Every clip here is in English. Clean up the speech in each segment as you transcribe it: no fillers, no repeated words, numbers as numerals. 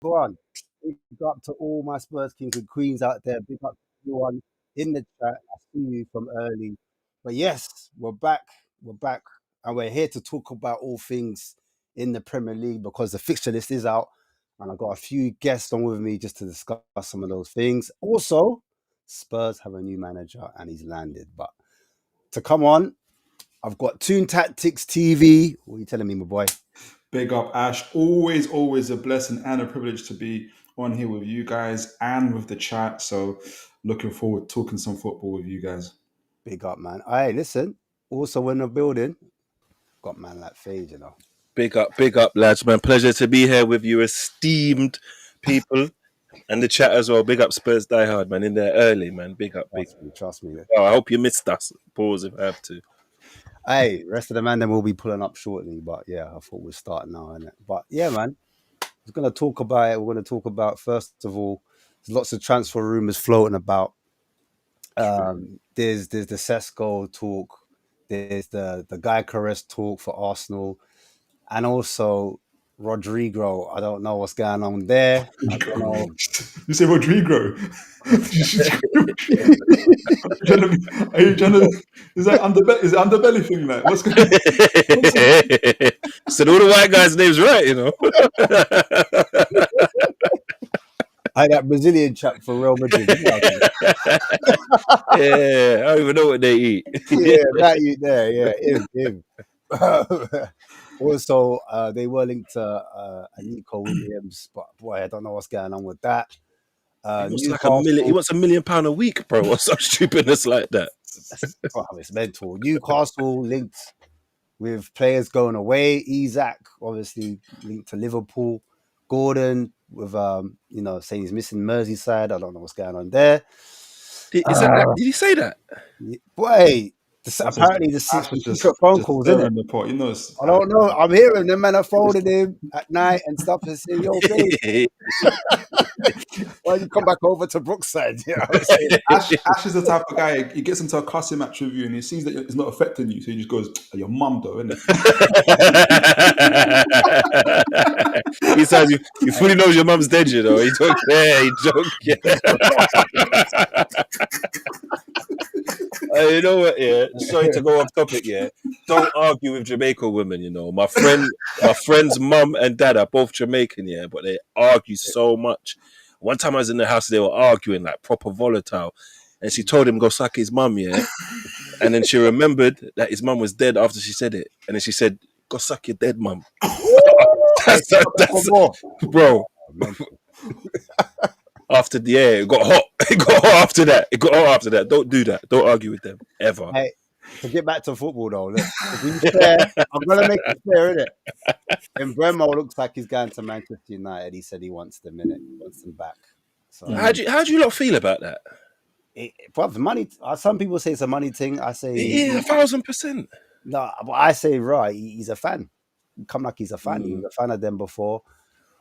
Go on. Big up to all my Spurs Kings and Queens out there. Big up to everyone in the chat. I see you from early. But yes, we're back. We're back. And we're here to talk about all things in the Premier League because the fixture list is out. And I've got a few guests on with me just to discuss some of those things. Also, Spurs have a new manager and he's landed. But to come on, I've got Toon Tactics TV. What are you telling me, my boy? Big up, Ash. Always a blessing and a privilege to be on here with you guys and with the chat. So looking forward to talking some football with you guys. Big up, man. Hey, listen. Also in the building, got man like Fade, you know. Big up, lads, man. Pleasure to be here with you esteemed people and the chat as well. Big up Spurs Die Hard, man. In there early, man. Big up. Trust me. Oh, I hope you missed us. Pause if I have to. Hey, rest of the man then will be pulling up shortly. But yeah, I thought we'd start now, innit? But yeah, man. We're going to talk about it. We're going to talk about, first of all, there's lots of transfer rumours floating about. There's the Sesko talk. There's the Guy Caress talk for Arsenal. And also Rodrigo. I don't know what's going on there. I don't know. You say Rodrigo? Are you trying to? Is that underbelly thing? Like, what's going on? Said all the white guys' names right, you know. I that Brazilian chap for Real Madrid. Yeah, I don't even know what they eat. Yeah, that you there. Yeah, him. Also, they were linked to Nico Williams, but boy, I don't know what's going on with that. He wants £1 million a week, bro, or some stupidness like that. It's mental. Newcastle linked with players going away. Isak obviously linked to Liverpool. Gordon with saying he's missing Merseyside. I don't know what's going on there. Did he say that? Boy, apparently the secret phone calls, isn't it? The pot. You know, I don't know. I'm hearing them, man. I phoning him at night and stuff and saying, "Yo, babe, why don't you come back over to Brookside?" You know what I'm saying? Ash is the type of guy, he gets into a cussing match with you and he sees that it's not affecting you, so he just goes, "Your mum, though, isn't it?" He says, you fully knows your mum's dead, you know. He don't care. You know what? Yeah, sorry to go off topic. Yeah, don't argue with Jamaican women. You know, my friend's mum and dad are both Jamaican. Yeah, but they argue so much. One time I was in the house, they were arguing like proper volatile, and she told him go suck his mum. Yeah, and then she remembered that his mum was dead after she said it, and then she said, "Go suck your dead mum." that's bro. It got hot. It got hot after that. Don't do that. Don't argue with them ever. to get back to football though, look, to be fair, I'm gonna make it fair, innit? And Bremo looks like he's going to Manchester United. He said he wants them in it. He wants them back. So How do you lot feel about that? the money. Some people say it's a money thing. I say Yeah, 1,000%. no, but I say right. He's a fan. Come like he's a fan. He was a fan of them before,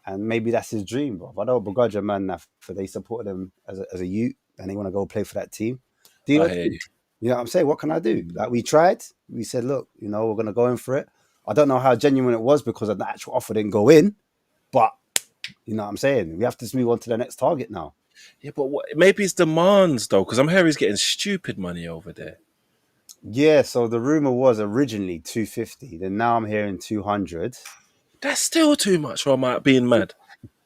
and maybe that's his dream, bro. I don't begrudge a man that for they supported him as a youth and they want to go play for that team. Do you I hear you. You know what I'm saying? What can I do? Like we tried. We said, look, you know, we're gonna go in for it. I don't know how genuine it was because the actual offer didn't go in, but you know what I'm saying? We have to move on to the next target now. Yeah, but maybe it's demands though, because I'm hearing he's getting stupid money over there. Yeah, so the rumor was originally 250, then now I'm hearing 200. That's still too much, or am I being mad?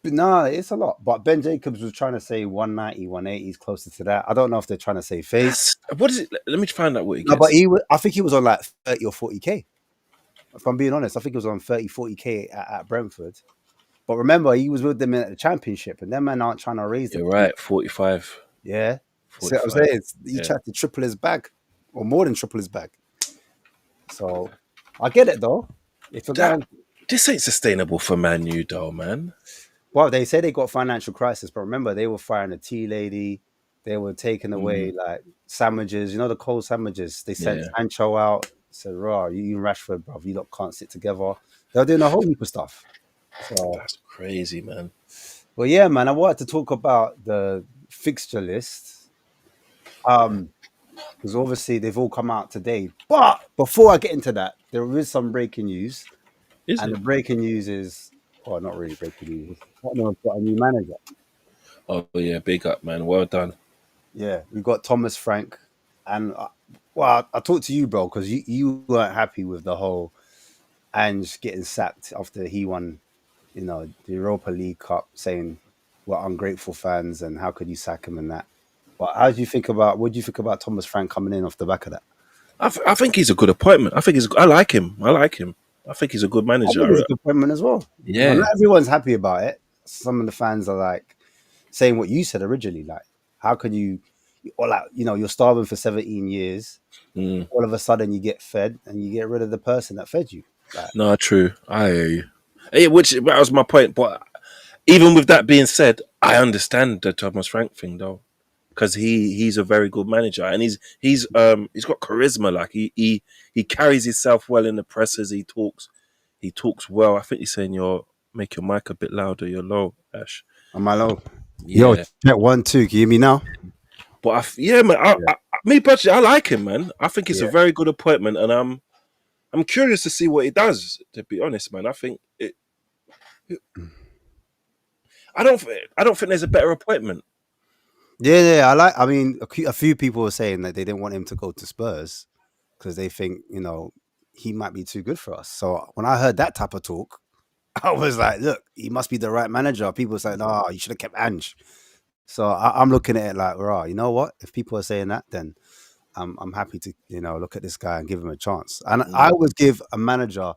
But no, it's a lot. But Ben Jacobs was trying to say 190, 180 is closer to that. I don't know if they're trying to say face. What is it? Let me find out what he No, gets. but I think he was on like 30 or 40k. If I'm being honest, I think he was on 30, 40k at Brentford. But remember, he was with them in the championship, and them men aren't trying to raise them. You're right, 45. Yeah. 45. See what I'm saying? He tried to triple his bag, or more than triple his bag. So I get it though. If This ain't sustainable for Man U though, man. well, they say they got financial crisis, but remember they were firing a tea lady. They were taking away like sandwiches, you know, the cold sandwiches. They sent Ancho out. Said, "Raw, you and Rashford, bro, you lot can't sit together." They were doing a whole heap of stuff. So That's crazy, man. well, yeah, man. I wanted to talk about the fixture list. Because obviously they've all come out today. But before I get into that, there is some breaking news. The breaking news is, well, not really breaking news. Tottenham have got a new manager. Oh yeah, big up, man. Well done. Yeah, we've got Thomas Frank. And, well, I talked to you, bro, because you weren't happy with the whole Ange getting sacked after he won, you know, the Europa League Cup, saying we're ungrateful fans and how could you sack him and that. But what do you think about Thomas Frank coming in off the back of that? I think he's a good appointment. I like him. I think he's a good manager. I think it's a good appointment as well. Yeah. Not everyone's happy about it. Some of the fans are like saying what you said originally, like, how can you, or like, you know, you're starving for 17 years, all of a sudden you get fed and you get rid of the person that fed you. Like, no, true. I hear you. That was my point. But even with that being said, I understand the Thomas Frank thing though, because he's a very good manager and he's got charisma. Like he carries himself well in the presses. He talks well. I think he's saying make your mic a bit louder. You're low, Ash. Am I low? Yeah. Yo, check 1, 2. Can you hear me now? But I like him, man. I think it's a very good appointment, and I'm curious to see what he does. To be honest, man, I think I don't think there's a better appointment. Yeah. I mean, a few people were saying that they didn't want him to go to Spurs because they think, you know, he might be too good for us. So when I heard that type of talk, I was like, look, he must be the right manager. People saying, "Oh, you should have kept Ange." So I'm looking at it like, you know what? If people are saying that, then I'm happy to, you know, look at this guy and give him a chance. And I always give a manager,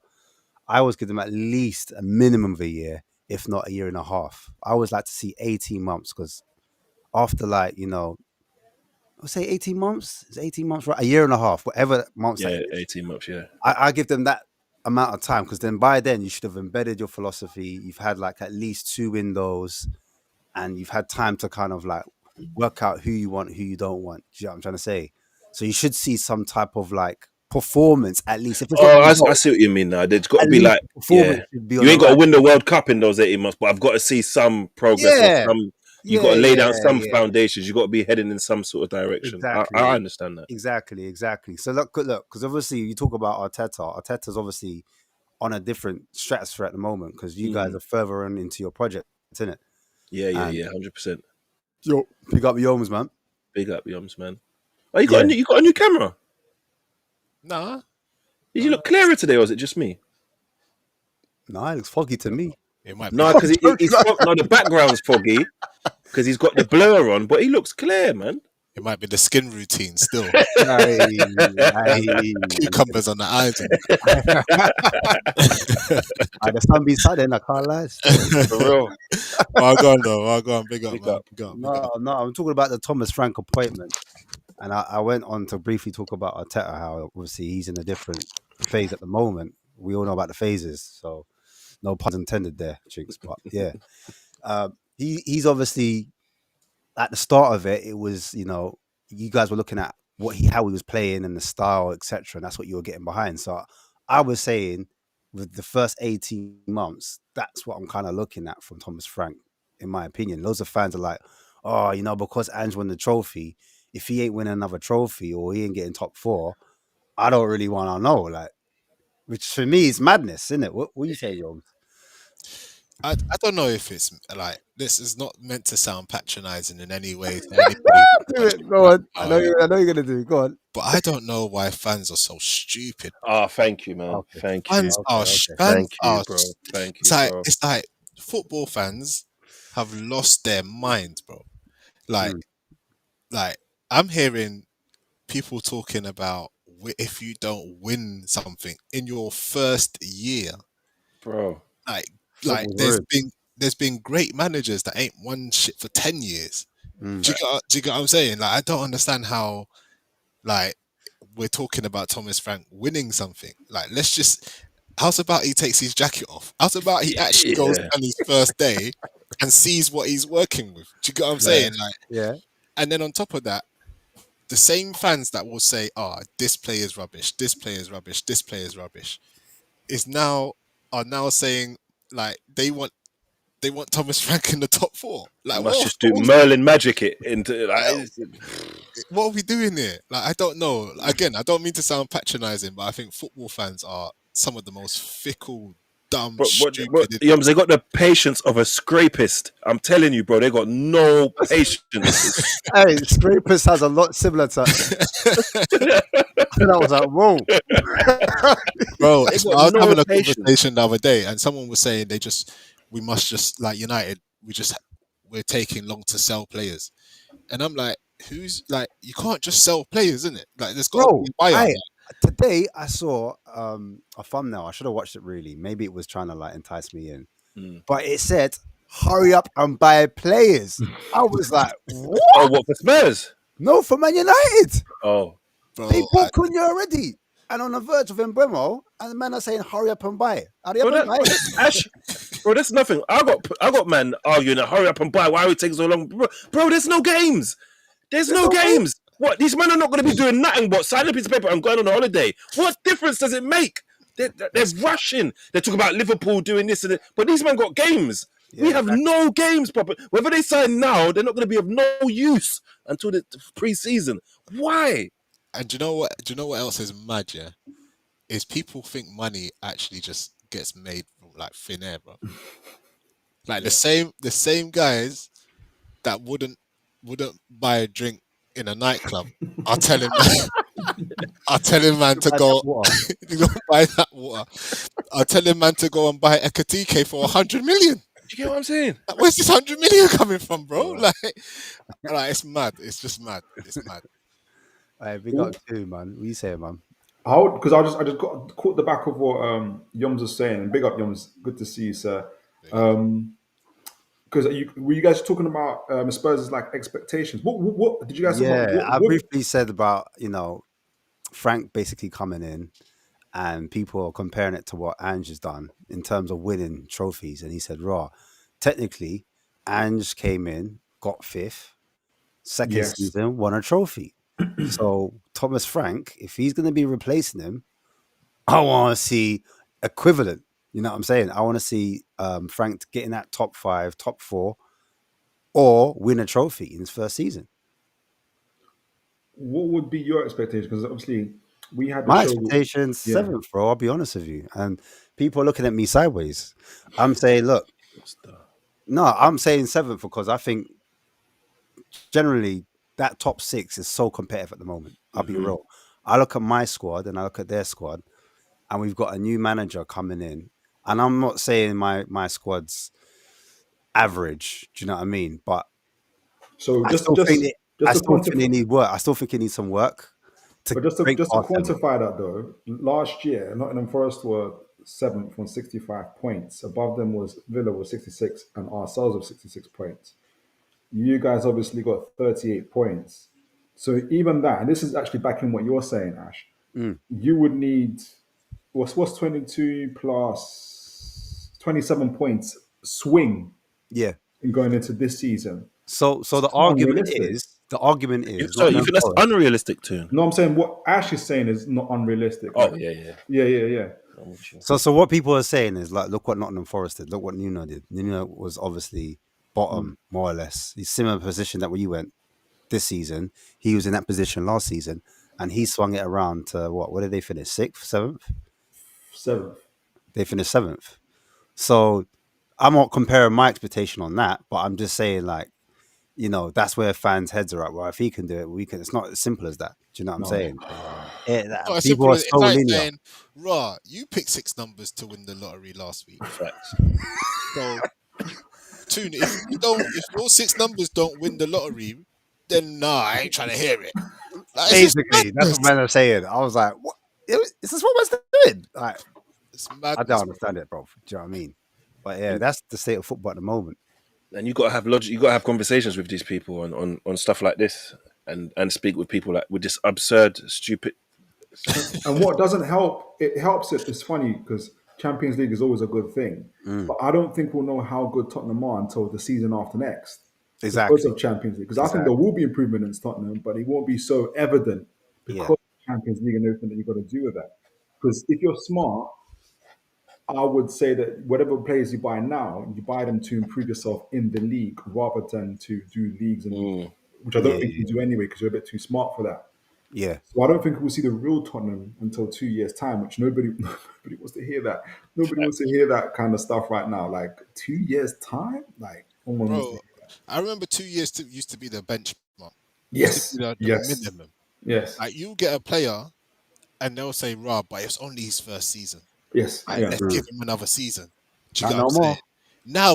them at least a minimum of a year, if not a year and a half. I always like to see 18 months because after, like, you know, I'll say 18 months. Is 18 months right? A year and a half, whatever months. Yeah, that is. 18 months. Yeah, I give them that amount of time because then by then you should have embedded your philosophy. You've had like at least 2 windows, and you've had time to kind of like work out who you want, who you don't want. Do you know what I'm trying to say? So you should see some type of like performance at least. If it's I see what you mean now. There's got to be like, you ain't got to win the World Cup in those 18 months, but I've got to see some progress or some. You got to lay down some foundations. You got to be heading in some sort of direction. Exactly. I understand that. Exactly. So look, because obviously you talk about Arteta. Arteta's obviously on a different stratosphere at the moment because you guys are further on into your project, isn't it? Yeah, 100%. Yo, big up Yomes, man. Big up Yomes, man. Oh, you got a new camera? Nah. Did you look clearer today, or is it just me? No, it looks foggy to me. It might be. No, because the background's foggy because he's got the blur on, but he looks clear, man. It might be the skin routine still. Cucumbers on the eyes. The sun be sudden, I can't lie. For real. Well, go on, big up. No, I'm talking about the Thomas Frank appointment. And I went on to briefly talk about Arteta, how obviously he's in a different phase at the moment. We all know about the phases, so no puns intended there, Chinks. But yeah, he's obviously at the start of it. It was, you guys were looking at how he was playing and the style, etc. And that's what you were getting behind. So I was saying with the first 18 months, that's what I'm kind of looking at from Thomas Frank, in my opinion. Loads of fans are like, oh, because Ange won the trophy, if he ain't winning another trophy or he ain't getting top four, I don't really want to know. Like, which for me is madness, isn't it? What you say, Jones? I don't know if it's like this is not meant to sound patronizing in any way to anybody. Do it. Go on. I know you're gonna do it. Go on. But I don't know why fans are so stupid. Oh, thank you, man. Okay. Thank you. Fans are Okay. fans Thank you, are. bro. Thank It's you, like bro. it's like football fans have lost their minds, bro. Like Mm. like I'm hearing people talking about if you don't win something in your first year, Bro. like Football's there's rude. been great managers that ain't won shit for 10 years. Mm. Do you get what I'm saying? Like I don't understand how like we're talking about Thomas Frank winning something. Like let's just how's about he takes his jacket off? How's about he actually goes Yeah. on his first day and sees what he's working with? Do you get what I'm saying? Like Yeah. and then on top of that, the same fans that will say, "Oh, this player is rubbish, this player is rubbish, this player is rubbish," are now saying like they want Thomas Frank in the top four. Like Must just do Merlin magic it into what are we doing here? Like I don't know. Again, I don't mean to sound patronising, but I think football fans are some of the most fickle, dumb, stupid. They got the patience of a scrapist. I'm telling you, bro, they got no patience. Hey, Scrapers has a lot similar to. And I was like, whoa. Bro, They I got was no having a patience. conversation the other day, and someone was saying we must just like United, we're taking long to sell players, and I'm like, who's like, you can't just sell players, isn't it? Like, there's got to Bro, be a buyer. today I saw a thumbnail. I should have watched it really. Maybe it was trying to like entice me in. But it said, hurry up and buy players. I was like, what? Oh, what for Spurs? No, for Man United. Oh, Bro, They bought Cunha already. And on the verge of Embuemo, and the man are saying, hurry up and buy. Hurry up and buy. Bro, that's nothing. I got man arguing, hurry up and buy. Why are we taking so long? Bro, there's no games. There's no games. What? These men are not going to be doing nothing but signing a piece of paper and going on a holiday. What difference does it make? They're rushing. They talk about Liverpool doing this and that, but these men got games. Yeah, we have no games proper. Whether they sign now, they're not going to be of no use until the pre-season. Why? and do you know what? Do you know what else is mad? Yeah, is people think money actually just gets made from like thin air, bro. Like the same guys that wouldn't buy a drink in a nightclub are telling man to go buy that water. Are telling man to go and buy Ekatike for 100 million. Do you get what I'm saying? Like, where's this 100 million coming from, bro? Like it's mad. It's just mad. It's mad. Hey, big up too, man. What you say, man? Because I just got caught the back of what Yoms was saying. And big up Yoms, good to see you, sir. Because were you guys talking about Spurs' like expectations? What did you guys talk about? Yeah, I briefly said about, Frank basically coming in and people are comparing it to what Ange has done in terms of winning trophies. And he said, raw, technically, Ange came in, got fifth, second Yes. season, won a trophy. So Thomas Frank, if he's going to be replacing him, I want to see equivalent. You know what I'm saying? I want to see Frank getting that top 5, top 4, or win a trophy in his first season. What would be your expectation? Because obviously we had the My show. expectations 7th, bro. I'll be honest with you. And people are looking at me sideways. I'm saying, look, no, I'm saying 7th because I think generally that top 6 is so competitive at the moment. I'll be real. I look at my squad and I look at their squad, and we've got a new manager coming in. And I'm not saying my squad's average. Do you know what I mean? But So I still think they need work. I still think it needs some work. But just to quantify that though, last year Nottingham Forest were 7th on 65 points. Above them was Villa with 66 and ourselves with 66 points. You guys obviously got 38 points. So even that, and this is actually back in what you're saying, Ash. Mm. You would need what's 22 plus 27 points swing Yeah. in going into this season. So It's the not argument unrealistic. is So you Nottingham think that's Forest. unrealistic too? No, I'm saying what Ash is saying is not unrealistic. Oh Like, yeah. yeah. I'm with you. So what people are saying is like, look what Nottingham Forest did. Look what Nuno did. Nuno was obviously bottom, more or less. He's similar position that where you went this season. He was in that position last season, and he swung it around to what? What did they finish? 6th, 7th? 7th. They finished 7th. So I'm not comparing my expectation on that, but I'm just saying like, that's where fans' heads are at. Well, if he can do it, we can. It's not as simple as that. Do you know what I'm No. saying? Not as People simple are as so it's like linear. saying, "Raw, you picked 6 numbers to win the lottery last week." Facts. So, Tune, if your 6 numbers don't win the lottery, then nah, I ain't trying to hear it. Like, it's just Basically, that's what madness. men are saying. I was like, what? Is this what man's doing? Like, It's I madness. don't understand it, bro. Do you know what I mean? But yeah, that's the state of football at the moment. And you got to have logic. You got to have conversations with these people on stuff like this, and speak with people like with this absurd, stupid. And what doesn't help, it helps it. It's funny because Champions League is always a good thing. Mm, But I don't think we'll know how good Tottenham are until the season after next because exactly. of Champions League. Because I think there will be improvement in Tottenham, but it won't be so evident Yeah. because of Champions League and everything that you've got to do with that. Because if you're smart, I would say that whatever players you buy now, you buy them to improve yourself in the league rather than to do leagues, and Mm. which I Yeah. don't think you do anyway because you're a bit too smart for that. Yeah. So I don't think we'll see the real Tottenham until 2 years' time, which nobody wants to hear that. Nobody wants to hear that kind of stuff right now. Like 2 years' time, like someone wants to Bro, hear that. I remember 2 years used to be the benchmark. Used to be Yes, the yes, minimum. yes, Like, you get a player and they'll say, "Raw, but it's only his first season. yes, Like, yeah. let's give him another season." Do you Not get what no I'm saying? more.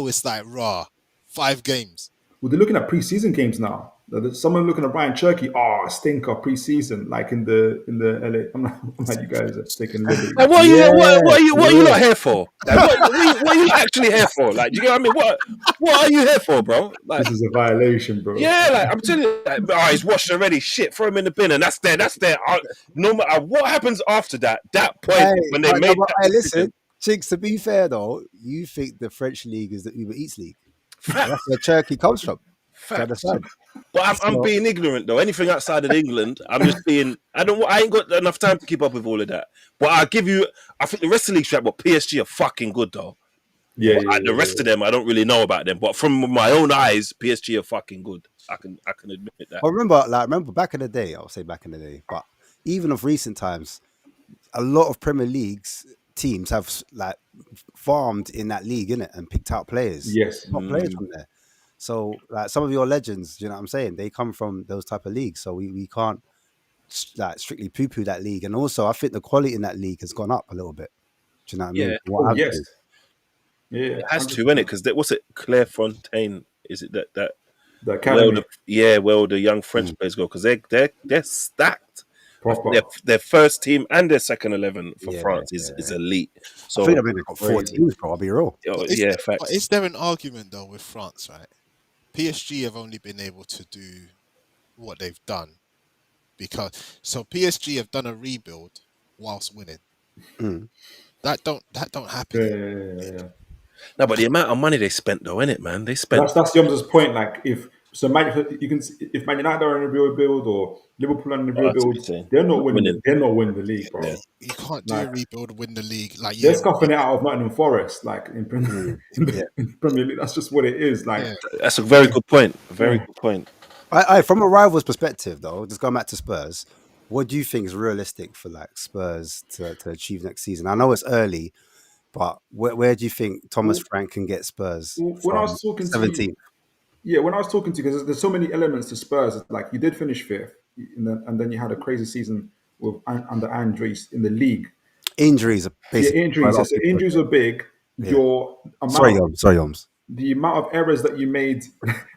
Now it's like, "Raw, 5 games." Well, they're looking at preseason games now. There's someone looking at Brian Cherky. Oh, stinker preseason, like in the LA. I'm like, you guys are taking liberties. And what are you? Yeah. What are you Yeah. not here for? Like, what are you actually here for? Like, do you get what I mean? What are you here for, bro? Like, This is a violation, bro. yeah, like I'm telling you, like, oh, he's washed already. Shit, throw him in the bin, and that's there. That's there. No matter what happens after that, that point Hey, when they made that listen, decision, Chinks, to be fair though, you think the French league is the Uber Eats league. fact, That's where Turkey comes from. Do you facts. understand? But I'm So, being ignorant though. Anything outside of England, I'm just being. I ain't got enough time to keep up with all of that. But I'll give you. I think the rest of the league strap, but PSG are fucking good though. Yeah, But the rest of them, I don't really know about them. But from my own eyes, PSG are fucking good. I can admit that. I remember back in the day, I'll say back in the day, but even of recent times, a lot of Premier League's teams have like farmed in that league, innit, and picked out players. yes. Not players from there. So like some of your legends, you know what I'm saying? They come from those type of leagues. So we can't like strictly poo-poo that league. And also I think the quality in that league has gone up a little bit. Do you know what I mean? Yeah. From what Oh I've yes. seen. Yeah, It has to, 100%. innit? Because what's it? Claire Fontaine? Is it that The where academy the young French players go? Because they're stacked. I think proper. their first team and their second 11 for Yeah, France is elite. I So think they've got 4 Crazy. teams, bro. I'll be real. oh, But yeah, but facts. is there an argument though with France, right? PSG have only been able to do what they've done because PSG have done a rebuild whilst winning. Mm. That don't happen. Yeah. No, but the amount of money they spent though, innit, man? They spent. That's Yom's point. Like if so, you can if Man United are in a rebuild or Liverpool are in a To be rebuild, saying, they're not winning. winning. They're not winning the league, bro. Yeah. You can't do Like a rebuild, win the league. Like, they're yeah, scuffing it out of Nottingham Forest, like in Yeah. in Premier League. That's just what it is. Like yeah. That's a very good point. A very yeah. good point. From a rival's perspective, though, just going back to Spurs, what do you think is realistic for like Spurs to achieve next season? I know it's early, but where do you think Thomas Well, Frank can get Spurs when I from was talking to you, 17th? yeah, when I was talking to you, because there's so many elements to Spurs. It's like you did finish fifth, and then you had a crazy season with under Andres in the league. Injuries are Yeah, basically a injuries. lot Yeah, of so people. injuries are big. Yeah. Your Sorry, amount, Yoms. Sorry, Yoms. the amount of errors that you made,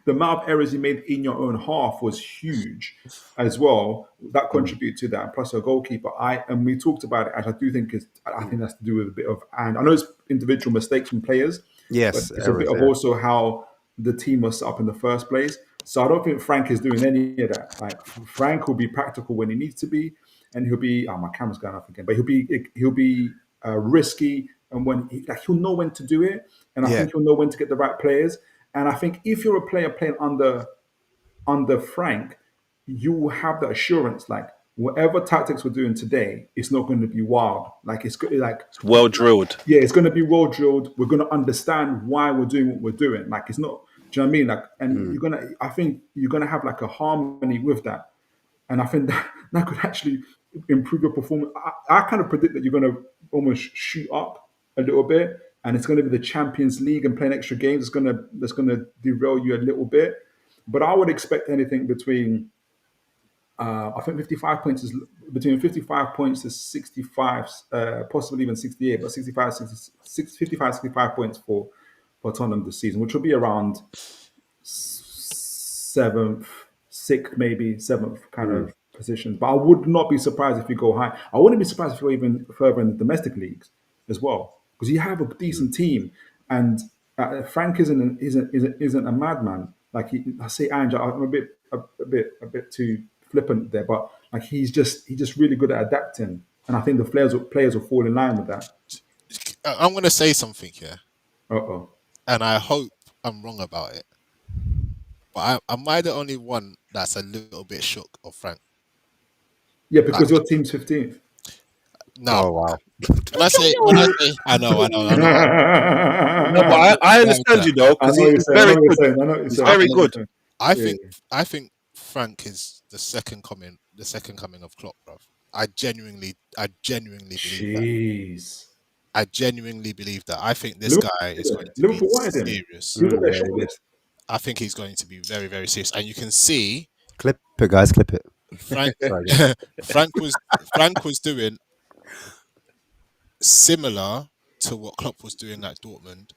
the amount of errors you made in your own half was huge as well. That contributed to that, and plus your goalkeeper. And we talked about it. As I do think I think that's to do with a bit of, and I know it's individual mistakes from players, but Yes, it's a bit errors. of Yeah. also how the team was set up in the first place. So I don't think Frank is doing any of that. Like Frank will be practical when he needs to be, and he'll be. Oh, my camera's going off again. But he'll be risky, and like he'll know when to do it, and I Yeah. think he'll know when to get the right players. And I think if you're a player playing under Frank, you will have the assurance like whatever tactics we're doing today, it's not going to be wild. Like like It's well drilled. yeah, it's going to be well drilled. We're going to understand why we're doing what we're doing. Like it's not. Do you know what I mean? Like, and you're gonna. I think you're gonna have like a harmony with that, and I think that could actually improve your performance. I kind of predict that you're gonna almost shoot up a little bit, and it's going to be the Champions League and playing extra games. That's gonna derail you a little bit, but I would expect anything between I think 55 points is between 55 points to 65, possibly even 68, but 55, 65 points for Tottenham this season, which will be around seventh, sixth, maybe seventh kind of position. But I would not be surprised if you go high. I wouldn't be surprised if you're even further in the domestic leagues as well, because you have a decent team, and Frank isn't a madman. Like I say, Ange, I'm a bit too flippant there, but like he's just really good at adapting, and I think the players will fall in line with that. I'm going to say something here, Uh-oh. and I hope I'm wrong about it. But am I the only one that's a little bit shook of Frank? Yeah, because your team's 15th. No. Oh wow. When I say, I know. No, but I understand you though, I because know what you're he's saying. I very know what you're good. saying. I know what you're He's saying. very I know what you're good. saying. I think Frank is the second coming of Klopp, bro. I genuinely believe that. Jeez. I genuinely believe that. I think this guy is going to be Liverpool wanted him. serious. He was on their Yeah, shortlist. I think he's going to be very, very serious. And you can see Clip it, guys. Clip it. Frank Sorry. Frank was doing similar to what Klopp was doing at Dortmund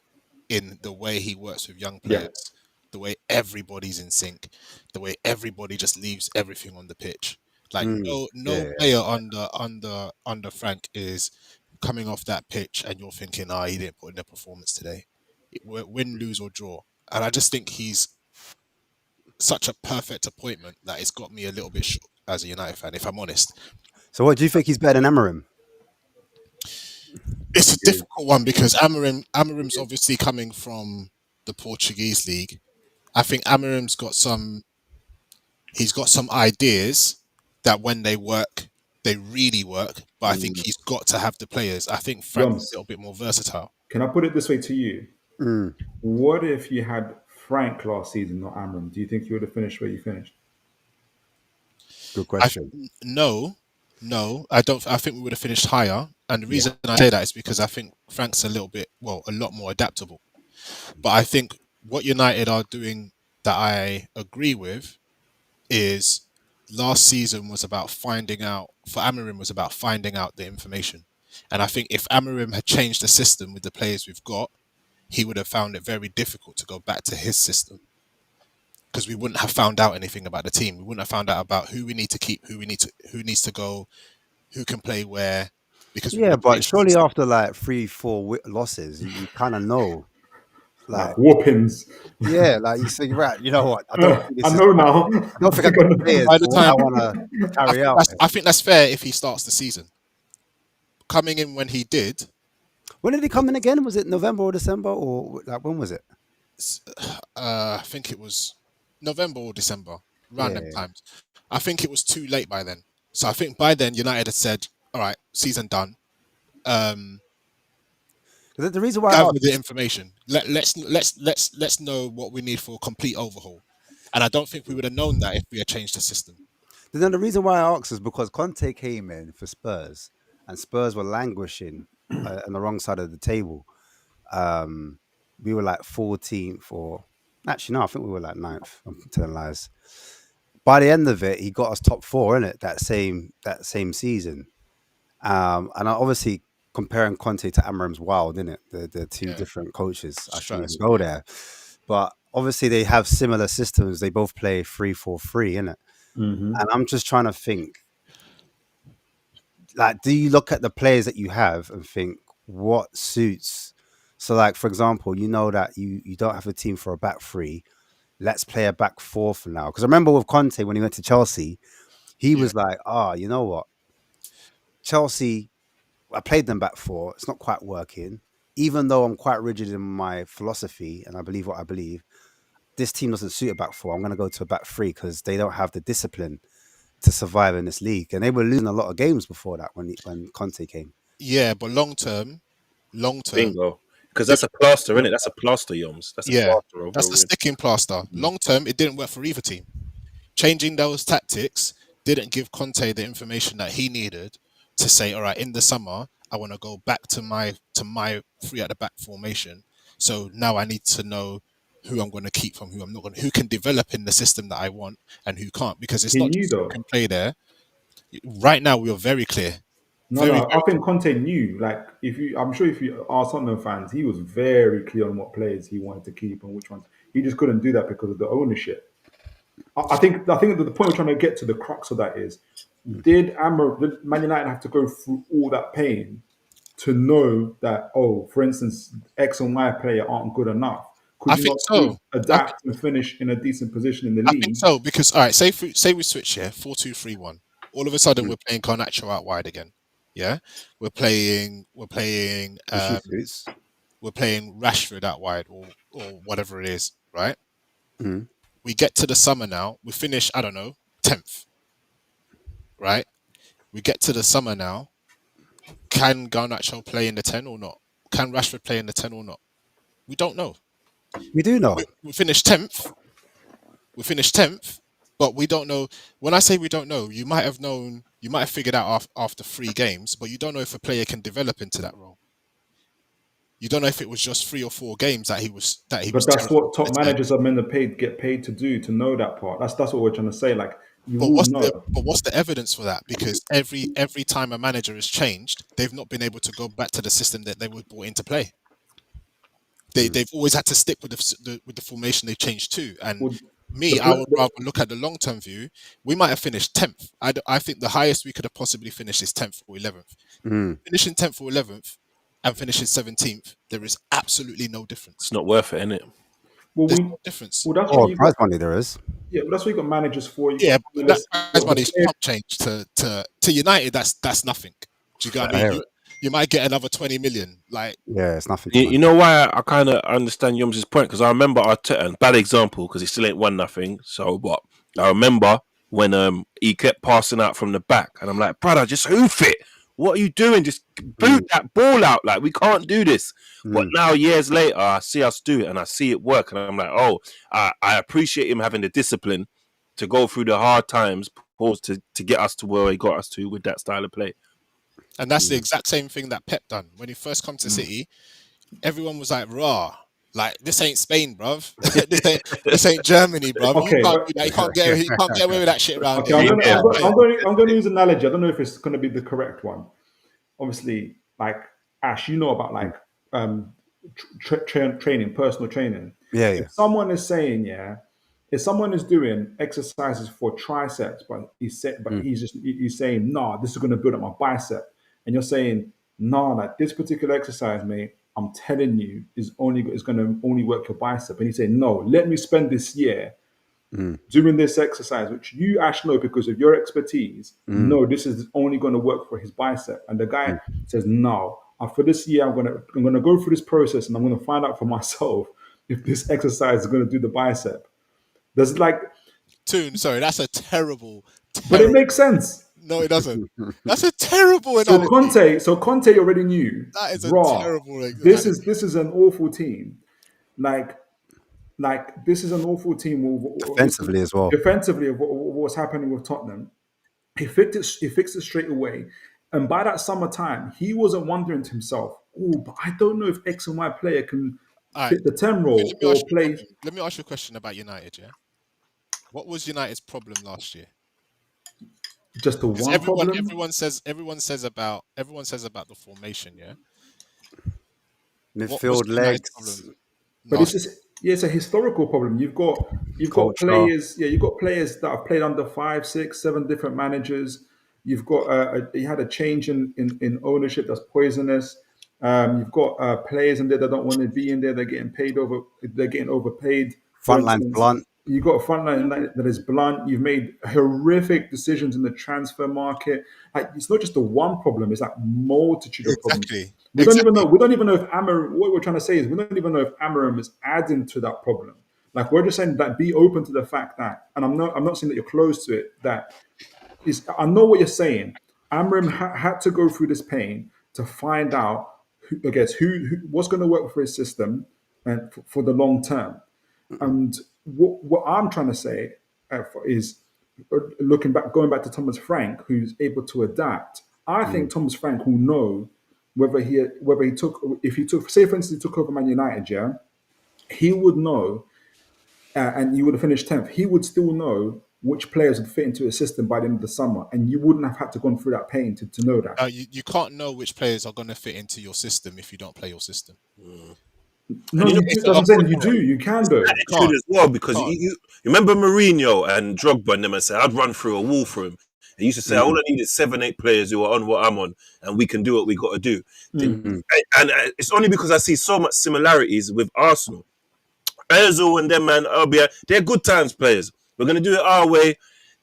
in the way he works with young Yeah. players, the way everybody's in sync, the way everybody just leaves everything on the pitch. Like no Yeah. player under Frank is coming off that pitch and you're thinking, he didn't put in a performance today. Win, lose or draw. And I just think he's such a perfect appointment that it's got me a little bit shook as a United fan, if I'm honest. So what do you think he's better than Amorim? It's a difficult one because Amarim's obviously coming from the Portuguese league. I think Amarim's got some ideas that when they work, they really work. But I think he's got to have the players. I think Frank's a little bit more versatile. Can I put it this way to you? What if you had Frank last season, not Amram? Do you think you would have finished where you finished? Good question. No, I don't. I think we would have finished higher. And the reason I say that is because I think Frank's a lot more adaptable. But I think what United are doing that I agree with is last season was about finding out, for Amorim was about finding out the information. And I think if Amorim had changed the system with the players we've got, he would have found it very difficult to go back to his system. Because we wouldn't have found out anything about the team. We wouldn't have found out about who we need to keep, who needs to go, who can play where. Because but surely after like 3-4 losses, you kind of know. Like whoopings. Yeah, like you say, right, you know what? I don't think I know now. I don't think I got the players by the for what I time- want to carry out. I think that's fair if he starts the season. Coming in when he did, When did he come in again? Was it November or December, or like when was it? I think it was November or December, around them times. I think it was too late by then. So I think by then United had said, "All right, season done." The reason why I Gather asked, the information. Let's know what we need for a complete overhaul. And I don't think we would have known that if we had changed the system. then the reason why I asked is because Conte came in for Spurs, and Spurs were languishing on the wrong side of the table. We were like 14th, or actually no, I think we were like 9th. I'm telling lies. By the end of it, he got us top 4 in it that same season. And obviously comparing Conte to Amorim's wild, isn't it? The two different coaches. I shouldn't even go there, but obviously they have similar systems. They both play 3-4-3, innit? And I'm just trying to think, like, do you look at the players that you have and think what suits? So, like, for example, you know that you don't have a team for a back three. let's play a back four for now. Because I remember with Conte when he went to Chelsea, he was like, you know what, Chelsea, I played them back four. It's not quite working. Even though I'm quite rigid in my philosophy and I believe what I believe, this team doesn't suit a back four. I'm going to go to a back three because they don't have the discipline to survive in this league. And they were losing a lot of games before that when Conte came. Yeah, but long term, Bingo. Because that's a plaster, isn't it? That's a plaster, Yoms. That's a plaster over that's a the win. sticking plaster. Long term, it didn't work for either team. Changing those tactics didn't give Conte the information that he needed to say, all right, in the summer, I want to go back to my three at the back formation. So now I need to know who I'm going to keep from who I'm not going to, who can develop in the system that I want and who can't, because it's He not knew just who though. can play there. Right now, we are very clear. No, I think Conte knew. Like, I'm sure if you are Tottenham fans, he was very clear on what players he wanted to keep and which ones. He just couldn't do that because of the ownership. I think that the point we're trying to get to, the crux of that is, did Man United have to go through all that pain to know that, for instance, X and Y player aren't good enough? Could I you think not so. adapt and finish in a decent position in the I league? think so, because all right, say we switch here, 4-2-3-1. All of a sudden, we're playing Garnacho out wide again. Yeah, we're playing Rashford out wide, or whatever it is, right? Mm. We get to the summer now. We finish, I don't know, 10th, right? We get to the summer now. Can Garnacho play in the 10 or not? Can Rashford play in the 10 or not? We don't know. We do know. We finished 10th. But we don't know. When I say we don't know, you might have figured out after 3 games, but you don't know if a player can develop into that role. You don't know if it was just 3 or 4 games that he was. But that's what top managers are meant to get paid to do, to know that part. That's what we're trying to say. Like, you will know. But what's the evidence for that? Because every time a manager has changed, they've not been able to go back to the system that they were brought into play. They've always had to stick with the formation they've changed to. And I would rather look at the long term view. We might have finished 10th. I think the highest we could have possibly finished is 10th or 11th. Finishing 10th or 11th and finishing 17th, there is absolutely no difference. It's not worth it, innit? There's no difference. Well, that's what prize money there is. Yeah, but that's what you got managers for. That prize money is chump change to United. That's nothing. Do you get what I mean? You might get another 20 million. Like, yeah, it's nothing. You know why I kind of understand Yums' point? Because I remember Arteta, bad example because he still ain't won nothing. So, but I remember when he kept passing out from the back, and I'm like, brother, just hoof it. What are you doing? Just boot that ball out. Like, we can't do this. But now, years later, I see us do it, and I see it work, and I'm like, I appreciate him having the discipline to go through the hard times, to get us to where he got us to with that style of play. And that's the exact same thing that Pep done when he first come to City. Everyone was like, "Raw, like this ain't Spain, bruv. this ain't Germany, bruv. Okay, you can't do that. He can't get away with that shit around here." I'm going to use an analogy. I don't know if it's going to be the correct one. Obviously, like Ash, you know about like training, personal training. Yeah. If someone is saying, if someone is doing exercises for triceps, but he's saying, nah, this is going to build up my bicep, and you're saying, nah, like this particular exercise, mate, I'm telling you, is going to only work your bicep, and he's saying, no, let me spend this year doing this exercise, which you actually know because of your expertise. No, this is only going to work for his bicep, and the guy says, no, for this year, I'm gonna go through this process, and I'm going to find out for myself if this exercise is going to do the bicep. There's like Toon, sorry, that's a terrible. But it makes sense. No, it doesn't. That's a terrible analogy. So Conte already knew. That is a terrible analogy. This is an awful team. Like this is an awful team. Defensively as well. Defensively of what's happening with Tottenham. He fixed it straight away. And by that summertime, he wasn't wondering to himself, but I don't know if X and Y player can fit the 10 role or play. Let me ask you a question about United, yeah? What was United's problem last year? Just the one problem? Everyone says about the formation, yeah? Midfield legs. But it's a historical problem. You've got players, you've got players that have played under 5, 6, 7 different managers. You've got you had a change in ownership that's poisonous. You've got players in there that don't want to be in there. They're getting overpaid. Frontline blunt. You've got a front line that is blunt. You've made horrific decisions in the transfer market. Like, it's not just the one problem; it's like multitude of problems. Exactly. We don't even Exactly. know. We don't even know if Amarim. What we're trying to say is we don't even know if Amarim is adding to that problem. Like, we're just saying that be open to the fact that, and I'm not saying that you're close to it. That is, I know what you're saying. Amarim had to go through this pain to find out, I guess, who what's going to work for his system and for the long term. And what I'm trying to say is, looking back, going back to Thomas Frank, who's able to adapt. I think Thomas Frank will know whether he took, if he took, say for instance, he took over Man United, yeah, he would know, and you would have finished 10th. He would still know which players would fit into his system by the end of the summer, and you wouldn't have had to go through that pain to know that. You can't know which players are going to fit into your system if you don't play your system. No, And you know, you do. That's what I'm saying. You do. You can do. attitude as well, because Can't. you remember Mourinho and Drogba and them, and say I'd run through a wall for him. He used to say, all I need is 7-8 players who are on what I'm on, and we can do what we got to do. And it's only because I see so much similarities with Arsenal. Ozil and them, man, they're good times players. We're going to do it our way.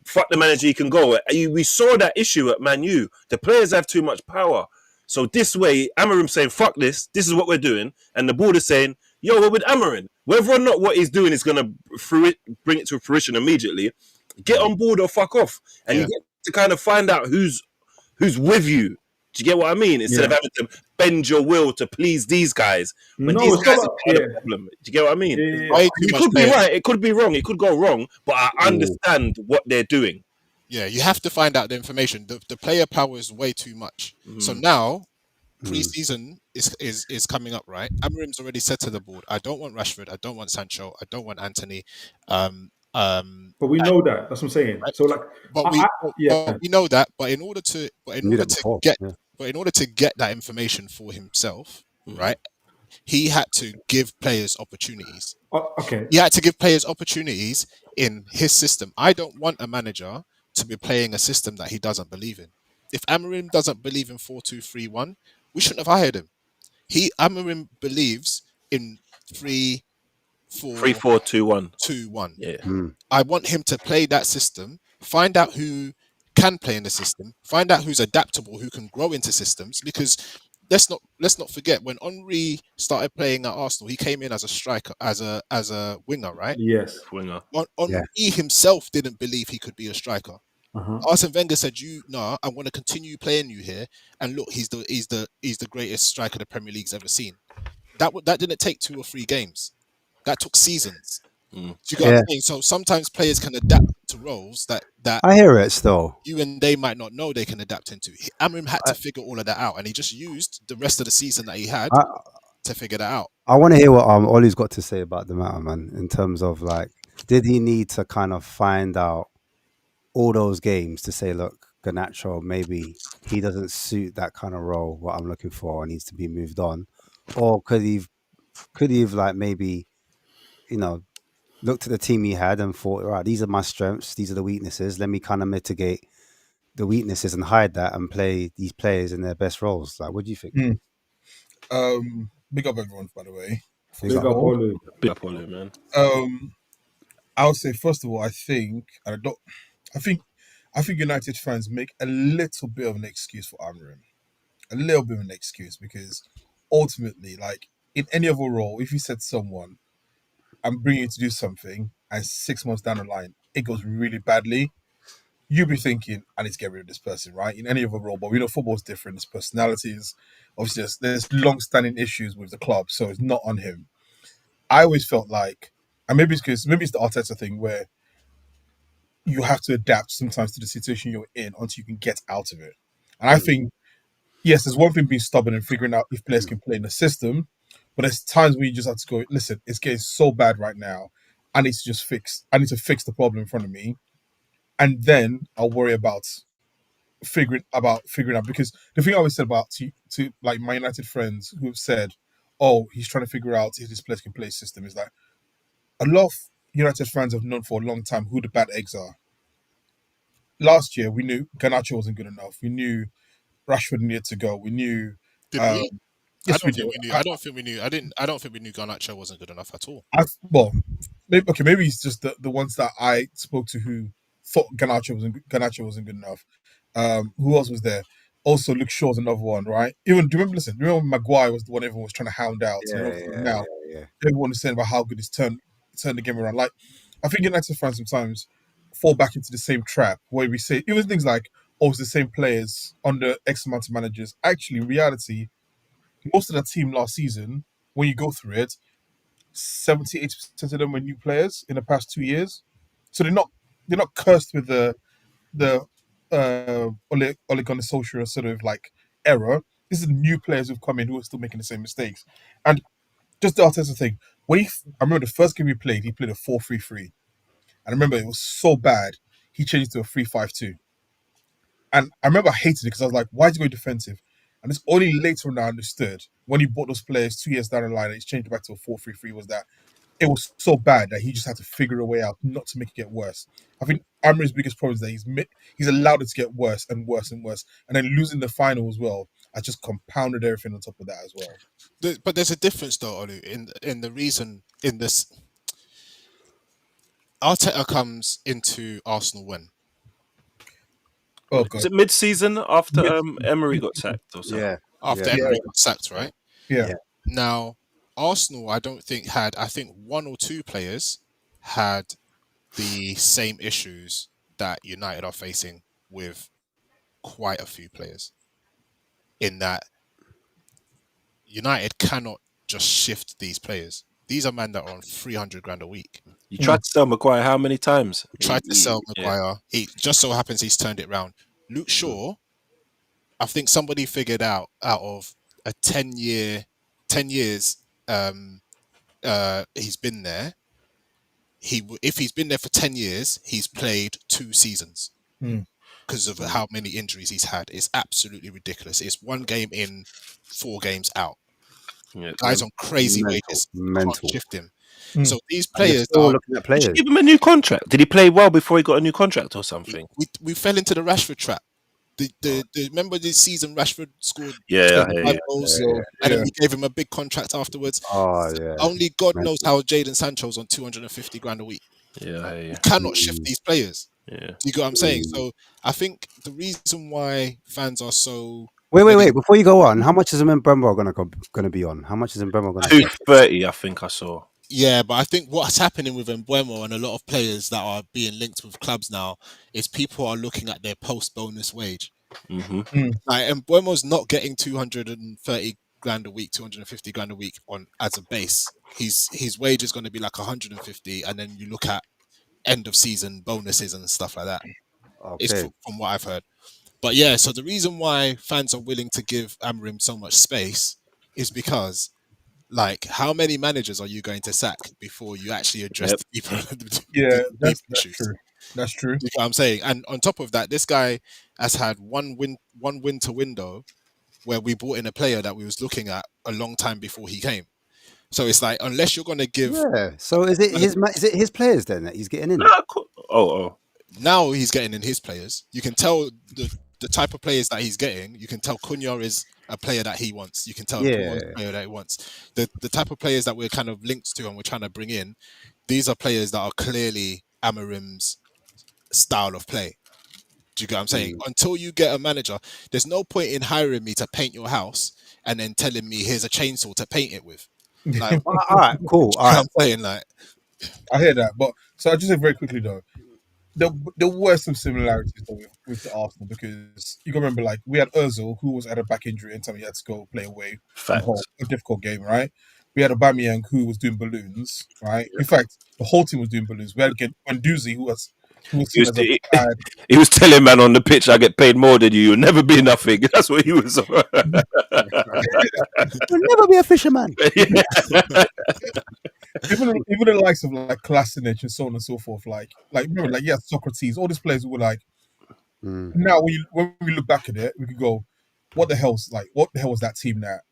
Fuck the manager, he can go. We saw that issue at Man U. The players have too much power. So this way, Amarim saying, fuck this is what we're doing. And the board is saying, yo, we're with Amarim. Whether or not what he's doing is going to bring it to fruition immediately, get on board or fuck off. And you get to kind of find out who's with you. Do you get what I mean? Instead of having to bend your will to please these guys. When No, these it's guys not are about- part of the problem. Do you get what I mean? Way too You much could be players. right. It could be wrong. It could go wrong. But I understand what they're doing. Yeah, you have to find out the information. The player power is way too much. So now, pre-season is coming up, right? Amarim's already said to the board, I don't want Rashford, I don't want Sancho, I don't want Anthony. But we know that. That's what I'm saying. Right. So, like, But we know that. But in order to get that information for himself, right? He had to give players opportunities. okay. He had to give players opportunities in his system. I don't want a manager to be playing a system that he doesn't believe in. If Amarim doesn't believe in 4-2-3-1, we shouldn't have hired him. Amarim believes in 3-4-2-1. 3-4-2-1. Yeah. I want him to play that system, find out who can play in the system, find out who's adaptable, who can grow into systems. Because let's not forget, when Henry started playing at Arsenal, he came in as a striker, as a winger, right? Yes. Winger. Henry himself didn't believe he could be a striker. Arsene Wenger said, I'm going to continue playing you here, and look, he's the greatest striker the Premier League's ever seen. That didn't take 2 or 3 games. That took seasons. Do you get what I'm saying? So sometimes players can adapt to roles that I hear it still. you and they might not know they can adapt into. Amarim had to figure all of that out, and he just used the rest of the season that he had to figure that out. I want to hear what Ollie's got to say about the matter, man, in terms of, like, did he need to kind of find out all those games to say, look, Garnacho, maybe he doesn't suit that kind of role, what I'm looking for, and needs to be moved on? Or could he have, like, maybe, looked at the team he had and thought, all right, these are my strengths, these are the weaknesses, let me kind of mitigate the weaknesses and hide that and play these players in their best roles? Like, what do you think? Big up everyone, by the way. Big up, Olu. Big up, Olu, man. I would say, first of all, I think United fans make a little bit of an excuse for Amarim. A little bit of an excuse, because ultimately, like, in any other role, if you said someone, I'm bringing you to do something, and 6 months down the line, it goes really badly, you'll be thinking, I need to get rid of this person, right? In any other role. But we know football's different. There's personalities. Obviously, there's long-standing issues with the club, so it's not on him. I always felt like, and maybe it's the Arteta thing, where you have to adapt sometimes to the situation you're in until you can get out of it. And I think, yes, there's one thing being stubborn and figuring out if players can play in the system, but there's times where you just have to go, listen, it's getting so bad right now. I need to fix the problem in front of me, and then I'll worry about figuring out. Because the thing I always said about to like my United friends who have said, oh, he's trying to figure out if this players can play system, is that a lot of United fans have known for a long time who the bad eggs are. Last year, we knew Garnacho wasn't good enough. We knew Rashford needed to go. We knew. Did we? Yes, I don't think we knew. I don't think we knew Garnacho wasn't good enough at all. maybe it's just the ones that I spoke to who thought Garnacho wasn't good enough. Who else was there? Also, Luke Shaw's another one, right? Even do you remember? Listen, do you remember when Maguire was the one everyone was trying to hound out, and then now everyone is saying about how good he's turned the game around. Like, I think United fans sometimes fall back into the same trap where we say even things like, "Oh, it's the same players under X amount of managers." Actually, in reality, most of the team last season, when you go through it, 70-80% of them were new players in the past 2 years. So they're not cursed with the Ole Gunnar Solskjaer sort of like error. This is new players who've come in who are still making the same mistakes. And just the Arteta thing, I remember the first game he played a 4-3-3. And I remember it was so bad, he changed to a 3-5-2. And I remember I hated it because I was like, why is he going defensive? And it's only later on I understood when he bought those players 2 years down the line and he's changed it back to a 4-3-3 was that it was so bad that he just had to figure a way out not to make it get worse. I think Amorim's biggest problem is that he's allowed it to get worse and worse and worse. And then losing the final as well, I just compounded everything on top of that as well. But there's a difference though, Olu, in the reason in this. Arteta comes into Arsenal when? Oh, God. Was it mid-season after Emery got sacked or something? Yeah. After Emery got sacked, right? Yeah. Now, Arsenal, I don't think I think one or two players had the same issues that United are facing with quite a few players. In that United cannot just shift these players. These are men that are on 300 grand a week. You tried to sell Maguire how many times? Tried to sell Maguire. He just so happens he's turned it round. Luke Shaw, I think somebody figured out of a 10 years he's been there. If he's been there for 10 years, he's played 2 seasons because of how many injuries he's had. It's absolutely ridiculous. It's 1 game in, 4 games out. Yeah, Guys on crazy wages. Can't shift him. So these players are looking at players. Did you give him a new contract? Did he play well before he got a new contract or something? We fell into the Rashford trap. Remember this season Rashford scored 25 goals and then we gave him a big contract afterwards. Only God knows how Jadon Sancho's on 250 grand a week. You cannot shift these players. Do you get what I'm saying? So I think the reason why fans are so Wait. Before you go on, how much is Mbemba gonna be on? How much is Mbemba gonna? 230, I think I saw. Yeah, but I think what's happening with Mbeumo and a lot of players that are being linked with clubs now is people are looking at their post-bonus wage. Like Mbeumo's not getting 230 grand a week, 250 grand a week as a base. His wage is going to be like 150, and then you look at end of season bonuses and stuff like that. It's from what I've heard. But yeah, so the reason why fans are willing to give Amorim so much space is because, like, how many managers are you going to sack before you actually address the people? That's true. That's true. You know what I'm saying? And on top of that, this guy has had one winter window where we brought in a player that we was looking at a long time before he came. So it's like, unless you're going to give... Yeah. So is it his players then that he's getting in? Now he's getting in his players. You can tell the type of players that he's getting. You can tell Cunha is a player that he wants. You can tell is a player that he wants. The type of players that we're kind of linked to and we're trying to bring in, these are players that are clearly Amorim's style of play. Do you get what I'm saying? Until you get a manager, there's no point in hiring me to paint your house and then telling me here's a chainsaw to paint it with. Like, all right, cool. All right. I'm saying, like, I hear that, but so I just say very quickly though, there were some similarities though with the Arsenal because you can remember like we had Özil who was at a back injury and time he had to go play away from home, a difficult game, right? We had Aubameyang who was doing balloons, right? In fact, the whole team was doing balloons. We had Guendouzi who was he was telling man on the pitch, I get paid more than you. You'll never be nothing. That's what he was. You'll never be a fisherman. Even the likes of like Kolasinac and so on and so forth, like remember, like Socrates, all these players who were like. Now when we look back at it, we could go, what the hell was that team that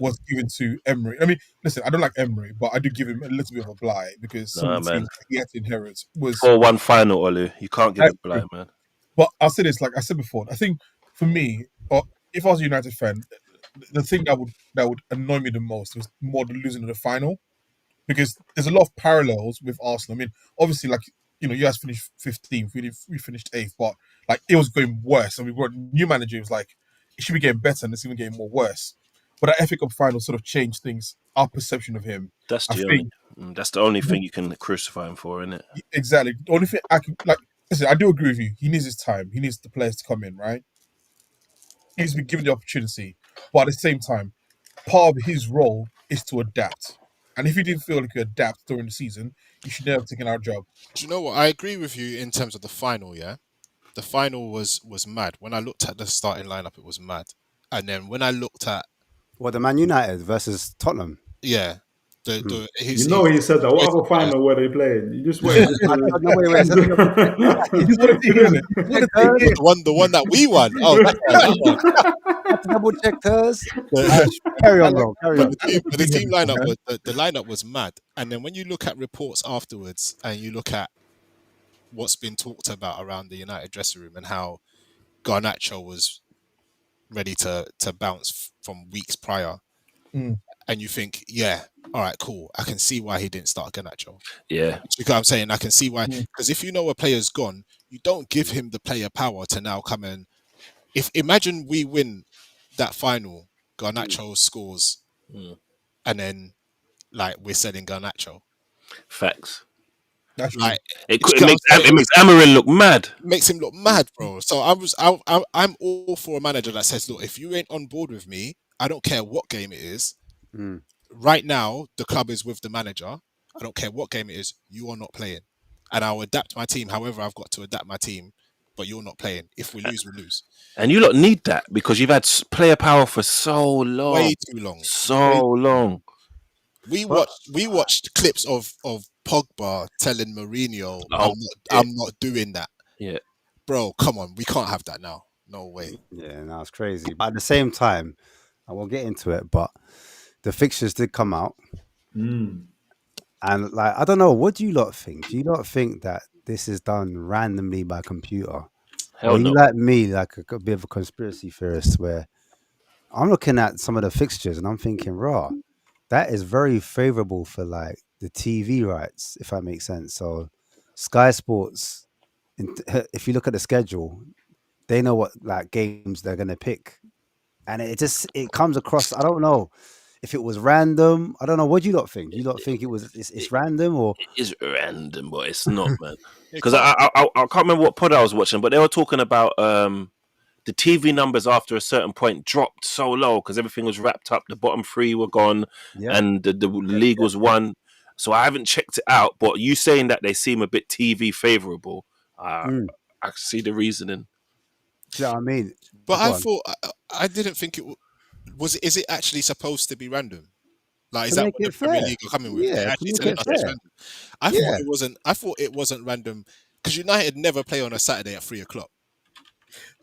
was given to Emery? I mean, listen, I don't like Emery, but I do give him a little bit of a blight because some of the teams he had to inherit was 4-1 final, Olu. You can't give it a blight, man. But I'll say this, like I said before, I think for me, or if I was a United fan, the thing that would annoy me the most was more the losing of the final. because there's a lot of parallels with Arsenal. I mean, obviously, like, you know, you guys finished 15th, we finished 8th, but like it was going worse. And we got a new manager. It was like it should be getting better, and it's even getting more worse. But that FA Cup final sort of changed things, our perception of him. That's I the think only thing you can crucify him for, isn't it? exactly. The only thing I can like, listen, I do agree with you. He needs his time. He needs the players to come in, right? He needs to be given the opportunity, but at the same time, part of his role is to adapt. And if you didn't feel like you adapt during the season, you should never have taken our job. Do you know what? I agree with you in terms of the final. Yeah, the final was mad. When I looked at the starting lineup, it was mad. And then when I looked at Well, the Man United versus Tottenham. the You know he said that. What other final were they playing? You just wait. No, wait. Let me double check. You just want to see him. You want to see him. the one that we won. Oh, that one. I have to double check hers. The- Carry on, bro. Carry on. the team lineup was the lineup was mad. And then when you look at reports afterwards and you look at what's been talked about around the United dressing room and how Garnacho was ready to bounce from weeks prior, and you think, yeah, all right, cool. I can see why he didn't start Garnacho. Yeah. Because I'm saying I can see why. Because if you know a player's gone, you don't give him the player power to now come in. If imagine we win that final, Garnacho scores, and then like we're selling Garnacho. Facts. That's Like It makes Amarin look mad. makes him look mad, bro. So I'm all for a manager that says, look, if you ain't on board with me, I don't care what game it is. Right now, the club is with the manager. I don't care what game it is. You are not playing, and I'll adapt my team however I've got to adapt my team. But you're not playing. If we lose, we lose. And you lot need that because you've had player power for so long. Way too long. So long. We watched clips of Pogba telling Mourinho, I'm not doing that. Yeah. Bro, come on. We can't have that now. No way. Yeah, no, it's crazy. But at the same time, I won't get into it, but the fixtures did come out. And like, I don't know, what do you lot think? Do you lot think that this is done randomly by computer? Hell Or no. you like me, like a bit of a conspiracy theorist, where I'm looking at some of the fixtures and I'm thinking, raw, that is very favorable for like the TV rights, if that makes sense. So Sky Sports, if you look at the schedule, they know what like games they're gonna pick, and it comes across. I don't know if it was random. I don't know. What do you lot think? Do you lot think it's random or It is random, but it's not, man. Because I can't remember what pod I was watching, but they were talking about the TV numbers after a certain point dropped so low because everything was wrapped up. The bottom three were gone, and the league was won. So I haven't checked it out. But you saying that they seem a bit TV favorable, I see the reasoning. do you know what I mean? But Go I on. thought I didn't think it was. Is it actually supposed to be random? Like, is To that make what the it Premier fair. League are coming with? Yeah, They're to actually make telling it us it's fair. random. I thought it wasn't random because United never play on a Saturday at 3:00.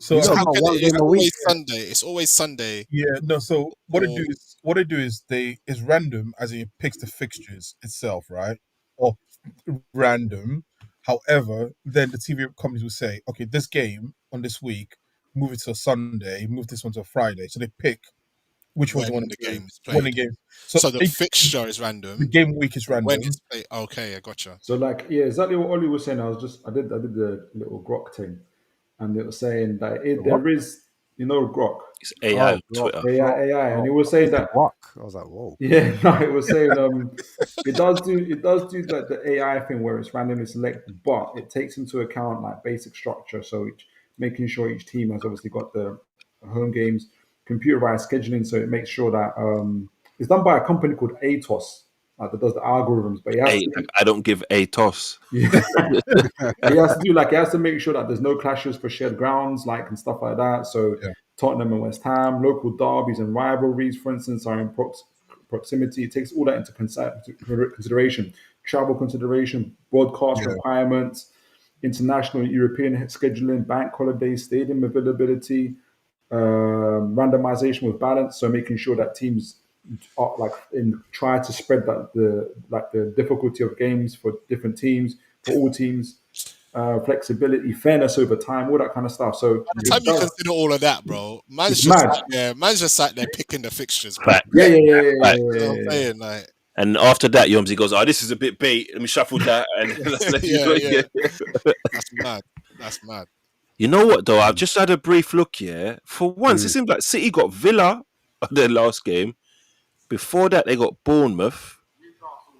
So You So got how about can one it's game a week. always Sunday? It's always Sunday. yeah, no. So what they do is it's random, as in it picks the fixtures itself, right? Or random. However, then the TV companies will say, okay, this game on this week, move it to a Sunday, move this one to a Friday. So they pick which ones they When want the to do. game is When played. the game. So the fixture is random. The game week is random. When it's played. Okay, I gotcha. So like, yeah, exactly what Ollie was saying. I did the little grok thing, and it was saying that there is, grok, It's AI on Grok, Twitter. AI, and it was saying that, Walk. I was like, whoa. yeah, no, it was saying it does do like the AI thing where it's randomly selected, but it takes into account like basic structure. So making sure each team has obviously got the home games, computerized scheduling, so it makes sure that it's done by a company called Atos that does the algorithms, but it has to, I don't give a toss. yeah. He has to do he has to make sure that there's no clashes for shared grounds, like and stuff like that. So Yeah. Tottenham and West Ham, local derbies and rivalries, for instance, are in proximity. It takes all that into consideration, travel consideration, broadcast requirements, international and European scheduling, bank holidays, stadium availability, randomization with balance. So making sure that teams are try to spread the difficulty of games for different teams, for all teams, flexibility, fairness over time, all that kind of stuff. So By the time you consider all of that, bro, man's It's just mad. sat there. Man's just sat there picking the fixtures, bro. Fact. yeah. You know what I'm saying? Like, And after that, Yomzi goes, "Oh, this is a bit bait. Let me shuffle that." And Yeah. That's mad. That's mad. You know what though? I've just had a brief look. Yeah, for once, it seems like City got Villa on their last game. Before that, they got Bournemouth,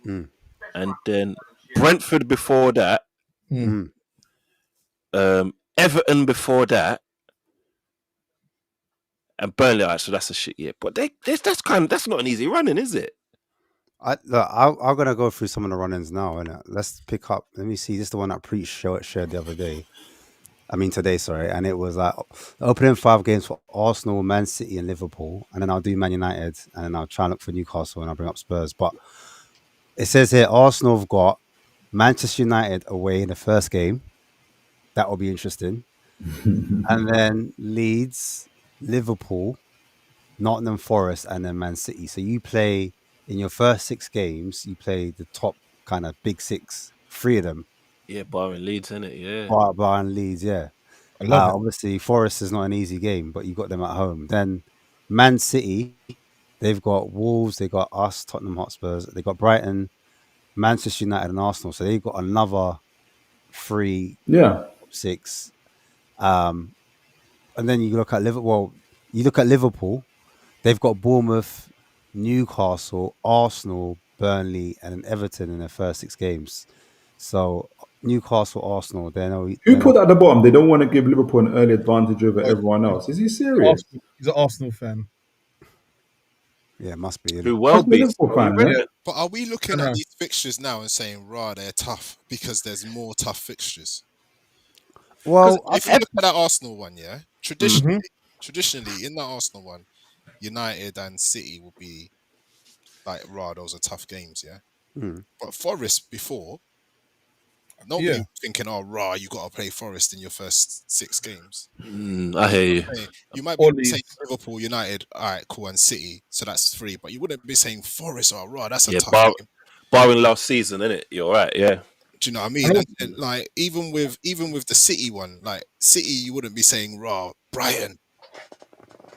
and then Brentford before that. Everton before that, and Burnley. Right, so that's a shit year. But that's not an easy running, is it? I'm gonna go through some of the run-ins now, and let's pick up. Let me see. This is the one that Preach shared the other day. I mean today, sorry. And it was like the opening 5 games for Arsenal, Man City, and Liverpool, and then I'll do Man United, and then I'll try and look for Newcastle, and I'll bring up Spurs. But it says here Arsenal have got Manchester United away in the first game. That will be interesting. And then Leeds, Liverpool, Nottingham Forest, and then Man City. So you play in your first 6 games, you play the top kind of big 6, 3 of them. Yeah, barring Leeds, innit? Yeah. Barring Leeds, yeah. I love it. Obviously, Forest is not an easy game, but you got them at home. Then Man City, they've got Wolves, they got us, Tottenham Hotspurs, they got Brighton, Manchester United, and Arsenal. So they've got another 3, 6. And then you look at Liverpool. You look at Liverpool. They've got Bournemouth, Newcastle, Arsenal, Burnley, and Everton in their first 6 games. So Newcastle, Arsenal. Who put that at the bottom? They don't want to give Liverpool an early advantage over everyone else. Is he serious? He's an Arsenal fan. Yeah, it must be. Who well beats. fan, But are we looking at these fixtures now and saying, "Rah, they're tough" because there's more tough fixtures? Well, if you look at that Arsenal one, yeah, traditionally in that Arsenal one, United and City will be like, "Rah, those are tough games," yeah. But Forest before, nobody thinking, "Oh, rah, you got to play Forest in your first 6 games." I hear you. You might be saying Liverpool, United, all right, cool, and City, so that's 3. But you wouldn't be saying Forest, "Oh, rah, that's a tough game." Barring last season, innit? You're right, yeah. Do you know what I mean? And like even with the City one, like City, you wouldn't be saying, "Rah, Brighton,"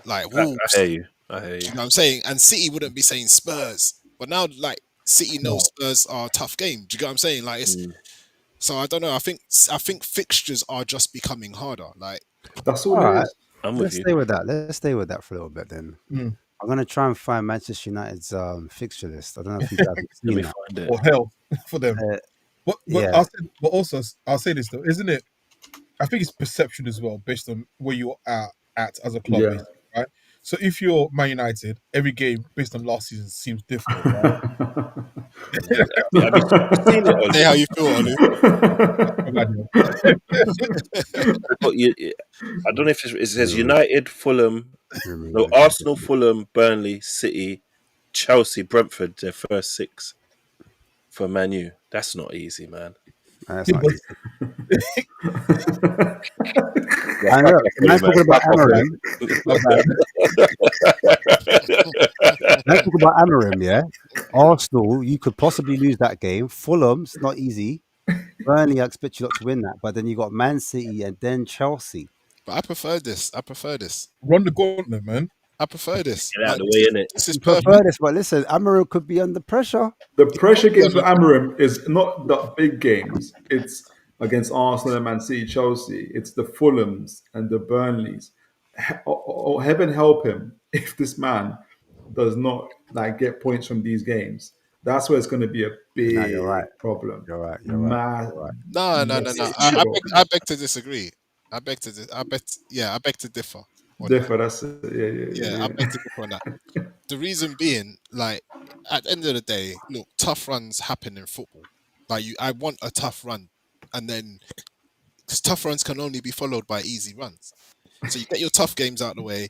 like Wolves. I hear you. Do you know what I'm saying? And City wouldn't be saying Spurs. But now, like City knows Spurs are a tough game. Do you get what I'm saying? Like it's. So I don't know. I think fixtures are just becoming harder. Like that's all it is. Let's stay with that. Let's stay with that for a little bit then. I'm gonna try and find Manchester United's fixture list. I don't know if you guys have seen that. Or hell for them. But I'll say this though, isn't it? I think it's perception as well, based on where you are at as a club, right? So if you're Man United, every game based on last season seems different. Right? Have you seen it? Say how you feel, Olu. I don't know if it says United, Fulham, no, Arsenal, Fulham, Burnley, City, Chelsea, Brentford, their first 6 for Man U. That's not easy, man. That's not easy. I know. Let's talk about Amorim. Let's talk about Amorim, yeah? Arsenal, you could possibly lose that game. Fulham, it's not easy. Burnley, I expect you not to win that. But then you got Man City and then Chelsea. But I prefer this. Run the gauntlet, man. I prefer this. Get out of the way, innit? This is perfect. Prefer this, but listen, Amorim could be under pressure. The pressure games for Amorim is not the big games. It's against Arsenal and Man City, Chelsea. It's the Fulhams and the Burnleys. Heaven help him if this man does not get points from these games. That's where it's going to be a big problem. You're right. No. I beg to disagree. I beg to differ. That's I beg to differ on that. The reason being, like, at the end of the day, look, tough runs happen in football. Like, I want a tough run, and then tough runs can only be followed by easy runs. So you get your tough games out of the way.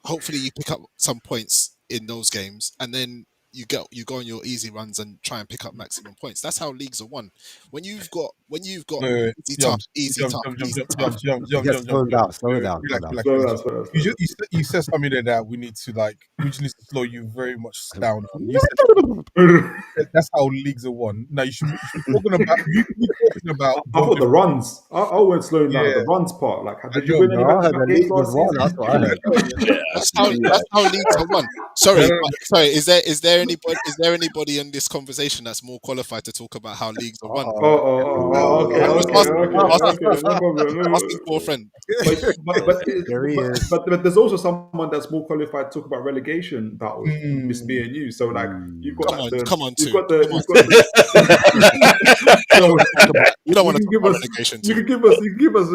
Hopefully, you pick up some points in those games, and then you go on your easy runs and try and pick up maximum points. That's how leagues are won. When you've got easy tough. Slow down. You said something there that we just need to slow you very much down. That's how leagues are won. Now you should be talking about. I thought the runs. I went slowing down the runs part. Like, did you win any games last season? That's how leagues are won. Sorry. Is there anybody in this conversation that's more qualified to talk about how leagues are run? Okay, I'm just no problem. asking for a friend. There he is. But there's also someone that's more qualified to talk about relegation battles. It's me and you. So like you've got Come on, you've two. got the Come on. so You don't want to you talk can about give us relegation you too. can give us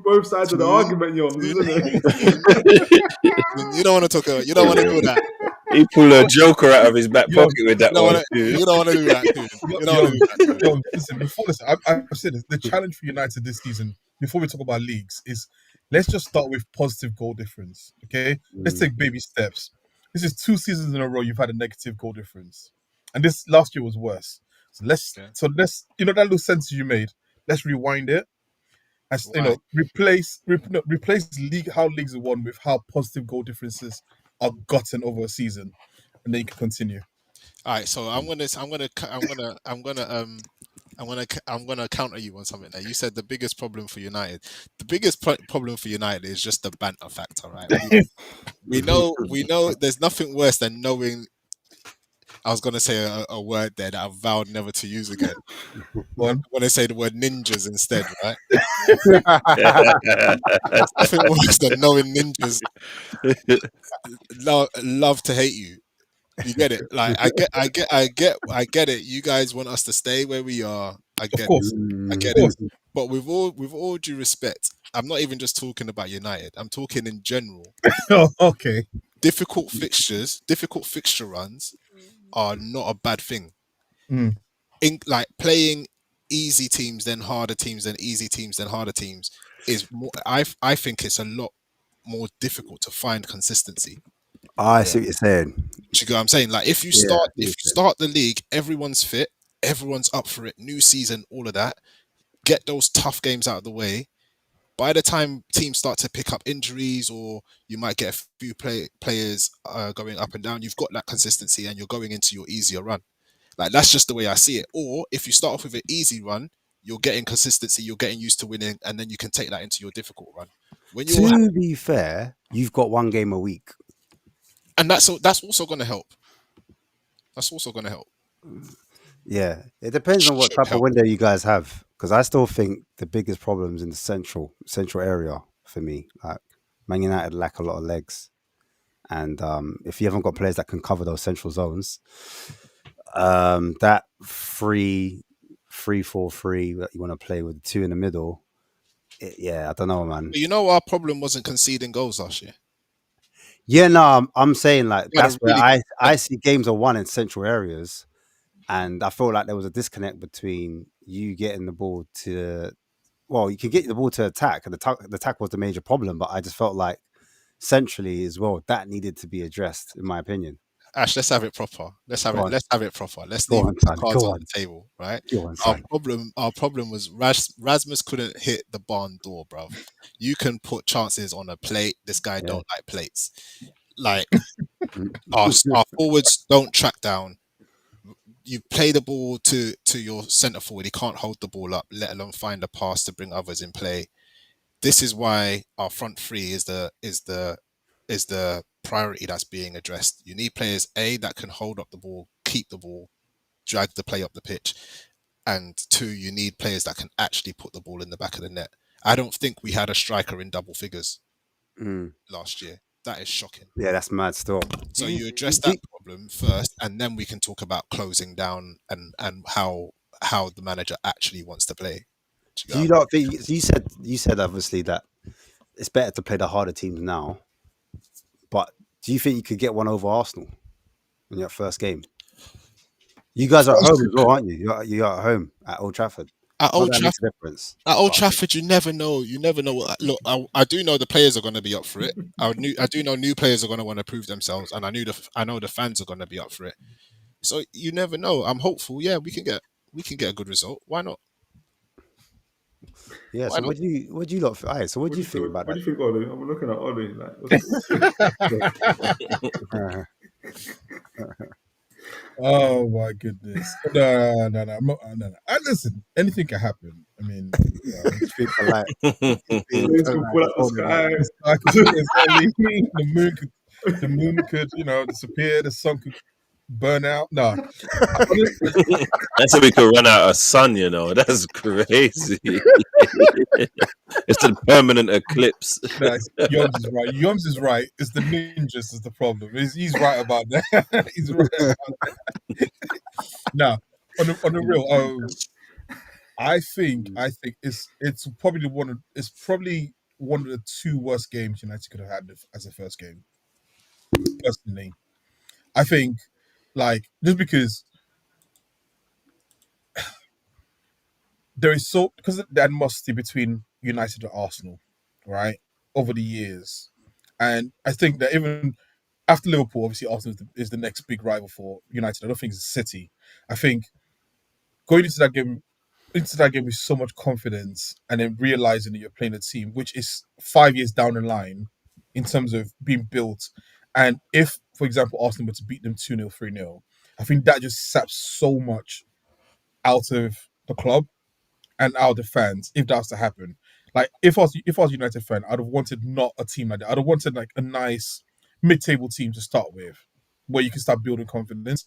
both sides of the argument, Yons, isn't it? You don't want to talk. You don't want to do that. He pulled a joker out of his back Yo, pocket with that You don't one. want to. You don't want to do that too. You don't want to do that too. listen, I've said this. The challenge for United this season, before we talk about leagues, is let's just start with positive goal difference. Okay, let's take baby steps. This is 2 seasons in a row you've had a negative goal difference, and this last year was worse. So let's that little sentence you made. Let's rewind it. As replace league how leagues are won with how positive goal differences are gotten over a season, and then you can continue. All right, so I'm gonna counter you on something there. You said the biggest problem for United. The biggest problem for United is just the banter factor, right? We know there's nothing worse than knowing. I was gonna say a word there that I vowed never to use again. I'm gonna say the word ninjas instead, right? There's nothing worse than knowing ninjas love to hate you. You get it? Like I get it. You guys want us to stay where we are. I get it. But with all due respect, I'm not even just talking about United. I'm talking in general. Okay. Difficult fixture runs are not a bad thing. In like playing easy teams, then harder teams, then easy teams, then harder teams is more. I think it's a lot more difficult to find consistency. I see what you're saying. Do you get what I'm saying? Like if you start the league, everyone's fit, everyone's up for it, new season, all of that. Get those tough games out of the way. By the time teams start to pick up injuries, or you might get a few players going up and down, you've got that consistency, and you're going into your easier run. Like that's just the way I see it. Or if you start off with an easy run, you're getting consistency, you're getting used to winning, and then you can take that into your difficult run. To be fair, you've got 1 game a week. And that's also going to help. That's also going to help. Yeah, it depends on what type of window you guys have. Because I still think the biggest problems in the central area for me, like Man United lack a lot of legs, and if you haven't got players that can cover those central zones, that 3-4-3 that you want to play with 2 in the middle, I don't know, man. You know, our problem wasn't conceding goals last year. Yeah, no, I'm saying like that's where I see games are won in central areas, and I feel like there was a disconnect between you getting the ball to, well, you can get the ball to attack, and the attack was the major problem, but I just felt like centrally as well that needed to be addressed, in my opinion. Ash, let's have it proper. Let's have it proper. Let's leave the cards on the table, right? Our problem was Rasmus couldn't hit the barn door, bro. You can put chances on a plate. This guy don't like plates. Like our forwards don't track down. You play the ball to your centre forward. He can't hold the ball up, let alone find a pass to bring others in play. This is why our front three is the priority that's being addressed. You need players that can hold up the ball, keep the ball, drag the play up the pitch, and 2, you need players that can actually put the ball in the back of the net. I don't think we had a striker in double figures last year. That is shocking. Yeah, that's mad still. So you address that problem first, and then we can talk about closing down and how the manager actually wants to play. Do you not think? You said obviously that it's better to play the harder teams now, but do you think you could get one over Arsenal in your first game? You guys are at home as well, aren't you? You're at home at Old Trafford. At Old Trafford, you never know. You never know. Look, I do know the players are going to be up for it. I do know new players are going to want to prove themselves, and I know the fans are going to be up for it. So you never know. I'm hopeful. Yeah, we can get a good result. Why not? Yeah. So what do you lot? Right, so what do you think about that? What do you think, Ollie? I'm looking at Ollie like. Oh my goodness! No. Listen, anything can happen. I mean, Speak polite. The moon could, disappear. The sun could burnout. No, That's so we could run out of sun, you know. That's crazy. It's a permanent eclipse. no, Yoms is right. Yoms is right. It's the ninjas is the problem. He's right about that. He's right about that. No, on the real. I think it's probably one of the two worst games United could have had as a first game. Personally, I think like just because there is because of the animosity between United and Arsenal, right, over the years, and I think that even after Liverpool, obviously Arsenal is the next big rival for United. I don't think it's City. I think going into that game with so much confidence and then realizing that you're playing a team which is 5 years down the line in terms of being built. And if, for example, Arsenal were to beat them 2-0, 3-0, I think that just saps so much out of the club and out of the fans if that was to happen. Like if I was a United fan, I'd have wanted not a team like that. I'd have wanted like a nice mid-table team to start with, where you can start building confidence.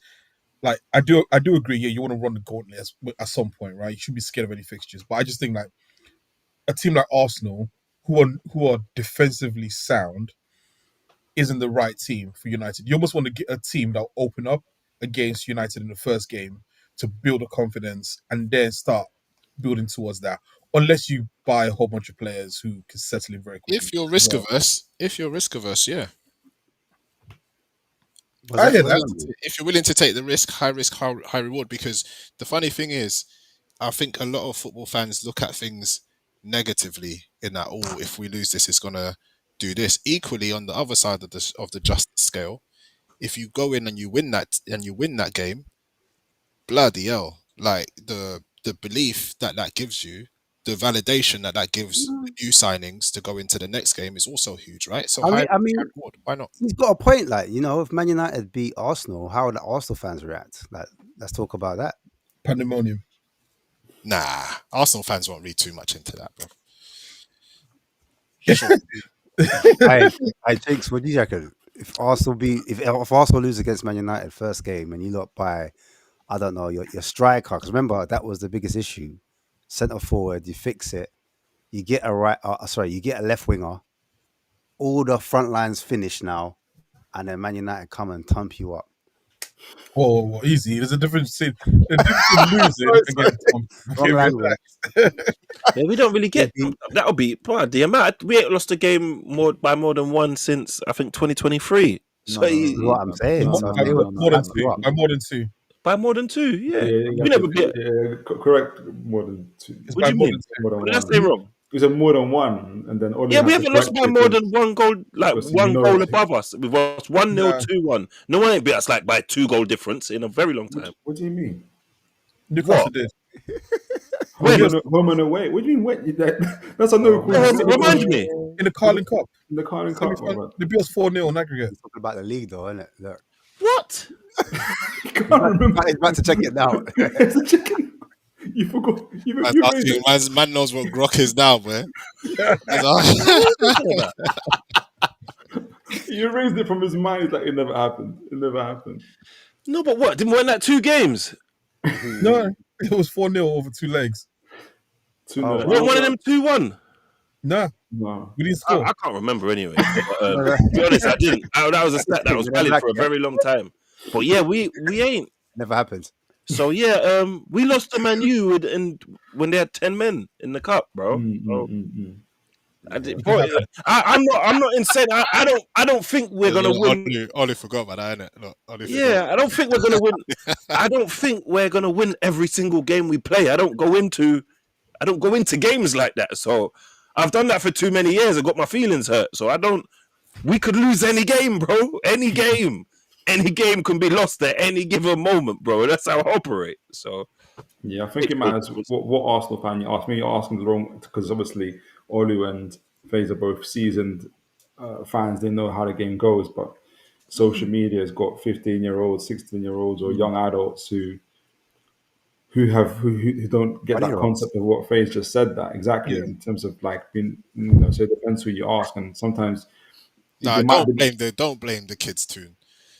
Like I do agree. Yeah, you want to run the gauntlet at some point, right? You should be scared of any fixtures, but I just think like a team like Arsenal, who are defensively sound, isn't the right team for United. You almost want to get a team that will open up against United in the first game to build a confidence and then start building towards that. Unless you buy a whole bunch of players who can settle in very quickly. If you're risk averse, yeah. I hear that. If you're willing to take the risk, high risk, high reward. Because the funny thing is, I think a lot of football fans look at things negatively in that, oh, if we lose this, it's gonna do this. Equally, on the other side of the justice scale, if you go in and you win that game, bloody hell, like the belief that gives you, the validation that gives the new signings to go into the next game is also huge, right? So I mean, high reward, why not? he's got a point. Like, if Man United beat Arsenal, how would the Arsenal fans react? Like, let's talk about that. Pandemonium. Nah, Arsenal fans won't read too much into that, bro. Hey, Jinx, what do you reckon? If Arsenal lose against Man United first game and you lot buy, I don't know, your striker, because remember that was the biggest issue. Centre forward, you fix it, you get you get a left winger. All the front lines finish now, and then Man United come and thump you up. Oh, easy. There's a difference in losing against Wrong language. Yeah, we don't really get that'll be the amount. We ain't lost a game by more than one since I think 2023. So This is what I'm saying. More than two. By more than two, yeah. You We never beat. correct more than two. It's What by do you more mean? than two. More than Did I one. say wrong? It was more than one, and then only Yeah, we had to haven't lost correct by it more because than one goal, like was one goal minority. above us. We've lost 1-0, Nah. 2-1. No one ain't beat us like by 2-goal difference in a very long time. What do you mean? Newcastle What? did. Home and away. What do you mean? That's a no. Remind me. In the Carling Cup. In the Carling Cup. The Bills 4-0 on aggregate. He's talking about the league, though, isn't it? Look, What? I can't remember. he's about to check it now. It's a chicken. You forgot. Man knows what grok is now, man. You erased it from his mind. It's like it never happened. It never happened. No, but what? Didn't we win that 2 games? No, it was 4-0 over 2 legs. One of them 2-1. No, we didn't score. I can't remember anyway. To be honest, I didn't. That was a stat that was valid for a very long time. But yeah, we ain't. Never happened. So yeah, we lost to Man U and when they had 10 men in the cup, bro. I'm not insane. I don't think we're gonna win. Ollie forgot about that, innit? Look, I don't think we're gonna win. I don't think we're gonna win every single game we play. I don't go into games like that. So I've done that for too many years. I got my feelings hurt. So we could lose any game, bro. Any game. Any game can be lost at any given moment, bro. That's how I operate. So yeah, I think it matters what Arsenal fan you ask me. You're asking the wrong, because obviously Olu and FaZe are both seasoned fans. They know how the game goes, but social media has got 15-year-olds, 16-year-olds, or young adults who don't get that concept of what FaZe just said. That exactly in terms of like being, so it depends who you ask, and sometimes don't blame the kids too.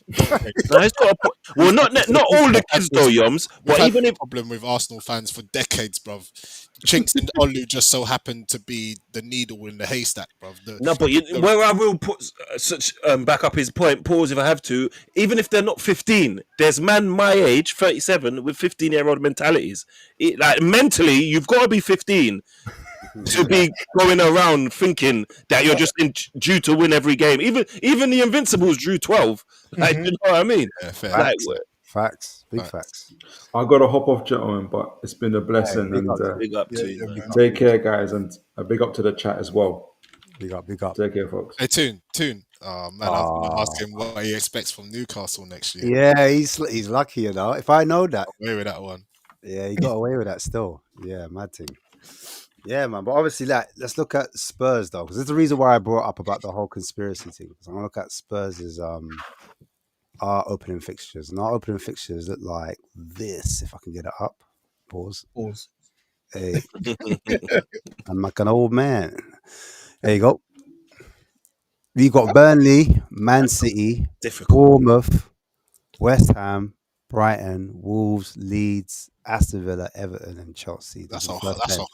No, he's got a well, not all the kids though, Yoms. We've But had even this if problem with Arsenal fans for decades, bruv. Chinks and Olu just so happened to be the needle in the haystack, bruv. no, but where I will put such back up his point, pause if I have to. Even if they're not 15, there's man my age, 37, with 15-year-old mentalities. Like mentally, you've got to be 15 to be going around thinking that you're just due to win every game. Even the Invincibles drew 12. Like, you know what I mean? Yeah, fair. Like, Facts. Big facts. I got to hop off, gentlemen, but it's been a blessing. Big And up. big up Yeah, to you, yeah, man. big up. take care, guys, and a big up to the chat as well. Big up. Big up. Take care, folks. Hey, Toon. Oh man, I was going to ask him what he expects from Newcastle next year. Yeah, he's lucky, you know. If I know that, Away with that one. yeah, he got away with that still. Yeah, mad thing. Yeah, man. But obviously, let's look at Spurs though, because there's the reason why I brought up about the whole conspiracy thing. So I'm gonna look at Spurs' our opening fixtures, and our opening fixtures look like this. If I can get it up, pause. Hey, I'm like an old man. There you go. We got Burnley, Man City, Difficult. Bournemouth, West Ham, Brighton, Wolves, Leeds, Aston Villa, Everton, and Chelsea. That's a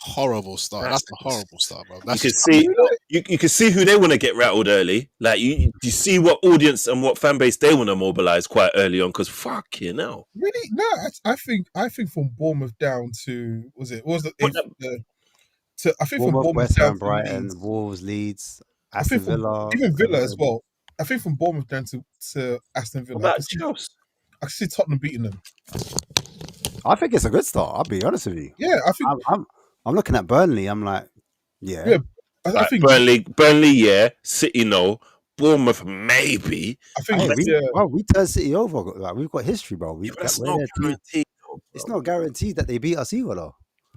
horrible start. That's a horrible start, bro. You can see you can see who they want to get rattled early. Like you see what audience and what fan base they want to mobilize quite early on. Because fucking hell, Really? No, I think from Bournemouth down to I think from Bournemouth West down Ham, to Brighton, Leeds. Wolves, Leeds, I Aston think from Villa, even Villa as Everton. well. I think from Bournemouth down to Aston Villa. what about Chelsea? I can see Tottenham beating them. I think it's a good start. I'll be honest with you. Yeah, I think. I'm looking at Burnley. I'm like, Yeah, I Right, think Burnley, yeah. City, no. Bournemouth, maybe. I think we turned City over. Like, we've got history, bro. Yeah, but that's not guaranteed. Though, It's not guaranteed that they beat us either, though.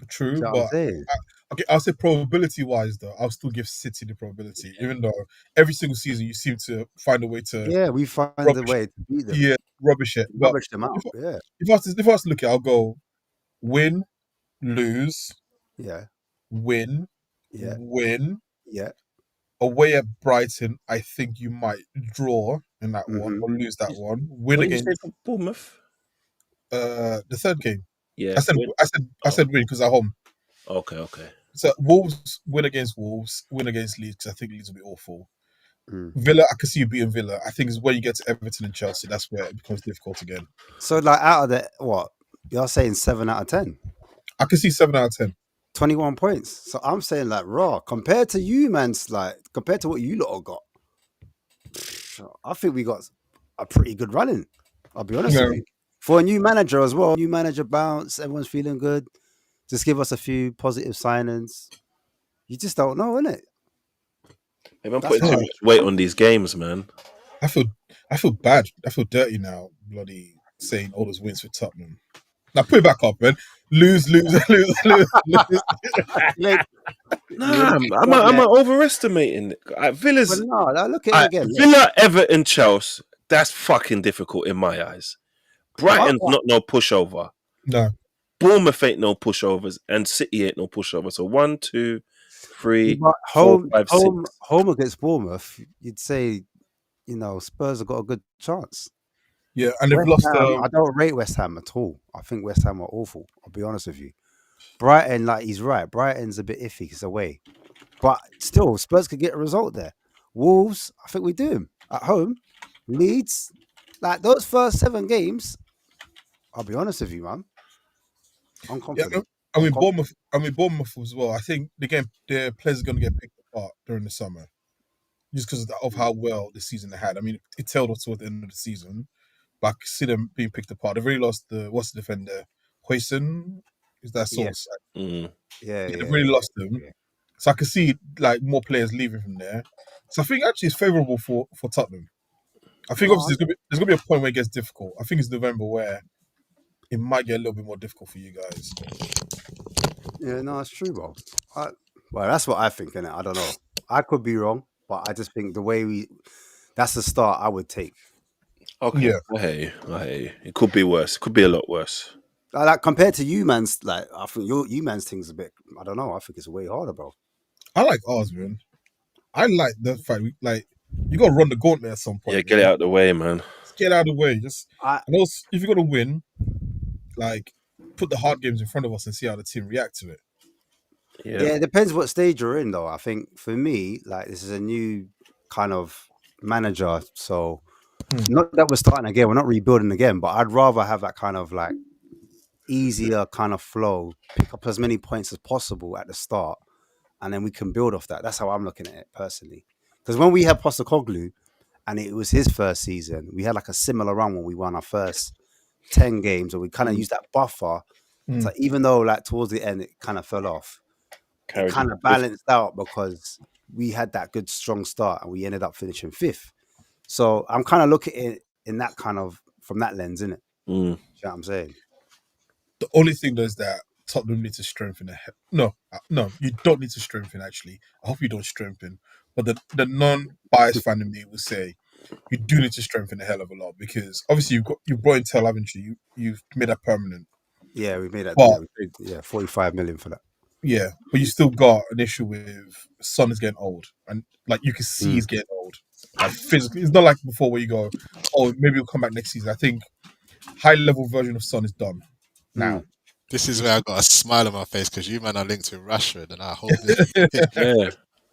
true, You know what but I'm saying? okay, I'll say probability wise though, I'll still give City the probability, even though every single season you seem to find a way to Yeah, we find a way to beat them. rubbish it. But Rubbish them out. Yeah, if I was to look at it, I'll go win, lose, yeah, win, yeah, win. yeah. Away at Brighton, I think you might draw in that one or lose that one. Win What did you against say for Bournemouth? the third game. Yeah. I said win because at home. Okay. So Wolves win against Wolves, win against Leeds because I think Leeds will be awful. Mm. Villa, I can see you beating Villa. I think it's when you get to Everton and Chelsea, that's where it becomes difficult again. So, like, out of the what you're saying, 7 out of 10, I can see 7 out of 10. 21 points. So I'm saying, like, raw compared to you, man's like compared to what you lot have got. I think we got a pretty good running. I'll be honest with you. For a new manager as well, new manager bounce, everyone's feeling good. Just give us a few positive signings. You just don't know, innit? I'm putting too much weight on these games, man. I feel bad. I feel dirty now, bloody saying all those wins for Tottenham. Now put it back up, man. Lose. Nah, I'm overestimating it. Villa's. But no, look at it again. Villa, Everton, Chelsea. That's fucking difficult in my eyes. Brighton's not no pushover. No. Bournemouth ain't no pushovers, and City ain't no pushover. So 1, 2, 3, But 4, 5, 6. home against Bournemouth, you'd say, you know, Spurs have got a good chance. Yeah, and they've lost. I don't rate West Ham at all. I think West Ham are awful. I'll be honest with you. Brighton, like, he's right. Brighton's a bit iffy because away, but still, Spurs could get a result there. Wolves, I think we do them at home. Leeds, like those first 7 games. I'll be honest with you, man. I'm confident. Yeah, Bournemouth as well. I think their players are going to get picked apart during the summer, just because of how well the season they had. I mean, it tailed off towards the end of the season, but I can see them being picked apart. They've really lost what's the defender? Huijsen? Is that source? Yeah, they've really lost them. Yeah. So I can see like more players leaving from there. So I think actually it's favourable for Tottenham. I think obviously there's gonna be a point where it gets difficult. I think it's November where it might get a little bit more difficult for you guys. Yeah, no, it's true, bro. Well, that's what I think, innit? I don't know. I could be wrong, but I just think the way that's the start I would take. Okay. Yeah. Hey. It could be worse. It could be a lot worse. Like compared to you, man's like I think you man's thing's a bit. I don't know. I think it's way harder, bro. I like ours, man. I like the fact like you got to run the gauntlet at some point. Yeah, get it out of the way, man. get out of the way. I And also, if you're gonna win, like put the hard games in front of us and see how the team react to it. yeah, it depends what stage you're in, though. I think for me, like this is a new kind of manager, so not that we're starting again, we're not rebuilding again, but I'd rather have that kind of like easier kind of flow, pick up as many points as possible at the start, and then we can build off that. That's how I'm looking at it personally. Because when we had Postecoglou and it was his first season, we had like a similar run when we won our first 10 games, and we kind of used that buffer. So even though like towards the end it kind of fell off, it kind of balanced out because we had that good strong start and we ended up finishing 5th. So I'm kind of looking at it in that kind of from that lens, innit? You know what I'm saying? The only thing though is that Tottenham need to strengthen. No, you don't need to strengthen. Actually, I hope you don't strengthen. But the non-biased fan in me will say you do need to strengthen a hell of a lot because obviously you've brought in Tel, haven't you? You've made that permanent. Yeah, we made that. But, we paid 45 million for that. Yeah, but you still got an issue with Son is getting old, and like you can see he's getting old. Like physically, it's not like before where you go, oh, maybe he'll come back next season. I think high-level version of Son is done now. This is where I got a smile on my face because you man are linked to Rashford, and I hope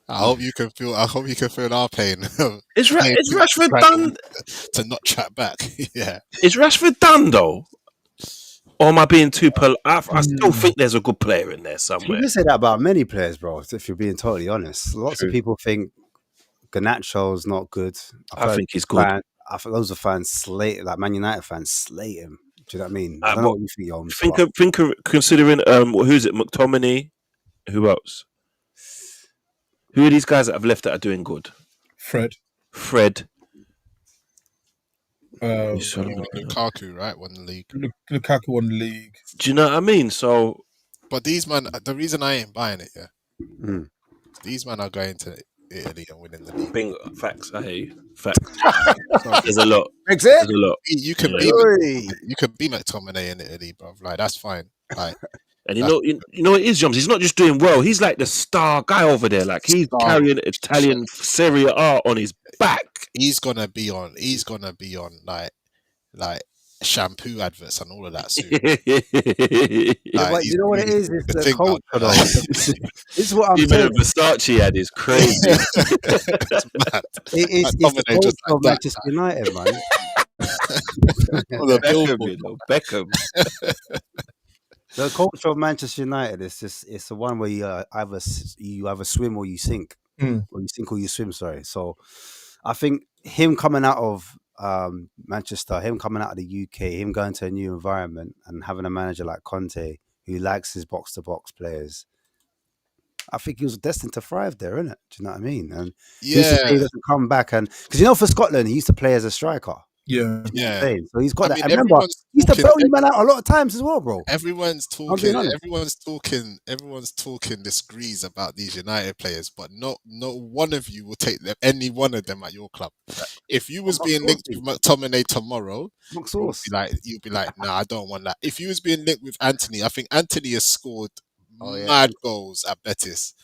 I hope you can feel. I hope you can feel our pain. Is Rashford done? To not track back? Yeah. Is Rashford done though? Or am I being too I still think there's a good player in there somewhere. You can say that about many players, bro. If you're being totally honest, lots of people think Garnacho's not good. I think he's good. I think loads of fans slate, like Man United fans slate him. Do you know what I mean? I don't know what you think, Holmes. Think considering who's it? McTominay. Who else? Who are these guys that have left that are doing good? Fred. Lukaku, right? Won the league. Lukaku won the league. Do you know what I mean? So, but these man, the reason I ain't buying it, these men are going to Italy and winning the league. Bingo. Facts. I hear you. Facts. There's a lot. There's a lot. You can be McTominay in Italy, bro. Like that's fine. Like, and you know what it is, Joms? He's not just doing well. He's like the star guy over there. Like he's carrying Italian Serie A on his back. He's gonna be on like shampoo adverts and all of that soon. But you know what it is? It's the culture, though. This is what I'm saying. Even a Versace ad is crazy. It's the culture of Manchester United, man. Beckham. The culture of Manchester United is just it's the one where you either swim or you sink. Or you sink or you swim, sorry. So I think him coming out of Manchester, him coming out of the UK, him going to a new environment and having a manager like Conte who likes his box-to-box players, I think he was destined to thrive there, isn't it? Do you know what I mean? And he doesn't come back, and because for Scotland, he used to play as a striker. Yeah. So he's got that. And remember, he used to bail you man out a lot of times as well, bro. Everyone's talking. Everyone's talking disagrees about these United players, but not one of you will take any one of them at your club. If you was being linked with McTominay tomorrow, you'd be like, nah, I don't want that. If you was being linked with Anthony, I think Anthony has scored mad goals at Betis.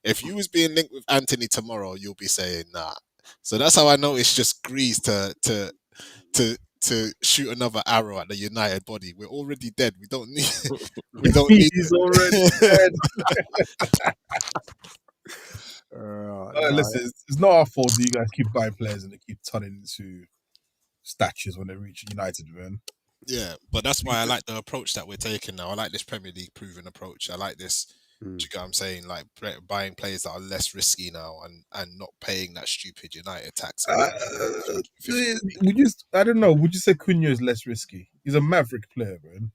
If you was being linked with Anthony tomorrow, you'll be saying nah. So that's how I know it's just grease to shoot another arrow at the United body. We're already dead. We don't need. He's already dead. Listen, it's not our fault that you guys keep buying players and they keep turning into statues when they reach United, man. Yeah, but that's why I like the approach that we're taking now. I like this Premier League proven approach. I like this. Do you get what I'm saying? Like buying players that are less risky now and not paying that stupid United tax. I don't know. Would you say Cunha is less risky? He's a maverick player, man.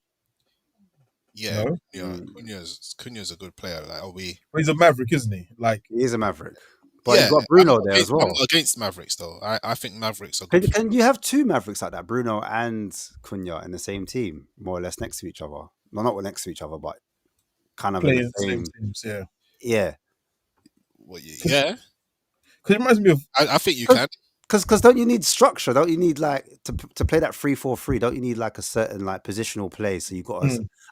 Yeah, Cunha's a good player. Like, But he's a maverick, isn't he? Like he is a maverick. But you've got Bruno there as well. I'm not against Mavericks though. I think Mavericks are good. Can you have two Mavericks like that, Bruno and Cunha, in the same team, more or less next to each other? Well, not next to each other, but kind of playing in the same teams, yeah. Well, yeah. Because it reminds me of. I think you can. Because don't you need structure? Don't you need like to play that 3-4-3? Don't you need like a certain like positional play? So you've got.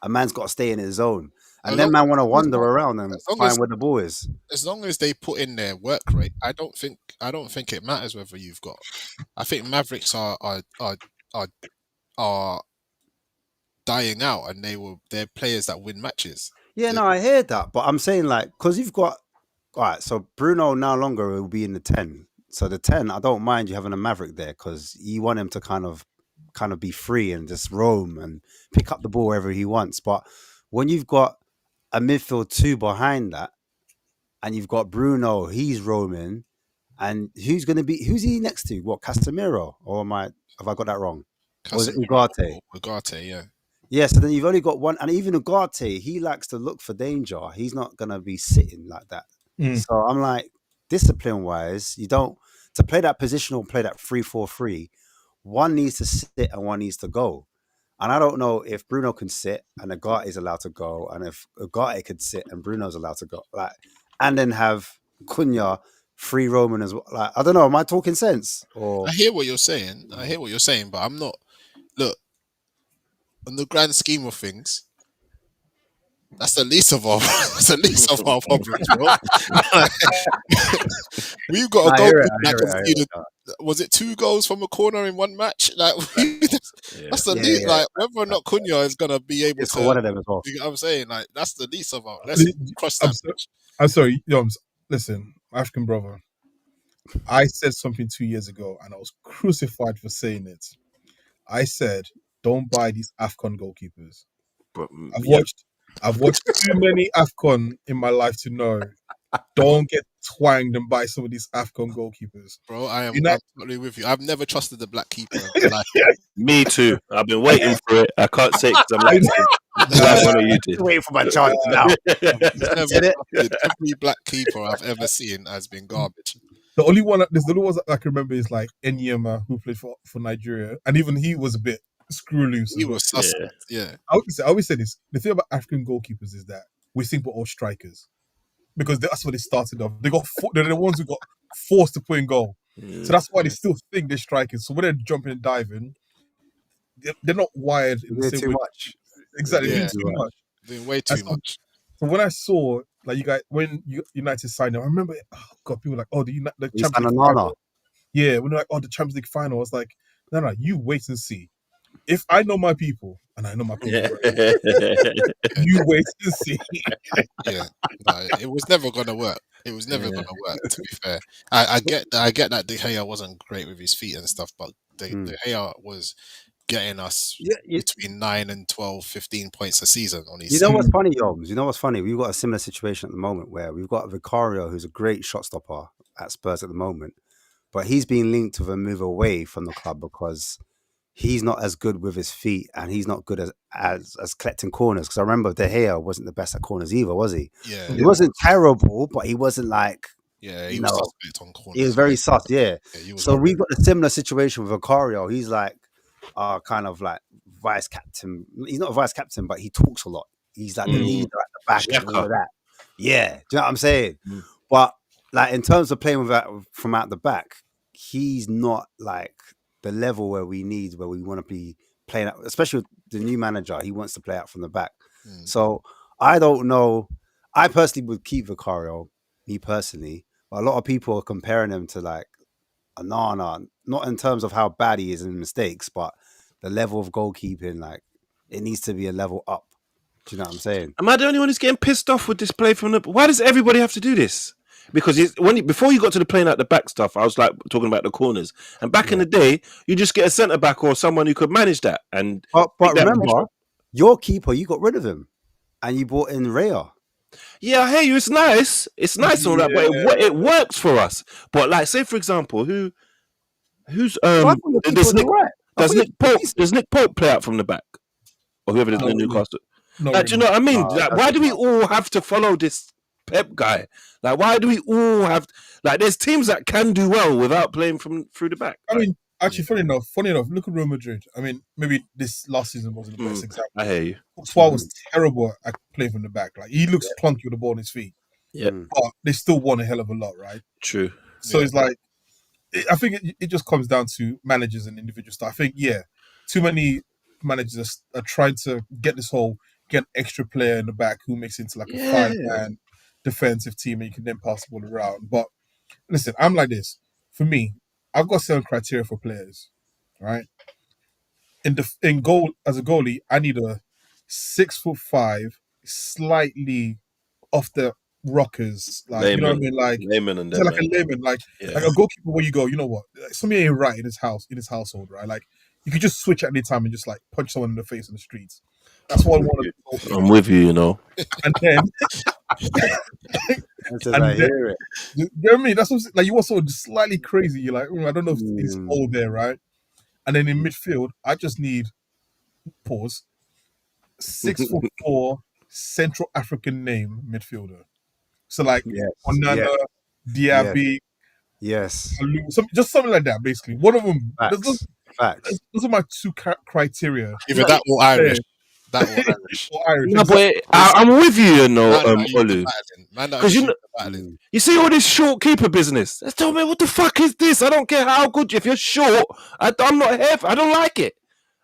a man's got to stay in his zone. And As then long- man want to wander as long- around and as long find as- where the ball is. As long as they put in their work rate, I don't think it matters whether you've got. I think Mavericks are dying out, and they're players that win matches. Yeah, no, I hear that, but I'm saying like because you've got all right. So Bruno no longer will be in the 10. So the 10, I don't mind you having a Maverick there because you want him to kind of be free and just roam and pick up the ball wherever he wants. But when you've got a midfield 2 behind that, and you've got Bruno, he's roaming, and who's he next to? What, Casemiro? Or have I got that wrong? Or is it Ugarte? Ugarte, yeah. Yeah, so then you've only got one, and even Ugarte, he likes to look for danger. He's not gonna be sitting like that. So I'm like, discipline wise, you don't to play that positional, play that 3-4-3. One needs to sit and one needs to go. And I don't know if Bruno can sit and Ugarte is allowed to go, and if Ugarte could sit and Bruno's allowed to go, like, and then have Cunha free roaming as well. Like, I don't know, am I talking sense? Or I hear what you're saying. But I'm not. Look, in the grand scheme of things, that's the least of our. That's the least of our problems, bro. We've got a I goal hear it, I that hear it, I hear conceded. it. Was it 2 goals from a corner in one match? Like that's the Yeah, least. yeah. Like whether or not Cunha is gonna be able It's to. for one of them as well. You know what I'm saying? Like that's the least of our. Let's cross that bridge. I'm sorry, Yoms. Listen, African brother. I said something 2 years ago, and I was crucified for saying it. I said, "Don't buy these AFCON goalkeepers." But, I've watched too many AFCON in my life to know. Don't get twanged and buy some of these AFCON goalkeepers. Bro, I'm totally with you. I've never trusted the black keeper in my life. me too. I've been waiting for it. I can't say it because I'm like one of you did. Waiting for my chance now. Never trusted. Every black keeper I've ever seen has been garbage. The only one that I can remember is like Enyema, who played for Nigeria, and even he was a bit screw loose. He was suspect. Yeah. I always say this. The thing about African goalkeepers is that we think we're all strikers because that's what they started off. They're the ones who got forced to put in goal, so that's why they still think they're strikers. So when they're jumping and diving, they're not wired in the same too way. much. Exactly, Yeah. they're doing too much. Doing way too much. So when I saw like you guys when United signed them, I remember people were like, oh, the Champions League final. Yeah, when they're like, oh, the Champions League final, I was like, no, you wait and see. If I know my people, and I know my people, you wait and see. Yeah, no, it was never gonna work. It was never gonna work. To be fair, I get that De Gea wasn't great with his feet and stuff, but De Gea was getting us between 9 and 12, 15 points a season on his. You know what's funny, Yoms? You know what's funny? We've got a similar situation at the moment where we've got Vicario, who's a great shot stopper at Spurs at the moment, but he's being linked with a move away from the club because he's not as good with his feet and he's not good as collecting corners. Because I remember De Gea wasn't the best at corners either, was he? Yeah, he wasn't terrible, but he wasn't like he was suspect on corners. He was very sus, yeah. So we've got a similar situation with Vicario. He's like kind of like vice captain. He's not a vice captain, but he talks a lot. He's like the leader at the back and all of that. Yeah, do you know what I'm saying? But like in terms of playing from out the back, he's not like the level where we want to be playing out, especially with the new manager. He wants to play out from the back. So I don't know. I personally would keep Vicario, me personally, but a lot of people are comparing him to like Anana, not in terms of how bad he is in mistakes, but the level of goalkeeping, like it needs to be a level up. Do you know what I'm saying? Am I the only one who's getting pissed off with this play from the? Why does everybody have to do this? Because before you got to the playing out the back stuff, I was like talking about the corners. And back in the day, you just get a centre back or someone who could manage that. And but remember, your keeper, you got rid of him, and you brought in Raya. Yeah, I hear you. It's nice. It's nice all that, but it works for us. But like, say for example, who's does Nick Pope play out from the back, or whoever it is in Newcastle? Like, do you know what I mean? Like, why do we all have to follow this Pep guy? Like, why do we all have like? There's teams that can do well without playing through the back. I mean, actually, funny enough, look at Real Madrid. I mean, maybe this last season wasn't the best example. I hear you. Courtois was terrible at playing from the back. Like he looks clunky with the ball on his feet. Yeah, but they still won a hell of a lot, right? True. So it's like, I think it just comes down to managers and individual stuff. I think too many managers are trying to get this whole get an extra player in the back who makes it into like a 5-man defensive team, and you can then pass the ball around. But listen, I'm like this. For me, I've got certain criteria for players, right? In goal as a goalie, I need a 6'5", slightly off the rockers, like you know what I mean, like Layman and so them, like a man. layman, like a goalkeeper where you go, you know what, something ain't right in his household, right? Like you could just switch at any time and just like punch someone in the face in the streets. That's what I want. I'm with you, you know. And then, I hear it. you know what I mean? That's what I'm saying. Like you want someone just slightly crazy. You're like, I don't know if it's all there, right? And then in midfield, I just need 6'4" Central African name midfielder. So like Onana, Diaby, just something like that. Basically, one of them. Facts. Those are my two criteria. Either that or Irish. That or Irish. Or Irish. No, but I'm with you, you know, Olu. Because you see all this short keeper business. Tell me, what the fuck is this? I don't care how good. If you're short, I'm not here. I don't like it.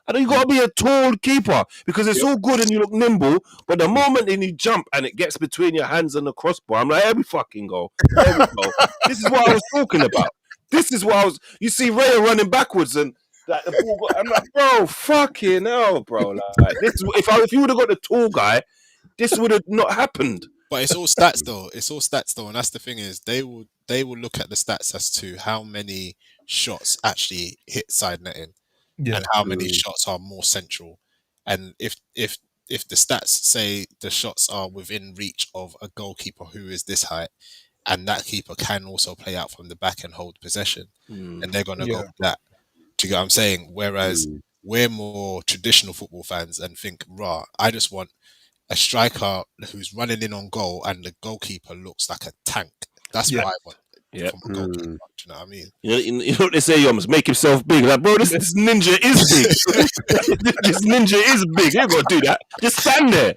I don't. You got to be a tall keeper because it's all good and you look nimble. But the moment you jump and it gets between your hands and the crossbar, I'm like, here we fucking go. There we go. This is what I was talking about. This is what I was. You see Raya running backwards and. Like the ball I'm like, bro, fucking hell, bro. Like this, if you would have got the tall guy, this would have not happened. But it's all stats though. It's all stats though, and that's the thing is they will look at the stats as to how many shots actually hit side netting, and how many shots are more central. And if the stats say the shots are within reach of a goalkeeper who is this height, and that keeper can also play out from the back and hold possession, and they're gonna go with that. Do you get what I'm saying? Whereas we're more traditional football fans and think, I just want a striker who's running in on goal and the goalkeeper looks like a tank. That's what I want from a goalkeeper. Do you know what I mean? You know what they say, you must make himself big. Like, bro, this ninja is big. This ninja is big. You ain't got to do that. Just stand there.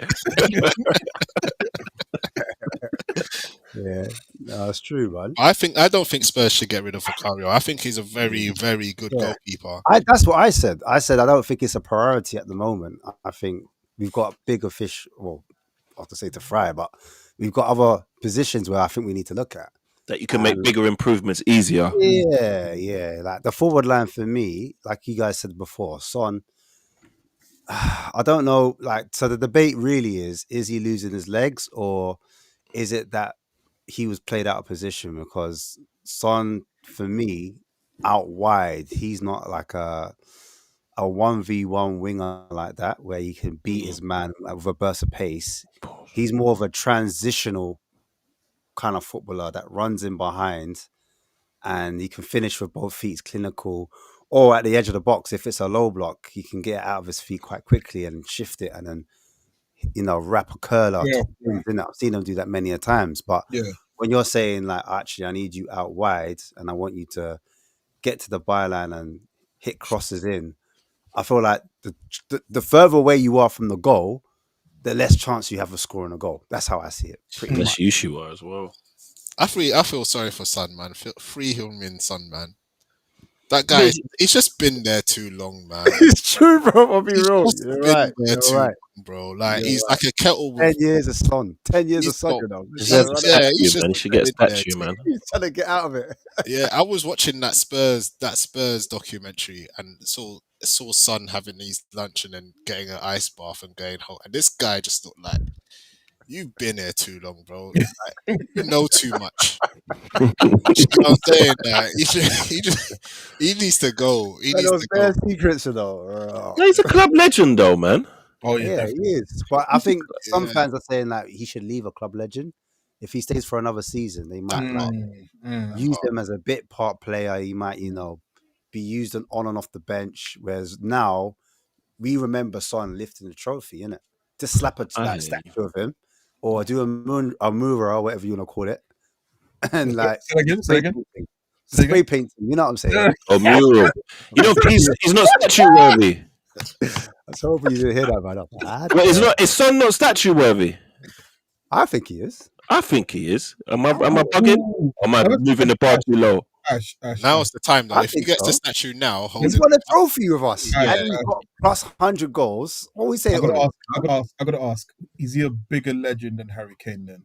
Yeah, no, that's true, man. I don't think Spurs should get rid of Vicario. I think he's a very, very good goalkeeper. That's what I said. I said I don't think it's a priority at the moment. I think we've got bigger fish. Well, I have to say to fry, but we've got other positions where I think we need to look at. That you can make bigger improvements easier. Yeah. Like the forward line for me, like you guys said before, Son. I don't know. Like, so the debate really is he losing his legs or is it that he was played out of position? Because Son, for me, out wide, he's not like a 1v1 winger like that where he can beat his man with a burst of pace. He's more of a transitional kind of footballer that runs in behind and he can finish with both feet, clinical, or at the edge of the box. If it's a low block, he can get out of his feet quite quickly and shift it and then, wrap a curler. I've seen him do that many a times. But when you're saying like, actually, I need you out wide and I want you to get to the byline and hit crosses in, I feel like the further away you are from the goal, the less chance you have of scoring a goal. That's how I see it. Pretty much. Use you are as well. I feel sorry for Son, man. Free Heung-min Son, man. That guy, he's just been there too long, man. It's true, bro. I'll be real. You're right. You're right, bro. Like he's like a kettle. 10 years of Son. 10 years of Son, He should get a statue, man. He's trying to get out of it. Yeah, I was watching that Spurs documentary and saw Son having his lunch and then getting an ice bath and going home. And this guy just looked like, you've been here too long, bro. Like, you know too much. You know what I'm saying? He needs to go. He needs to go. Secrets, though. He's a club legend, though, man. Oh yeah, he is. But I think some fans are saying that he should leave a club legend. If he stays for another season, they might use him as a bit part player. He might, be used on and off the bench. Whereas now, we remember Son lifting the trophy, innit? Just slap a statue of him, or do a mural, or whatever you want to call it, and like spray painting. You know what I'm saying? A mural. He's not statue worthy. I was hoping you didn't hear that, man. Well, is Son not statue worthy? I think he is. I think he is. Am I bugging? Or am I moving the bar too low? Ash. Now's the time, though. I If he think gets the so. statue now, He's holding won a trophy with us, Yeah. and he's got plus 100 goals. What we say I on it? gotta ask. Is he a bigger legend than Harry Kane then?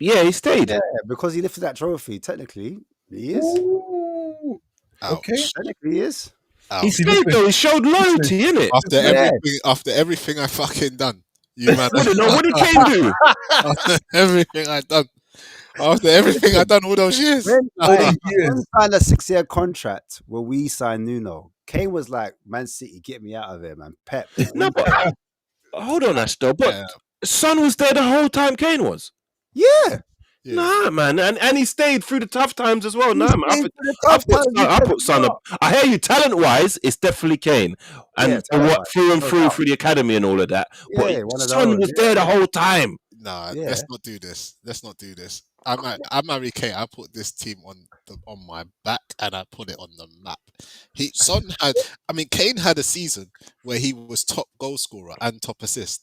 Yeah, he stayed. Yeah, because he lifted that trophy. Technically, he is. Ooh, okay. Ouch. Technically, he is. He Ouch. stayed though. He showed loyalty, innit? After everything I fucking done, you man. What did Kane do? After everything I done. After everything I done all those years. When All these Kane years. signed a 6-year contract where we signed Nuno, Kane was like, "Man City, get me out of here, man." Pep. No, but hold on, Ash, though. But Yeah. Son was there the whole time Kane was. Yeah. Yeah. Nah, man, and he stayed through the tough times as well. Nah, man, stayed through the tough times, I he put Son up. I hear you. Talent wise, it's definitely Kane, and Yeah, for what talent-wise, through and no through doubt. through the academy and all of that. Yeah, But one of Son those, was there the whole time. Nah, Yeah. let's not do this. Let's not do this. I'm Harry Kane. I put this team on my back and I put it on the map. Kane had a season where he was top goal scorer and top assist.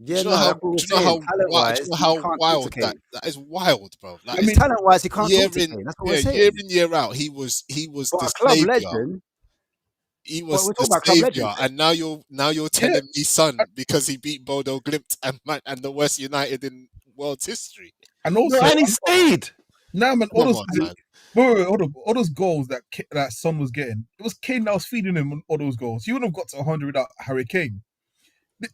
Yeah, Do you know talent-wise, how you can't wild talk to Kane. that is? Wild, bro. Like, I mean, Talent-wise, he can't year talk to in Kane. That's what we're saying. year in year out, he was But the a club savior. legend. He But was we're the talking about club savior, legends. and now you're telling me, Son, because he beat Bodo Glimt and the West United in world's history. And also, And he stayed. nah, man, Come on, man. all those goals that Son was getting, it was Kane that was feeding him all those goals. You wouldn't have got to 100 without Harry Kane.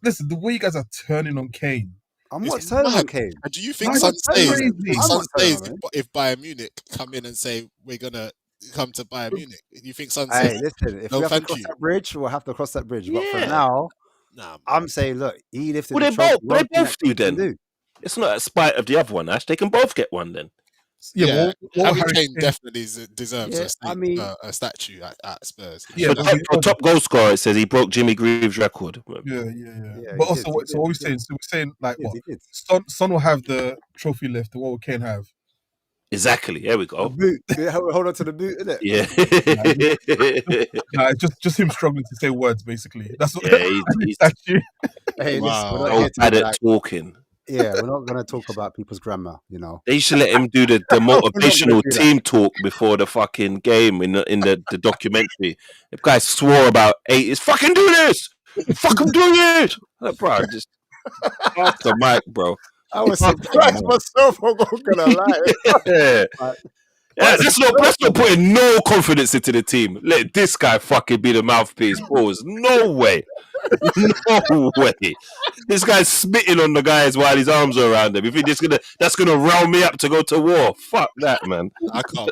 Listen, the way you guys are turning on Kane. I'm It's not turning mad. on Kane. And do you think Nah, Son it's stays? crazy. Do you think I'm Son not turning stays on him. if Bayern Munich come in and say we're gonna come to Bayern Munich? Do you think Son Hey, says listen, if no, we have to thank cross you? that bridge, we'll have to cross that bridge. But for Yeah. now, Nah, man. I'm saying, look, he lifted Well, the they trophy. both One thing do that Kane can then. do. It's not a spite of the other one, Ash. They can both get one then. Yeah, what Harry Harry Kane Kane, definitely deserves Yeah, I mean- a statue at Spurs. Yeah, For but top goal scorer, it says he broke Jimmy Greaves' record. yeah. Yeah, But he also, did, what he we're did. saying, so we're saying like He did, what? he did. Son will have the trophy left, and what will Kane have? Exactly. There we The go. boot. Yeah, hold on to the boot, innit? Yeah. Nah, just him struggling to say words, basically. That's what. Yeah, he's statue. Hey, listen, we're Wow. not so here to bad be at like, talking. yeah, we're not going to talk about people's grammar, you know. They should let him do the gonna motivational do that. team talk before the fucking game in the documentary. The guy swore about 8. It's fucking do this. Fucking do it. Like, bro, just off the mic, bro. I was surprised myself, I'm not going to lie. Yeah. Like, Yeah, that's not putting no confidence into the team. Let this guy fucking be the mouthpiece. Pause. No way. No way. This guy's spitting on the guys while his arms are around him. You think that's gonna rile me up to go to war? Fuck that, man. I can't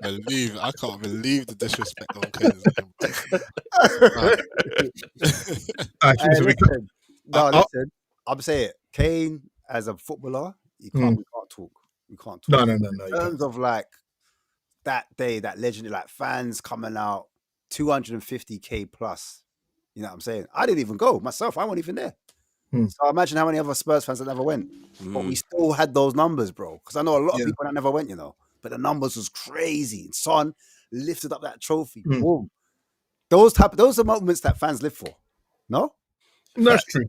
believe the disrespect on Kane's Hey, So we listen, no, Uh, listen. I'm saying Kane as a footballer, we can't talk. We can't talk. no. In You can't. terms of like that day, that legendary, like fans coming out, 250k plus. You know what I'm saying? I didn't even go myself. I wasn't even there. So imagine how many other Spurs fans that never went. But we still had those numbers, bro. Because I know a lot of people that never went, you know. But the numbers was crazy. And Son lifted up that trophy. Boom. Those are moments that fans live for. No? That's true.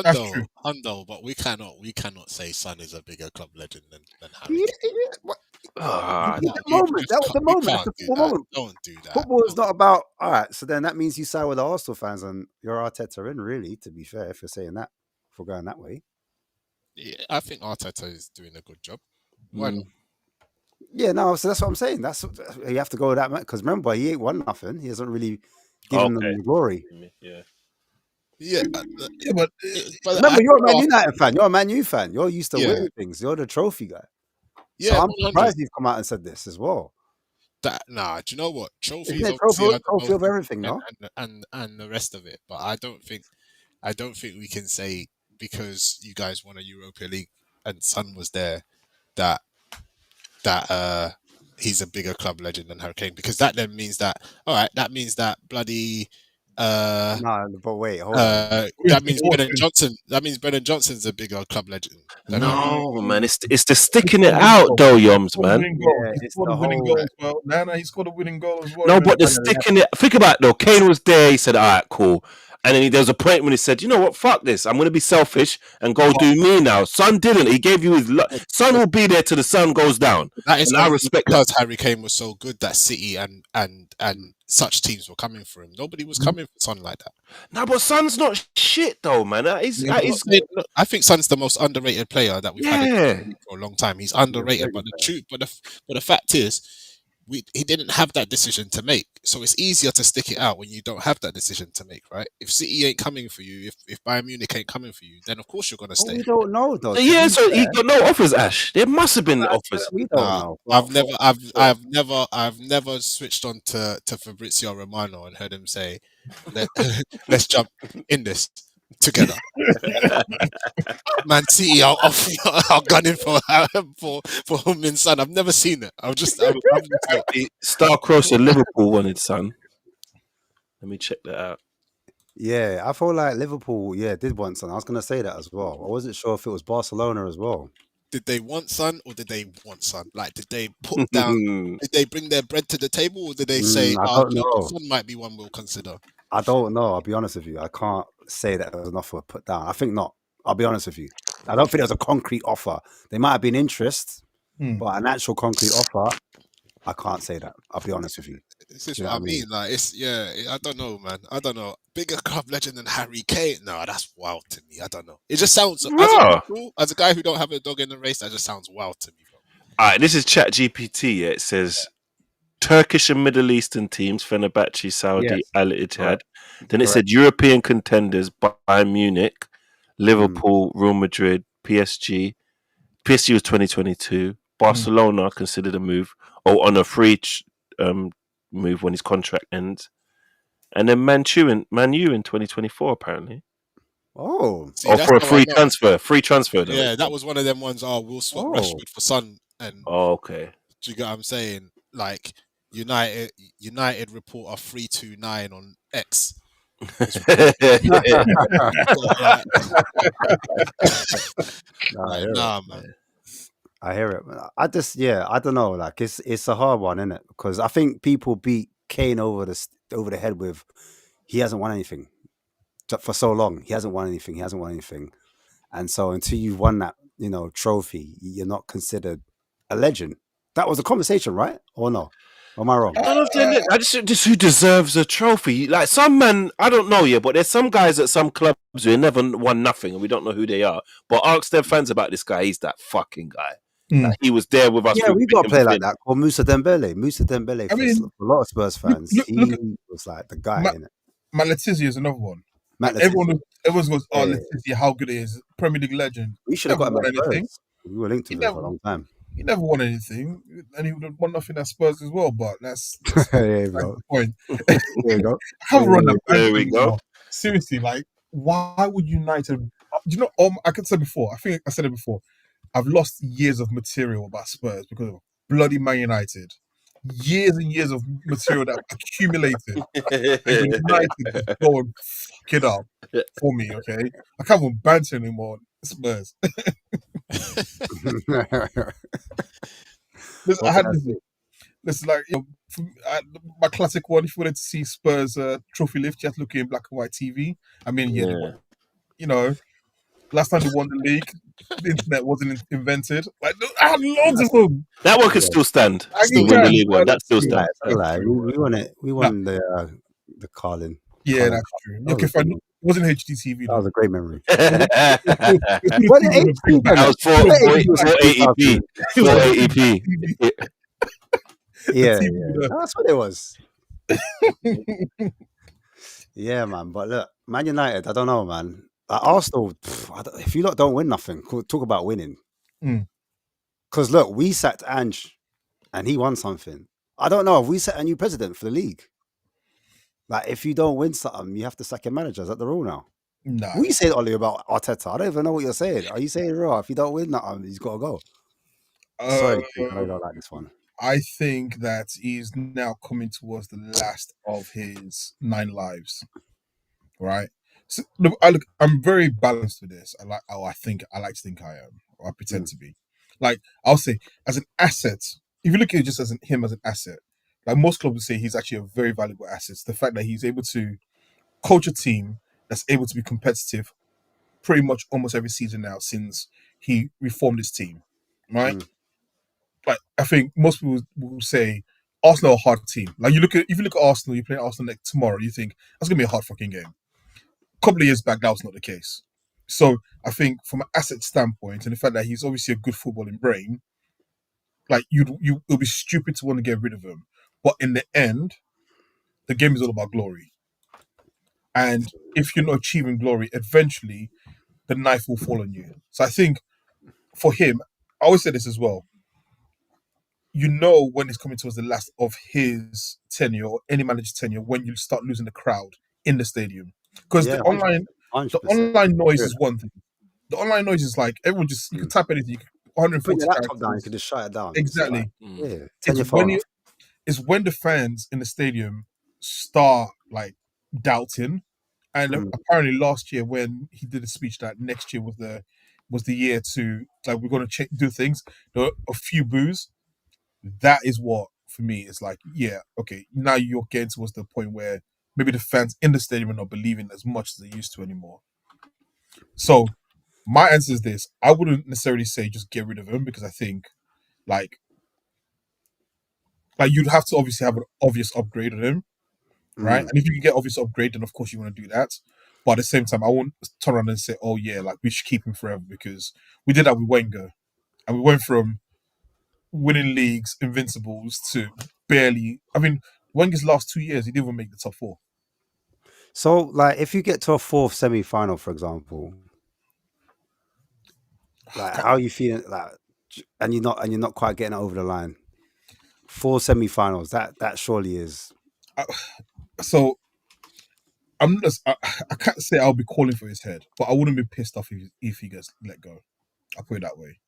That's true. Hundo, but we cannot say Son is a bigger club legend than Harry. Ah, That was the moment. That's the football moment. Don't do that. Football is not about, all right, so then that means you side with the Arsenal fans and you're Arteta in, really, to be fair, if you're saying that, if we're going that way. Yeah, I think Arteta is doing a good job. Why not? Yeah, no, so that's what I'm saying. That's you have to go with that, because remember, he ain't won nothing. He hasn't really given them the glory. yeah. Yeah, But Remember, you're a Man United fan. You're a Man U fan. You're used to Yeah. winning things. You're the trophy guy. Yeah, So I'm 100. surprised you've come out and said this as well. Do you know what? Trophies Isn't it obviously are the trophy of most everything, no? and the rest of it. But I don't think we can say because you guys won a Europa League and Son was there that he's a bigger club legend than Harry Kane, because that then means that bloody No, but wait, hold on. that means Brennan Johnson. That means Brennan Johnson's a bigger club legend. No, man, it's the sticking it out though, Yoms, man. He scored a winning goal as well. He scored a winning goal as well. No, but the sticking it. Think about it though. Kane was there. He said, "All right, cool. And then there was a point when he said, "You know what? Fuck this. I'm going to be selfish and go do me now." Son didn't. He gave you his. Son will be there till the sun goes down. That is And I respect that. because Harry Kane was so good that City and such teams were coming for him. Nobody was coming for Son like that. No, but Son's not shit though, man. I think Son's the most underrated player that we've had for a long time. He's underrated, but the fact is, he didn't have that decision to make. So it's easier to stick it out when you don't have that decision to make, right? If City ain't coming for you, if Bayern Munich ain't coming for you, then of course you're gonna stay. We don't know though. Yeah, so he got no offers, Ash. There must have been offers. We don't know. I've never switched on to Fabrizio Romano and heard him say, let's jump in this together. Man City are gunning for Min Son. I've never seen it. Star-crossed Liverpool wanted Son. Let me check that out. Yeah, I feel like Liverpool, did want Son. I was going to say that as well. I wasn't sure if it was Barcelona as well. Did they want Son or did they want Son? Like, did they put down? Did they bring their bread to the table, or did they say, Son might be one we'll consider? I don't know. I'll be honest with you. I can't say that there was an offer put down. I think not. I'll be honest with you. I don't think there was a concrete offer. There might have been interest, but an actual concrete offer, I can't say that. I'll be honest with you. This is what I mean. Like, I don't know, man. I don't know. Bigger club legend than Harry Kane. No, that's wild to me. I don't know. It just sounds as a guy who don't have a dog in the race, that just sounds wild to me, bro. All right, this is ChatGPT. It says Turkish and Middle Eastern teams: Fenerbahce, Saudi, Al Ittihad. Right. Then it said European contenders: Bayern Munich, Liverpool, Real Madrid, PSG. PSG was 2022. Barcelona considered a move on a free move when his contract ends, and then Man U in 2024 apparently. Oh, for a free transfer. Though. Yeah, that was one of them ones. We'll swap Rashford for Son. And okay. Do you get what I'm saying? Like United report a 329 on X. Nah, man. I hear it. I don't know. Like it's a hard one, isn't it? Because I think people beat Kane over the head with he hasn't won anything for so long. He hasn't won anything, and so until you've won that, trophy, you're not considered a legend. That was a conversation, right? Or no? Or am I wrong? I just who deserves a trophy? Like some man, I don't know yet, but there's some guys at some clubs who never won nothing, and we don't know who they are. But ask their fans about this guy. He's that fucking guy. Like, he was there with us. Yeah, we got a player like that called Moussa Dembele. I mean, a lot of Spurs fans, he was like the guy in it. Matt Letizia is another one. Everyone goes, Letizia, how good he is. Premier League legend. We should have got him at Spurs. We were linked to him for a long time. He never won anything, and he would have won nothing at Spurs as well. But that's the point. There you go. There we go. Seriously, like, why would United? I could say before. I think I said it before. I've lost years of material about Spurs because of bloody Man United. Years and years of material that accumulated. And United just go and fuck it up for me, okay? I can't even banter anymore, Spurs. I had this like, my classic one. If you wanted to see Spurs trophy lift, you have to look in black and white TV. I mean, last time they won the league, the internet wasn't invented. Like, I had loads of them. That one could still stand. Still win the league one. That still stands. We won it. We won the Carlin. Yeah, that's true. Okay, fine. It wasn't HDTV. That was a great memory. That was 480p. 480p. Yeah, that's what it was. Yeah, man. But look, Man United, I don't know, man. Arsenal, if you lot don't win nothing, talk about winning. Because look, we sacked Ange and he won something. I don't know if we set a new president for the league. Like, if you don't win something, you have to sack your manager. Is that the rule now? No. What are you saying, Ollie, about Arteta? I don't even know what you're saying. Are you saying, raw? If you don't win nothing, he's got to go? Sorry, I don't like this one. I think that he's now coming towards the last of his 9 lives. Right? So, look, I'm very balanced with this. I like to think I am. Or I pretend to be. Like, I'll say, as an asset, if you look at it just as him as an asset, like most clubs would say he's actually a very valuable asset. The fact that he's able to coach a team that's able to be competitive pretty much almost every season now since he reformed his team, right? Like I think most people will say Arsenal are a hard team. Like if you look at Arsenal, you play Arsenal like tomorrow, you think that's gonna be a hard fucking game. A couple of years back, that was not the case. So I think from an asset standpoint and the fact that he's obviously a good footballing brain, like it'll be stupid to want to get rid of him. But in the end, the game is all about glory. And if you're not achieving glory, eventually the knife will fall on you. So I think for him, I always say this as well. You know when it's coming towards the last of his tenure or any manager's tenure when you start losing the crowd in the stadium. Because Yeah, the 100%. online noise Yeah. is one thing. The online noise is like everyone just you can type anything, you can, Put 140 your laptop down, you characters. can just shut it down. It's like, Exactly. yeah, turn It's your when phone you off. it's when the fans in the stadium start like doubting. And Mm. apparently last year when he did a speech that next year was the year to like we're going to do things. There were a few boos. That is what for me is like, yeah, okay. Now you're getting towards the point where maybe the fans in the stadium are not believing as much as they used to anymore. So my answer is this: I wouldn't necessarily say just get rid of him because I think like you'd have to obviously have an obvious upgrade on him, right? Mm. And if you can get obvious upgrade, then of course you want to do that. But at the same time, I won't turn around and say, "Oh yeah, like we should keep him forever," because we did that with Wenger, and we went from winning leagues, invincibles to barely. I mean, Wenger's last 2 years, he didn't even make the top four. So, like, if you get to a fourth semi-final, for example, like, how are you feeling? Like, and you're not quite getting it over the line. 4 semi-finals, that surely is. So I can't say I'll be calling for his head, but I wouldn't be pissed off if he gets let go. I'll put it that way.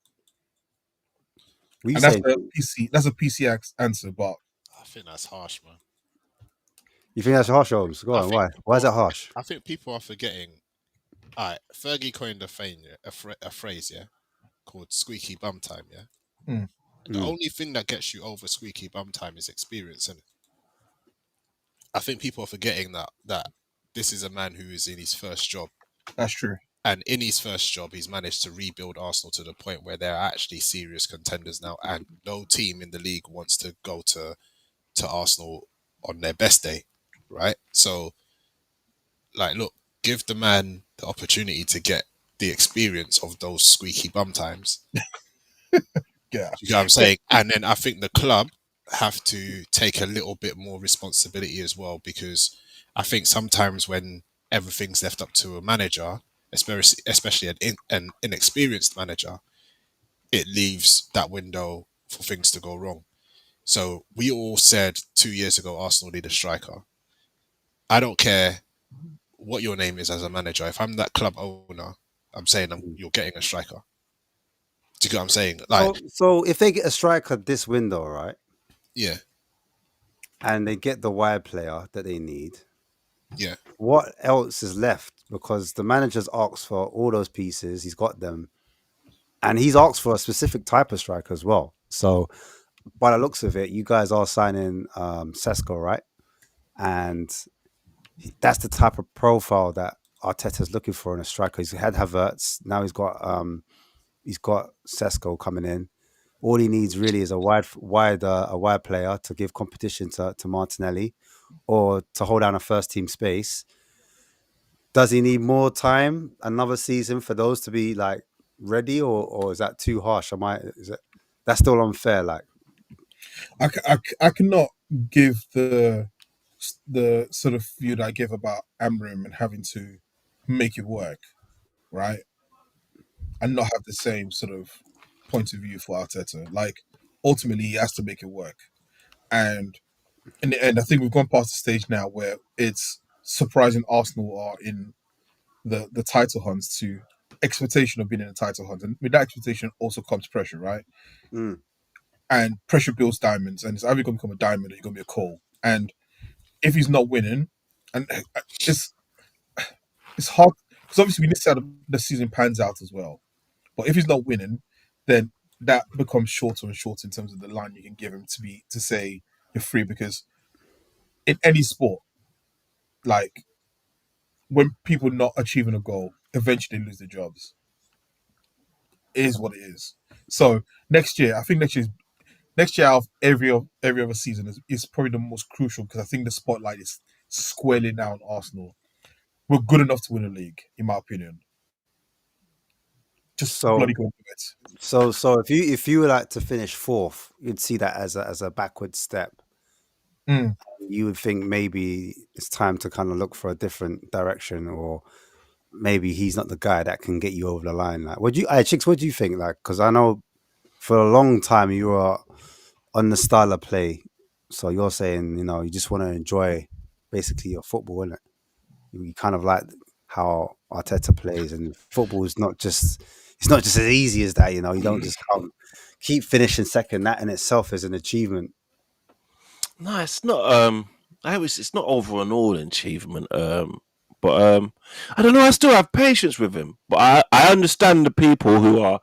What you And that's saying? a PC. That's a PC answer, but I think that's harsh, man. You think that's harsh, Holmes? Go I on. think Why? Why is it harsh? I think people are forgetting. All right, Fergie coined a phrase, yeah, called "squeaky bum time." Yeah, hmm, and the Mm. only thing that gets you over squeaky bum time is experience, and I think people are forgetting that this is a man who is in his first job, that's true. and in his first job, he's managed to rebuild Arsenal to the point where they're actually serious contenders now, and no team in the league wants to go to Arsenal on their best day, right? So, like, look, give the man the opportunity to get the experience of those squeaky bum times. Yeah, You know what I'm saying? And then I think the club have to take a little bit more responsibility as well, because I think sometimes when everything's left up to a manager, especially an inexperienced manager, it leaves that window for things to go wrong. So we all said 2 years ago Arsenal need a striker. I don't care what your name is as a manager. If I'm that club owner, I'm saying you're getting a striker. Do you get what I'm saying? Like, So if they get a striker this window, right, yeah, and they get the wide player that they need, yeah. what else is left? Because the manager's asked for all those pieces, he's got them, and he's asked for a specific type of striker as well. So by the looks of it, you guys are signing Sesko, right? And that's the type of profile that Arteta's looking for in a striker. He's had Havertz, now he's got Sesko coming in. All he needs really is a wide player to give competition to Martinelli, or to hold down a first team space. Does he need more time, another season, for those to be like ready, or is that too harsh? Is it that's still unfair? Like, I cannot give the sort of view that I give about Amram and having to make it work, right? And not have the same sort of point of view for Arteta. Like ultimately, he has to make it work. And in the end, I think we've gone past the stage now where it's surprising Arsenal are in the title hunts to expectation of being in the title hunt. And with that expectation also comes pressure, right? mm, And pressure builds diamonds. And it's either going to become a diamond or you're going to be a coal. And if he's not winning, and it's it's hard because obviously we need to see how the season pans out as well. But if he's not winning, then that becomes shorter and shorter in terms of the line you can give him to say you're free. Because in any sport, like when people not achieving a goal eventually lose their jobs. It is what it is. So next year, I think next year out of every other season is probably the most crucial because I think the spotlight is squarely now on Arsenal. We're good enough to win a league, in my opinion. Just So bloody go into it. so if you were like to finish fourth, you'd see that as a backward step. Mm. You would think maybe it's time to kind of look for a different direction, or maybe he's not the guy that can get you over the line. Like, Chicks, what do you think? Like, because I know for a long time you were on the style of play, so you're saying you just want to enjoy basically your football, innit? You kind of like how Arteta plays, and football is not just as easy as that. You don't just keep finishing second. That in itself is an achievement. No, it's not. It's not over an all achievement. But I don't know. I still have patience with him, but I understand the people who are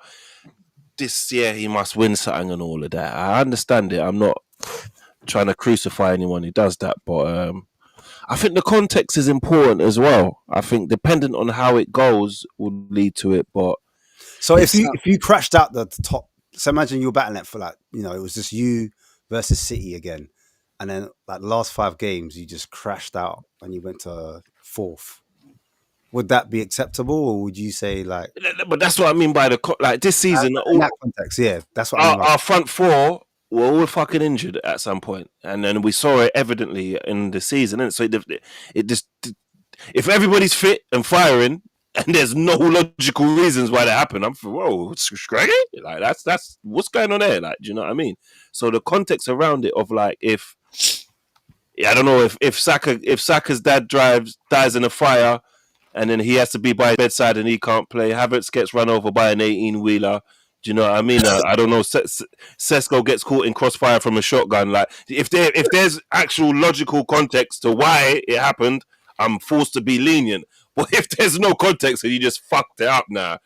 this year he must win something and all of that. I understand it. I'm not trying to crucify anyone who does that, but I think the context is important as well. I think dependent on how it goes would lead to it, but So if you crashed out the top, so imagine you were battling it for it was just you versus City again, and then like the last 5 games you just crashed out and you went to fourth. Would that be acceptable, or would you say like? But that's what I mean by like this season. In that context, yeah, that's what I mean. Our front four were all fucking injured at some point, and then we saw it evidently in the season. And so it just, if everybody's fit and firing, and there's no logical reasons why that happened, I'm whoa, Scraggy? Like that's what's going on there. Like, do you know what I mean? So the context around it of like I don't know if Saka's dad dies in a fire, and then he has to be by his bedside and he can't play. Havertz gets run over by an 18-wheeler. Do you know what I mean? I don't know. Sesko gets caught in crossfire from a shotgun. Like, if there's actual logical context to why it happened, I'm forced to be lenient. But if there's no context and you just fucked it up now,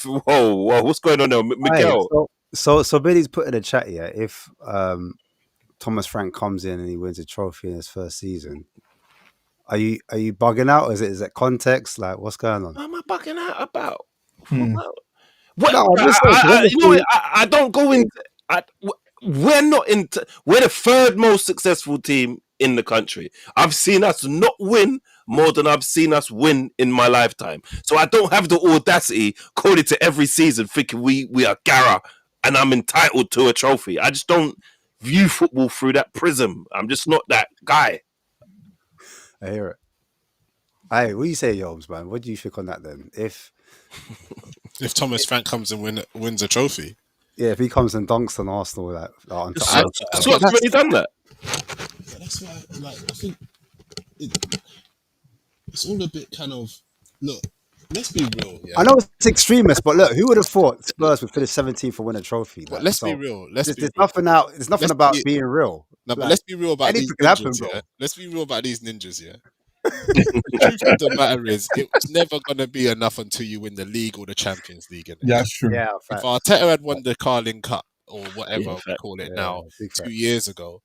whoa, what's going on there, Miguel? Right, so Billy's put in a chat here. If Thomas Frank comes in and he wins a trophy in his first season, are you bugging out? Or is it context? Like, what's going on? What am I bugging out about? What? No, I don't go into. We're not into. We're the third most successful team in the country. I've seen us not win more than I've seen us win in my lifetime. So I don't have the audacity going into every season thinking we are Gara and I'm entitled to a trophy. I just don't view football through that prism. I'm just not that guy. I hear it. Hey, what do you say, Yobs, man? What do you think on that then? If Thomas Frank comes and wins a trophy, if he comes and dunks on Arsenal, Scott's already done that. That's why, like, I think it's all a bit kind of look. Let's be real. Yeah? I know it's extremist, but look, who would have thought Spurs would finish 17th for win a trophy? But let's be real. There's nothing out. There's nothing about being real. No, but let's be real about these ninjas. Yeah? Let's be real about these ninjas. Yeah. The truth of the matter is, it's never gonna be enough until you win the league or the Champions League. Innit? Yeah, that's true. Yeah, if Arteta had won the Carling Cup or whatever we call it now 2 years ago,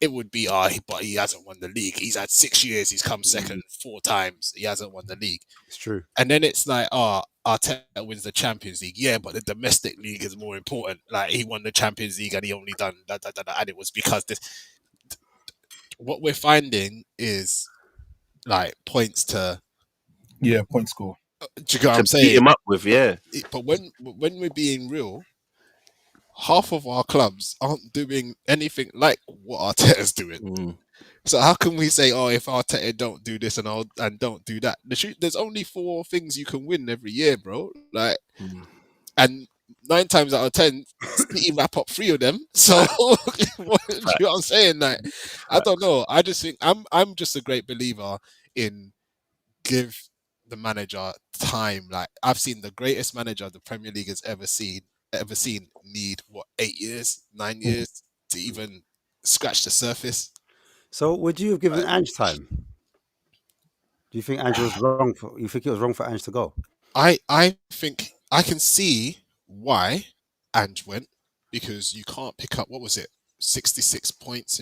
it would be but he hasn't won the league. He's had 6 years. He's come second 4 times. He hasn't won the league. It's true. And then it's like, Arteta wins the Champions League. Yeah, but the domestic league is more important. Like, he won the Champions League and he only done that, and it was because this. What we're finding is like points to point score. Do you get what I'm saying? Beat him up with, yeah. But when we're being real, half of our clubs aren't doing anything like what Arteta's doing. So how can we say, if Arteta don't do this and don't do that? There's only 4 things you can win every year, bro. Like, and 9 times out of 10, City wrap up 3 of them. So you know what I'm saying? Like, I don't know. I just think I'm just a great believer in give the manager time. Like, I've seen the greatest manager the Premier League has ever seen need 8 years, 9 years to even scratch the surface. So would you have given Ange time? Do you think Ange was wrong you think it was wrong for Ange to go? I think I can see why Ange went, because you can't pick up, what was it, 66 points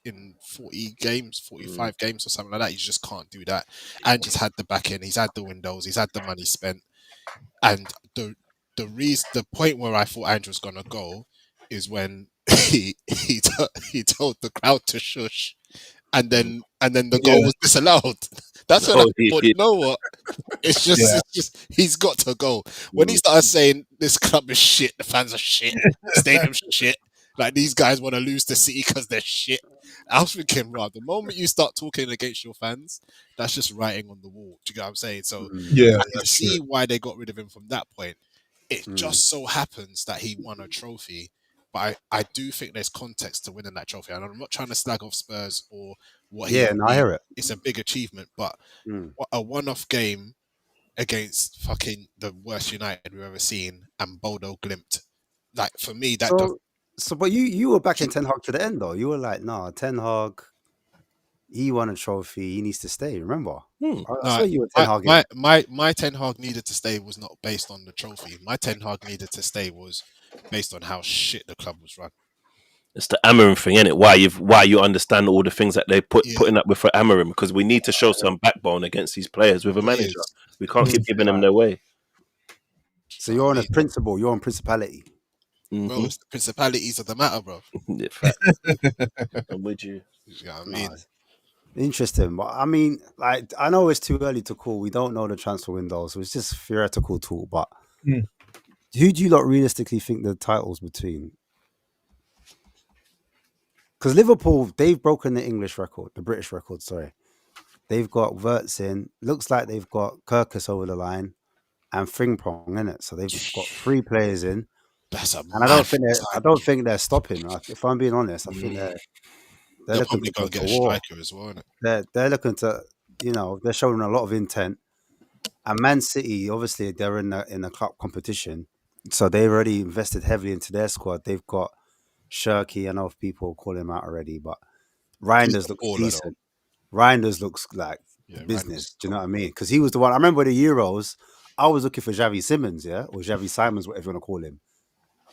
in 40 games, 45 games or something like that. You just can't do that. And he's had the back end, he's had the windows, he's had the money spent. And the point where I thought Ange was gonna go is when he told the crowd to shush, and then the goal was disallowed. That's when I Oh, he thought, you did. know what? It's just he's got to go. When he started saying this club is shit, the fans are shit, stadium's shit, like these guys want to lose to City because they're shit. I was thinking, right, the moment you start talking against your fans, that's just writing on the wall. Do you get what I'm saying? So Yeah, I can that's see true. why they got rid of him from that point. It just so happens that he won a trophy, but I do think there's context to winning that trophy. And I'm not trying to slag off Spurs or what he Yeah, no, I achieved. hear it. It's a big achievement, but Mm. a one-off game against fucking the worst United we've ever seen and Bodo Glimt. Like for me, that But you were backing Ten Hag to the end though. You were like, nah, Ten Hag, he won a trophy, he needs to stay. Remember? I no, swear you were Ten Hag. my Ten Hag needed to stay was not based on the trophy. My Ten Hag needed to stay was based on how shit the club was run. It's the Amarim thing, isn't it? Why you understand all the things that they putting up with for Amarim, because we need to show some backbone against these players with a manager. We can't keep giving them their way. So you're on a principle. You're on principality. Bro, it's the principalities of the matter, bro. In fact, I'm with you. You know what I mean? Interesting, but I mean, like, I know it's too early to call. We don't know the transfer window, so it's just theoretical talk. But who do you lot realistically think the titles between? Because Liverpool, they've broken the English record, the British record. Sorry, they've got Wirtz in. Looks like they've got Kirkus over the line and Frimpong in it. So they've got 3 players in, That's a and I don't think they're stopping. If I'm being honest, I think they're They're looking probably to go gonna get to a war. striker as well, innit? They're looking to, they're showing a lot of intent. And Man City, obviously, they're in the club competition, so they've already invested heavily into their squad. They've got Shirky. I know if people call him out already, but He's Reinders a looks baller, though. decent. Reinders looks like Yeah, business. Reinders Do you know what I mean? Because he was the one. I remember the Euros. I was looking for Xavi Simmons, or Xavi Simons, whatever you want to call him.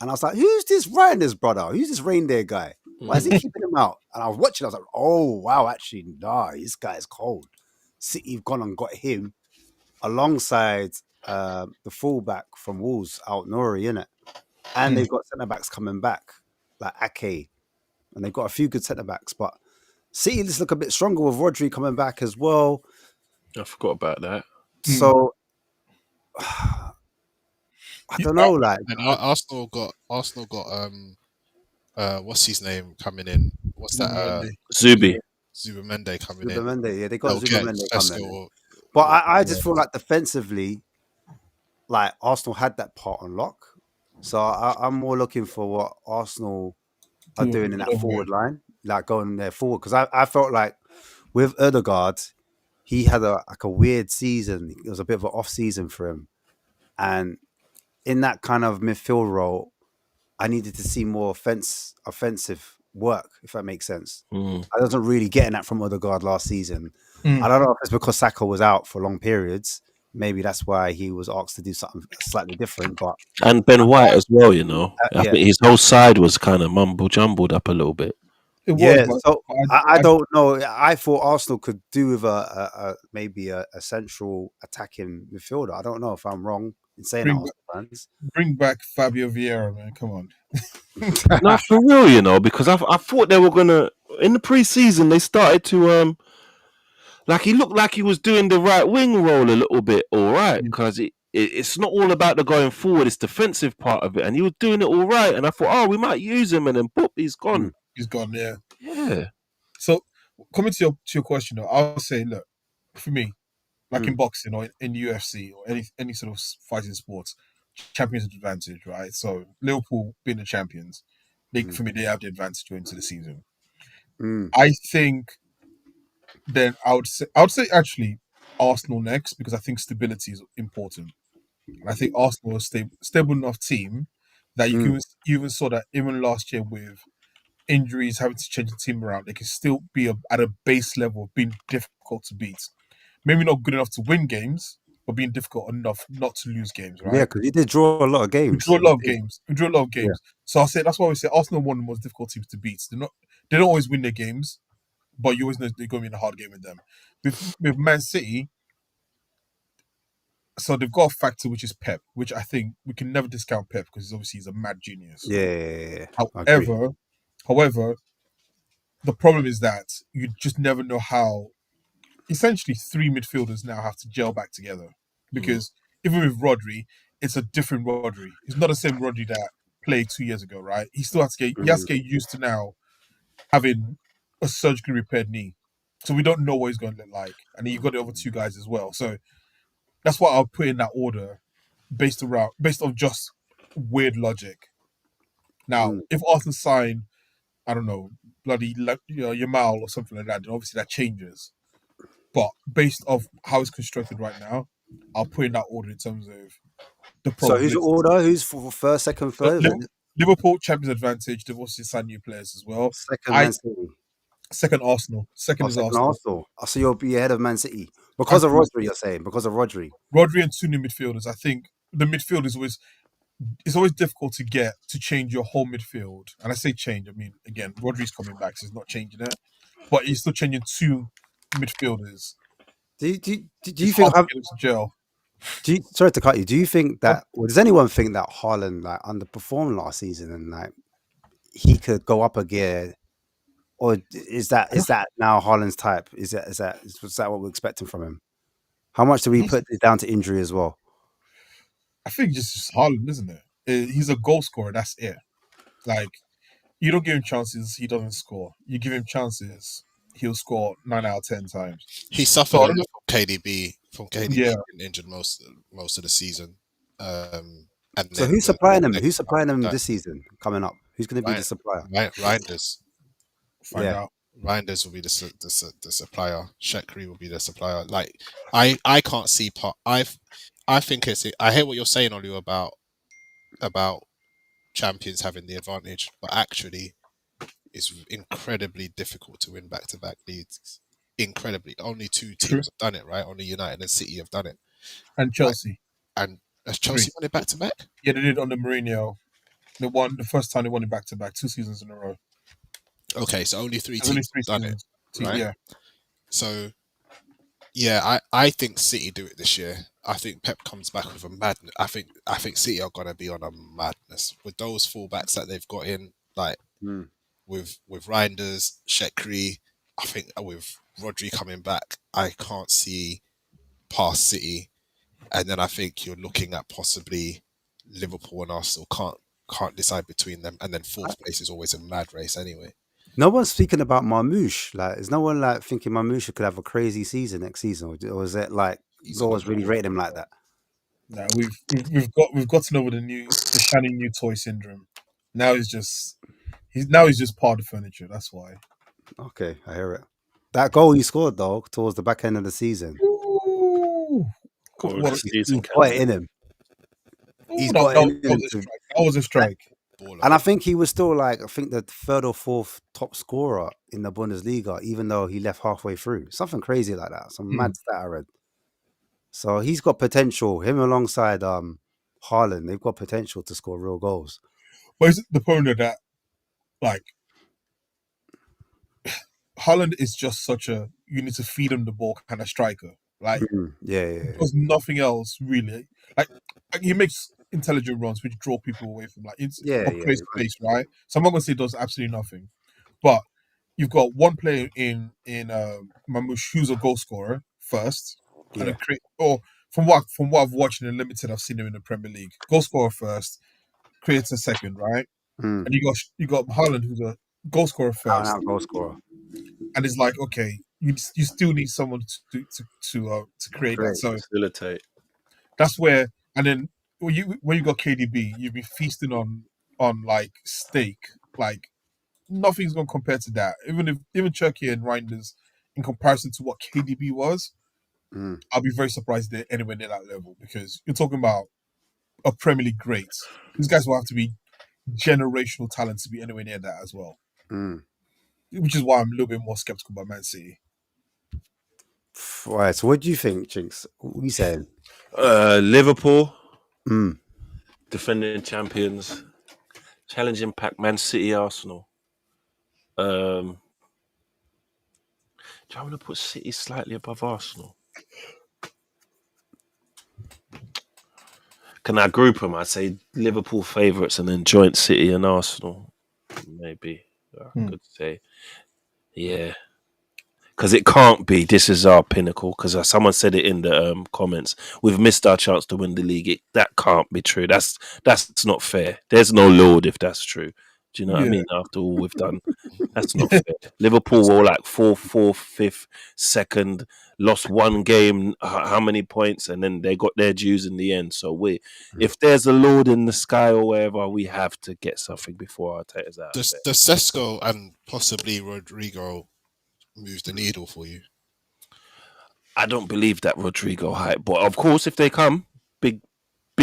And I was like, "Who's this Reinders brother? Who's this reindeer guy? Why is he keeping him out?" And I was watching. I was like, "Oh wow, actually, nah, this guy is cold." City have gone and got him alongside the fullback from Wolves, Out Nori, innit? And they've got centre backs coming back, like Ake, and they've got a few good centre backs. But City just look a bit stronger with Rodri coming back as well. I forgot about that. So I don't know, like and Arsenal got what's his name coming in? What's that? Zubi. Zubamende coming in. Zubamende, yeah, they got They'll get Zubamende coming in. Sesko. But I just feel like defensively, like Arsenal had that part on lock. So I'm more looking for what Arsenal are doing in that forward line, like going there forward. Because I felt like with Odegaard, he had a weird season. It was a bit of an off season for him, and in that kind of midfield role, I needed to see more offensive work, if that makes sense. I wasn't really getting that from Odegaard last season. I don't know if it's because Saka was out for long periods. Maybe that's why he was asked to do something slightly different. But And Ben White as well, I yeah. think his whole side was kind of jumbled up a little bit. It Yeah, was, so I don't know. I thought Arsenal could do with maybe a central attacking midfielder. I don't know if I'm wrong in saying that, Arsenal fans. bring back Fabio Vieira, man. Come on. Not for real, because I thought they were gonna in the preseason they started to like he looked like he was doing the right wing role a little bit, all right, because it's not all about the going forward; it's defensive part of it, and he was doing it all right. And I thought, oh, we might use him, and then boop, he's gone. He's gone, yeah. Yeah. So coming to your question, though, I'll say, look, for me, like in boxing or in UFC or any sort of fighting sports, champions advantage, right? So Liverpool being the champions, for me, they have the advantage going into the season. I think then I would say actually Arsenal next, because I think stability is important. And I think Arsenal is a stable enough team that you even saw that even last year with injuries, having to change the team around, they can still be at a base level of being difficult to beat. Maybe not good enough to win games, but being difficult enough not to lose games, Yeah, right? because he did draw a lot of We games. drew a lot of He did. games. We drew a lot of games. So I say that's why we say Arsenal are one of the most difficult teams to beat. They don't always win their games, but you always know they're going to be in a hard game with them. With Man City, so they've got a factor which is Pep, which I think we can never discount Pep because he's a mad genius. Yeah, I agree. However, the problem is that you just never know how. Essentially, three midfielders now have to gel back together because even with Rodri, it's a different Rodri. It's not the same Rodri that played 2 years ago, right? He still has to get used to now having a surgically repaired knee. So we don't know what he's going to look like, and then you've got the other two guys as well. So that's why I'll put in that order based on just weird logic. Now, if Arsenal sign, I don't know, bloody Yamal or something like that, then obviously that changes. But based off how it's constructed right now, I'll put in that order in terms of the So who's probability. your order? Who's for first, second, So third? Liverpool Champions advantage. They've also signed new players as well. Second Man City. Second Arsenal. Second is Second Arsenal. Arsenal. So you'll be ahead of Man City because of Rodri. You're saying because of Rodri. Rodri and two new midfielders. I think the midfield is always difficult to change your whole midfield. And I say change, I mean again, Rodri's coming back, so he's not changing it, but he's still changing two midfielders. Do you think? Hard to get him to gel. Sorry to cut you. Do you think that? Or does anyone think that Haaland like underperformed last season and like he could go up a gear? Or is that now Haaland's type? Is that what we're expecting from him? How much do we put it down to injury as well? I think just Haaland, isn't it? He's a goal scorer. That's it. Like, you don't give him chances, he doesn't score. You give him chances, he'll score 9 out of 10 times. He suffered a lot from KDB. Yeah. Being injured most of the season. And so who's supplying him? Who's supplying him this season coming up? Who's going to be the supplier? Reinders. Find out. Reinders will be the supplier. Shekri will be the supplier. Like I can't see part. I think I hear what you're saying, Olu, about champions having the advantage, but actually, it's incredibly difficult to win back-to-back leagues. Incredibly, only two teams have done it, right? Only United and City have done it, and Chelsea. And has Chelsea won it back-to-back? Yeah, they did under Mourinho. They won the first time they won it back-to-back, 2 seasons in a row. Okay, so only three teams have done it, right? Yeah. So, yeah, I think City do it this year. I think Pep comes back with a madness. I think City are gonna be on a madness with those fullbacks that they've got in, like with Reinders, Shekri. I think with Rodri coming back, I can't see past City, and then I think you're looking at possibly Liverpool and Arsenal. Can't decide between them, and then fourth place is always a mad race anyway. No one's speaking about Marmoush. Like, is no one like thinking Marmoush could have a crazy season next season, or is it like no one's really rating him like that? No, we've gotten over the shining new toy syndrome. Now he's just part of the furniture. That's why. Okay, I hear it. That goal he scored though towards the back end of the season. Ooh. He's got it in him. He's got it in him. That was a strike. And I think he was still like, I think the third or fourth top scorer in the Bundesliga, even though he left halfway through. Something crazy like that. Some mad stat I read. So he's got potential. Him alongside Haaland, they've got potential to score real goals. But is it the point of that, like, Haaland is just such a you need to feed him the ball kind of striker. Like, there's nothing else really. Like he makes intelligent runs which draw people away from space, right? So I'm not gonna say it does absolutely nothing, but you've got one player in Mamouche who's a goal scorer first, or from what I've watched in the limited, I've seen him in the Premier League. Goal scorer first, creates a second, right? And you got Haaland who's a goal scorer first, goal scorer, and it's like, okay, you still need someone to create that. So facilitate. That's where, and then when you got KDB, you've been feasting on like steak. Like nothing's gonna compare to that. Even Cherky and Reinders, in comparison to what KDB was, I'll be very surprised they're anywhere near that level, because you're talking about a Premier League great. These guys will have to be generational talent to be anywhere near that as well. Which is why I'm a little bit more skeptical about Man City. Right, so what do you think, Chinks? What are you saying? Liverpool, Mm. defending champions, challenging pack Man City, Arsenal. Do I want to put City slightly above Arsenal? Can I group them? I'd say Liverpool favourites and then joint City and Arsenal. Maybe I could say, yeah. Because it can't be. This is our pinnacle. Because someone said it in the comments. We've missed our chance to win the league. That can't be true. That's not fair. There's no Lord if that's true. Do you know what I mean? After all we've done, that's not fair. Liverpool were like fourth, fifth, second. Lost one game. How many points? And then they got their dues in the end. So if there's a Lord in the sky or wherever, we have to get something before Arteta's out. Does Sesko and possibly Rodrigo moves the needle for you? I don't believe that Rodrigo hype, but of course, if they come, big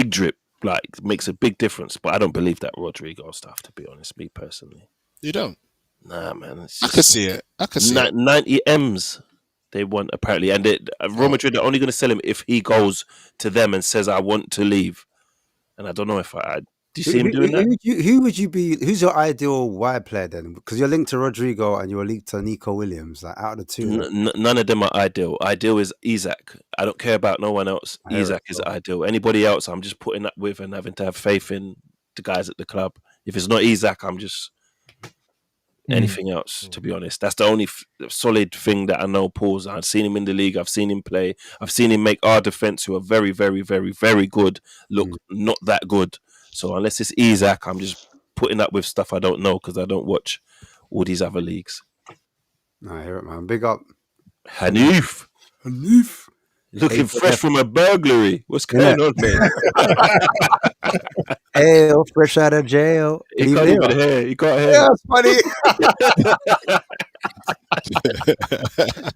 drip, like makes a big difference. But I don't believe that Rodrigo stuff. To be honest, me personally, you don't. Nah, man. I could see it. 90 M's they want apparently, and Real Madrid are only going to sell him if he goes to them and says, "I want to leave." And I don't know if do you see him doing that? Who would you be? Who's your ideal wide player then? Because you're linked to Rodrigo and you're linked to Nico Williams. Like out of the two, none of them are ideal. Ideal is Isak. I don't care about no one else. Isak is ideal. Anybody else, I'm just putting up with and having to have faith in the guys at the club. If it's not Isak, I'm just anything else. To be honest, that's the only solid thing that I know. Paul's. I've seen him in the league. I've seen him play. I've seen him make our defense, who are very, very, very, very good, look not that good. So unless it's Isak, I'm just putting up with stuff I don't know because I don't watch all these other leagues. I hear it, man. Big up. Hanif. Looking fresh from a burglary. What's going on, man? Hey, fresh out of jail. He can't even hear. He can't hear. Yeah, that's funny.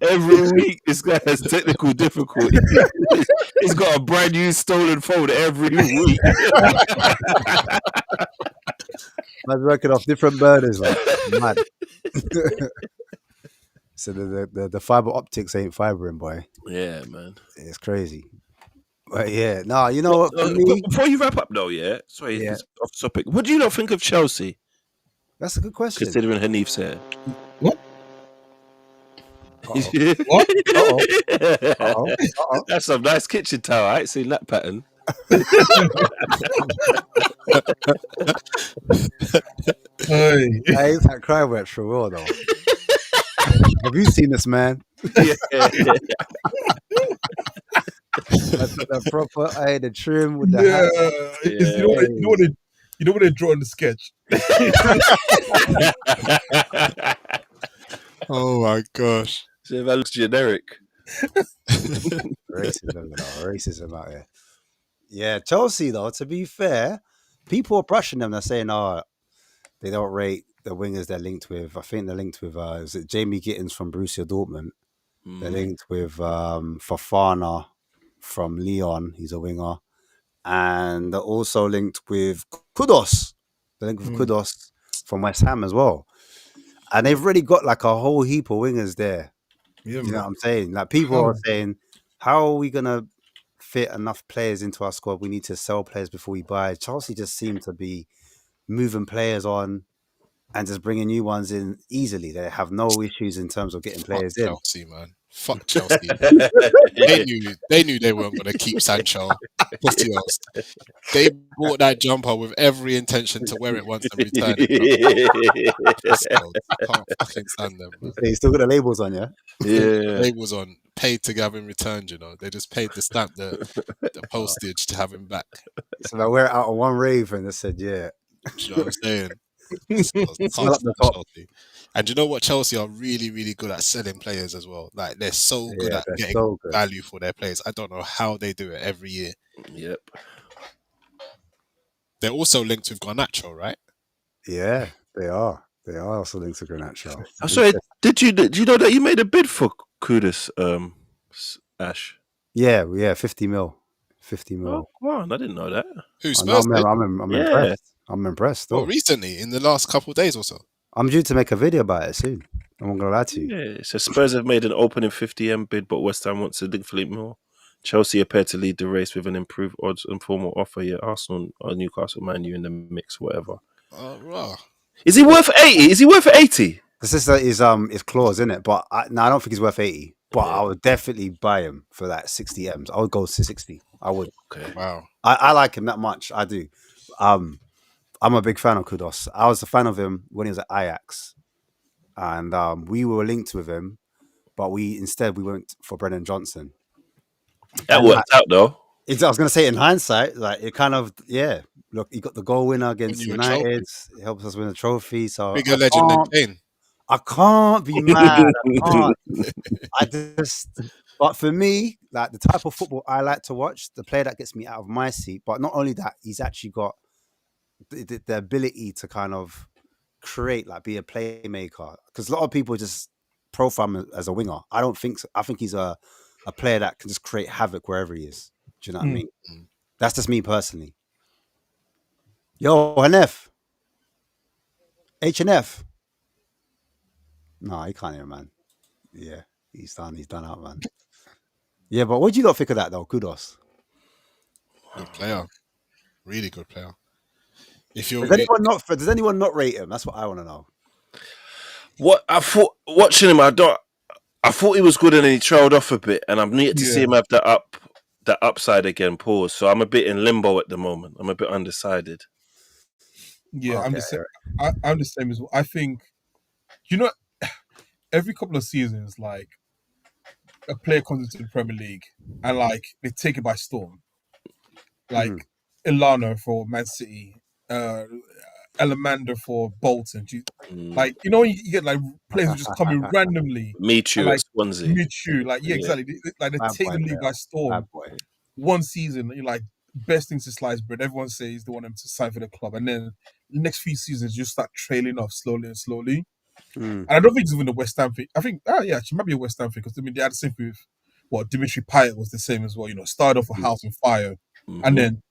Every week, this guy has technical difficulties. He's got a brand new stolen phone every week. Man's working off different burners, like mad. So the fiber optics ain't fibering, boy. Yeah, man, it's crazy. But yeah, no, you know what? For me, before you wrap up, though, sorry, it's off topic. What do you not think of Chelsea? That's a good question. Considering Hanif's here. What? What? That's some nice kitchen towel. I ain't seen that pattern. Hey, it's that cry wet for real though. Have you seen this man? the proper, the trim with the hat. You know what they draw in the sketch. Oh my gosh! So that looks generic. Racism out here. Yeah, Chelsea though. To be fair, people are brushing them. They're saying, "Oh, they don't rate the wingers they're linked with." I think they're linked with is it Jamie Gittins from Borussia Dortmund. They're linked with Fofana from Lyon. He's a winger, and they're also linked with Kudus. They're linked with Kudus from West Ham as well. And they've already got like a whole heap of wingers there. Yeah, you know what I'm saying? Like people are saying, how are we gonna fit enough players into our squad? We need to sell players before we buy. Chelsea just seem to be moving players on and just bringing new ones in easily. They have no issues in terms of getting players in. Chelsea, man. Fuck Chelsea. they knew they weren't going to keep Sancho. They bought that jumper with every intention to wear it once and return it. Can't fucking stand them. Man. You still got the labels on, yeah? Yeah. Labels on, paid to have him returned, you know. They just paid to stamp the postage to have him back. So I wear it out on one rave and they said, yeah. You know what I'm saying? Chelsea. And you know what? Chelsea are really, really good at selling players as well. Like they're so good at getting value for their players. I don't know how they do it every year. Yep. They're also linked with Garnacho, right? Yeah, they are. They are also linked to Garnacho. I'm sorry. Did you know that you made a bid for Kudus, Ash? Yeah, 50 mil. 50 mil. Oh, wow, I didn't know that. Who, Spurs? I'm impressed. I'm impressed. Well, recently, in the last couple of days or so. I'm due to make a video about it soon. I'm not gonna lie to you. Yeah, so Spurs have made an opening 50M bid, but West Ham wants to dig Philippe more. Chelsea appear to lead the race with an improved odds and formal offer. Yet Arsenal or Newcastle, Man U in the mix, whatever. Raw. Is he worth 80? Is he worth 80? The sister is clause in it, but I don't think he's worth 80. But Yeah. I would definitely buy him for that 60 M's. I would go to 60. I would. Okay. Wow. I like him that much. I do. I'm a big fan of Kudos. I was a fan of him when he was at Ajax, and we were linked with him, but we went for Brennan Johnson. That And worked out though. I was going to say in hindsight, like it kind of Look, he got the goal winner against you a United. It helps us win a trophy. So Bigger legend than Kane. I can't be mad. I can't. But for me, like the type of football I like to watch, the player that gets me out of my seat. But not only that, he's actually got the ability to kind of create, like be a playmaker. Because a lot of people just profile him as a winger. I don't think so. I think he's a player that can just create havoc wherever he is. Do you know what I mean? That's just me personally. Yo, NF. HNF. No, he can't hear, man. Yeah, he's done out, man. Yeah, but what do you not think of that though? Kudos. Good player. Really good player. If Does anyone not rate him? That's what I want to know. What I thought watching him, I thought he was good and then he trailed off a bit, and I'm needed to see him have the upside again. Pause. So I'm a bit in limbo at the moment. I'm a bit undecided. Yeah, Okay. I'm the same as well. I think, every couple of seasons, like a player comes into the Premier League and like they take it by storm. Like Ilana for Man City, Alamander for Bolton. Like when you get like players who just come in randomly. Michu like at Swansea. Michu, like exactly. Like they take the league by storm. One season, you're like best thing to slice bread. Everyone says they want them to sign for the club, and then the next few seasons you start trailing off slowly and slowly. And I don't think it's even the West Ham thing. I think, she might be a West Ham thing because they had the same thing with Dimitri Payet was the same as well. Started off a house on fire, and then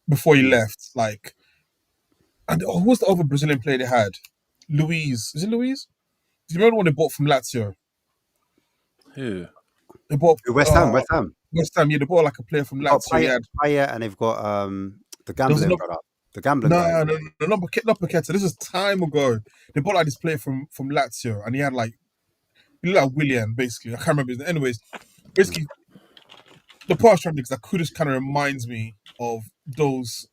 before he left, like, and who was the other Brazilian player they had? Luis. Is it Luis? Do you remember when they bought from Lazio? Who? They bought West Ham. West Ham. Yeah, they bought like a player from Lazio. Payet, and they've got the gambling brother. The gambling guy. No, not Paqueta. This is time ago. They bought like this player from Lazio, and he had like, he looked like William, basically. I can't remember his name. Anyways, basically, the part I was trying to do, because Kudus kind of reminds me of those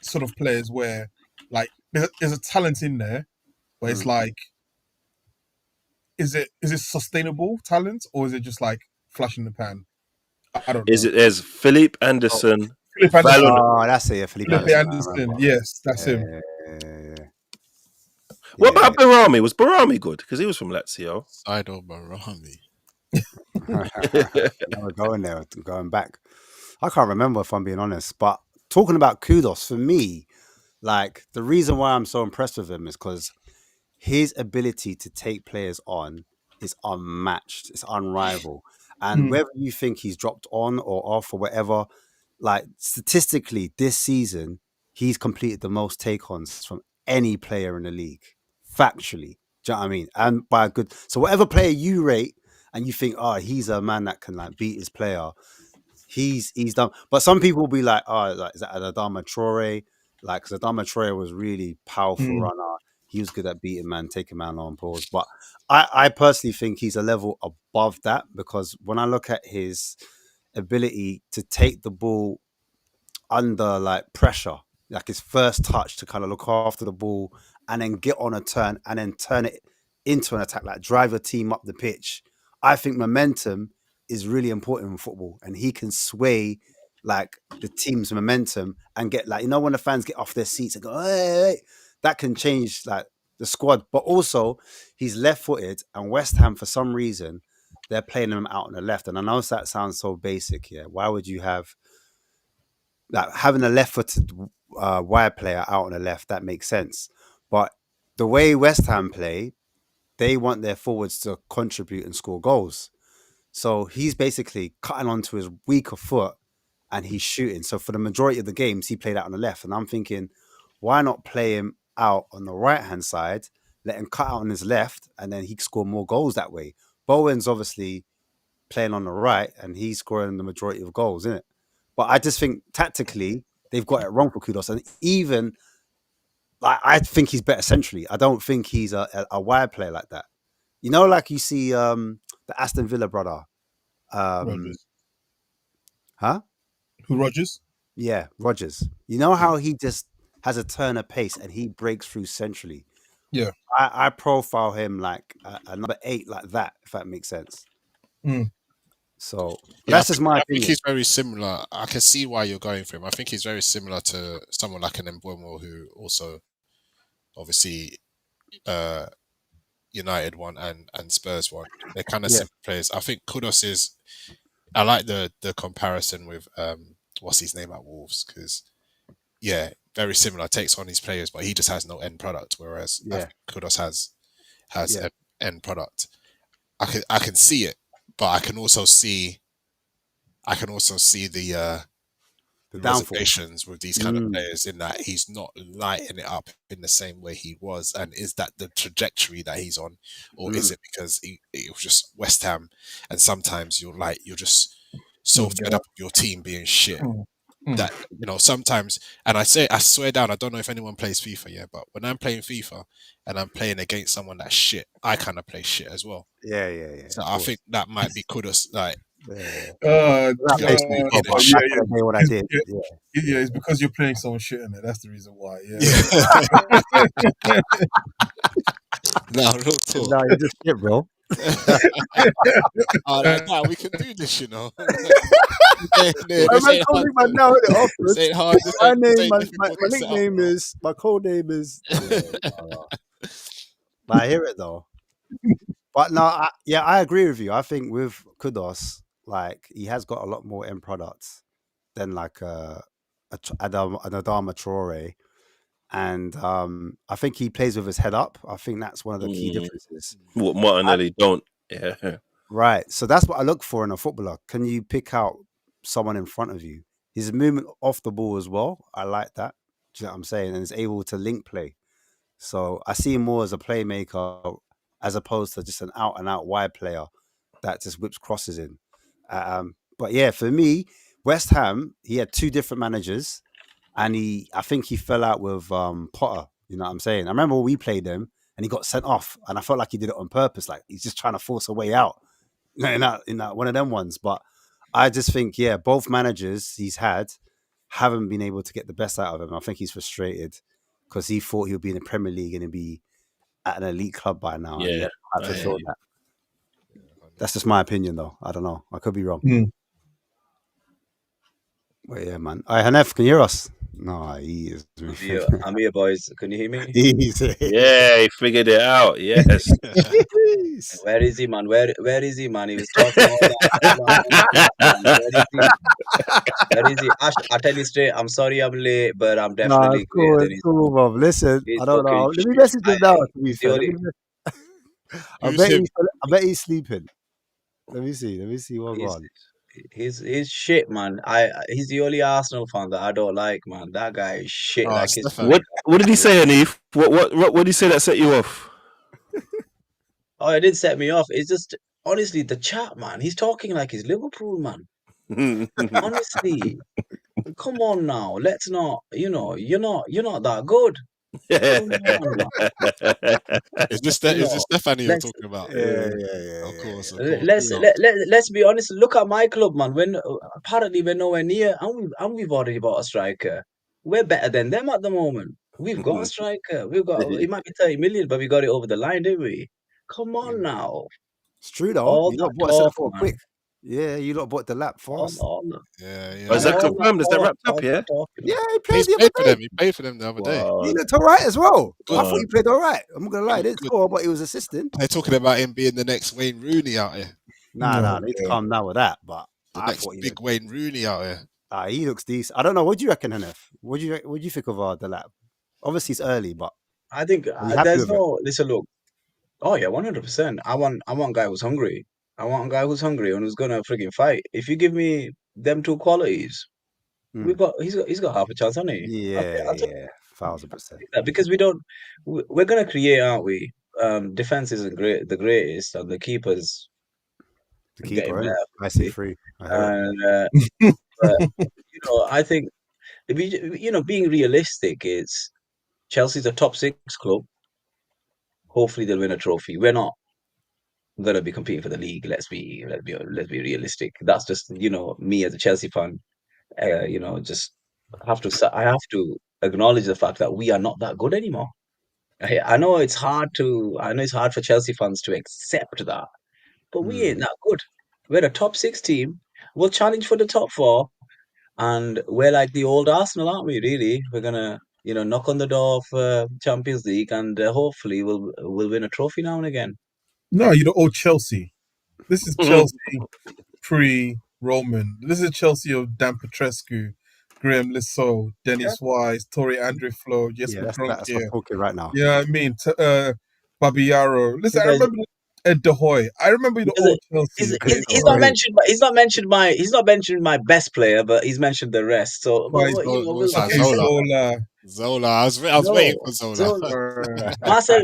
sort of players where, like, there's a talent in there, but it's like, is it sustainable talent, or is it just like flash in the pan? I don't know. There's Philippe Anderson. Philippe Anderson. Oh, that's it. Philippe Anderson. Yes, that's him. What about Barami? Was Barami good? Because he was from Lazio. Saido Barami. We're going back. I can't remember if I'm being honest, but talking about Kudos, for me, like the reason why I'm so impressed with him is because his ability to take players on is unmatched. It's unrivaled. And whether you think he's dropped on or off or whatever, like statistically this season, he's completed the most take-ons from any player in the league. Factually. Do you know what I mean? And by a good... So whatever player you rate and you think, he's a man that can like beat his player, he's done. But some people will be like, is that Adama Traore? Like, because Adama Traore was really powerful runner. He was good at beating man, taking man on pause. But I personally think he's a level above that, because when I look at his ability to take the ball under like pressure, like his first touch to kind of look after the ball and then get on a turn and then turn it into an attack, like drive a team up the pitch. I think momentum is really important in football, and he can sway like the team's momentum and get like, when the fans get off their seats and go, hey, that can change like the squad. But also he's left-footed, and West Ham, for some reason, they're playing him out on the left. And I know that sounds so basic. Yeah, why would you have like having a left-footed wide player out on the left? That makes sense. But the way West Ham play, they want their forwards to contribute and score goals. So he's basically cutting onto his weaker foot and he's shooting. So for the majority of the games, he played out on the left. And I'm thinking, why not play him out on the right-hand side let him cut out on his left, and then he could score more goals that way. Bowen's obviously playing on the right, and he's scoring the majority of goals, isn't it? But I just think tactically they've got it wrong for Kudos, and even like I think he's better centrally. I don't think he's a wide player like that. You know, like you see the Aston Villa brother, Rogers. huh? Who Rogers? Yeah, Rogers. You know how he just has a turn of pace and he breaks through centrally. Yeah. I profile him like a number 8 like that, if that makes sense. Mm. So Yeah, that's just my I think opinion. he's very similar. I can see why you're going for him. I think he's very similar to someone like an Mbeumo, who also obviously United one and Spurs one. They're kind of Yeah. similar players. I think Kudos is. I like the comparison with what's his name at Wolves, because yeah, very similar, takes on his players, but he just has no end product. Whereas I Yeah. think Kudos has Yeah. an end product. I can see it, but I can also see the downfall. reservations with these kind of players, in that he's not lighting it up in the same way he was. And is that the trajectory that he's on, or is it because it was just West Ham? And sometimes you're just so fed up with your team being shit that, you know, sometimes, and I swear down, I don't know if anyone plays FIFA yet, but when I'm playing FIFA and I'm playing against someone that's shit, I kind of play shit as well. Yeah. So I think that might be Kudos, like, That makes me yeah, what I did. Yeah, it's because you're playing someone shit in it. That's the reason why. Yeah. no, real talk. No, you're just shit, bro. Nah, we can do this, you know. My nickname is my code name is. But I hear it though. But no, I agree with you. I think with Kudos, like he has got a lot more end products than like an Adama Traore, and I think he plays with his head up. I think that's one of the key differences. What Martinelli don't. Yeah. Right. So that's what I look for in a footballer. Can you pick out someone in front of you? His movement off the ball as well. I like that. Do you know what I'm saying? And is able to link play. So I see him more as a playmaker as opposed to just an out and out wide player that just whips crosses in. But yeah, for me, West Ham, he had 2 different managers, and I think he fell out with Potter. You know what I'm saying? I remember we played him and he got sent off, and I felt like he did it on purpose. Like he's just trying to force a way out. In that one of them ones. But I just think, yeah, both managers he's had haven't been able to get the best out of him. I think he's frustrated because he thought he would be in the Premier League and be at an elite club by now. Yeah, I fulfilled that. That's just my opinion, though. I don't know. I could be wrong. But yeah, man. All right, Hanef, can you hear us? No, he is. I'm here, boys. Can you hear me? Easy. Yeah, he figured it out. Yes. Where is he, man? Where is he, man? He was talking all that. Where is he? Ash, I tell you straight, I'm sorry I'm late, but I'm definitely cool. It's cool, bro. Listen, I don't know. Let me message him now. To be fair, I bet he's sleeping. Let me see what's on. He's shit, man. He's the only Arsenal fan that I don't like, man. That guy is shit. Like his what did he say, Hanif? What did he say that set you off? Oh, it did set me off. It's just honestly the chat, man. He's talking like he's Liverpool, man. Honestly, come on now. Let's not. You know, you're not that good. Come on, man. Is this Stephanie you're talking about? Yeah. Of course. Let's be honest. Look at my club, man. Apparently we're nowhere near, and we've already bought a striker. We're better than them at the moment. We've got a striker. It might be 30 million, but we got it over the line, didn't we? Come on now. It's true though. All You that lot bought a centre forward quick. Yeah, you lot bought the lap fast. Yeah. Is that confirmed? Is that wrapped up? Yeah. Yeah, he He's played paid for them. He paid for them the other day. He looked all right as well. I thought he played all right. I'm not gonna lie, he didn't score, but he was assisting. They're talking about him being the next Wayne Rooney out here. Nah, they need to calm down with that. But The next big Wayne Rooney out here. He looks decent. I don't know. What do you reckon, Hanef? What do you think of the lap? Obviously, it's early, but I think there's no. Listen, look. Oh yeah, 100%. I want a guy who's hungry. I want a guy who's hungry and who's gonna frigging fight. If you give me them 2 qualities, he's got half a chance, hasn't he? Yeah, I'll take yeah, 1000%. that because we're gonna create, aren't we? Defense isn't the greatest, and the keepers The are getting keeper, isn't better. it? I see three. I hear it. And but I think if being realistic is Chelsea's a top six club. Hopefully, they'll win a trophy. We're not gonna be competing for the league. Let's be realistic. That's just me as a Chelsea fan. Just I have to acknowledge the fact that we are not that good anymore. I know it's hard for Chelsea fans to accept that, but we ain't that good. We're a top six team. We'll challenge for the top four, and we're like the old Arsenal, aren't we? Really, we're gonna knock on the door of Champions League, and hopefully we'll win a trophy now and again. No, you don't owe Chelsea. This is Chelsea pre-Roman. This is Chelsea of Dan Petrescu, Graham Lissow, Yeah. Dennis Wise, Tori Andre Flo, Yeah, Jesper that's what's Kroenke. talking right now. You know what I mean? Babiaro. Listen, I Because remember Ed De Hoy. I remember the because old Chelsea. Okay, he's not sorry. mentioned. He's not mentioned my best player, but he's mentioned the rest. So, Why is we'll What's that, okay, Zola? Zola. Zola. I was waiting for Zola. Marcel,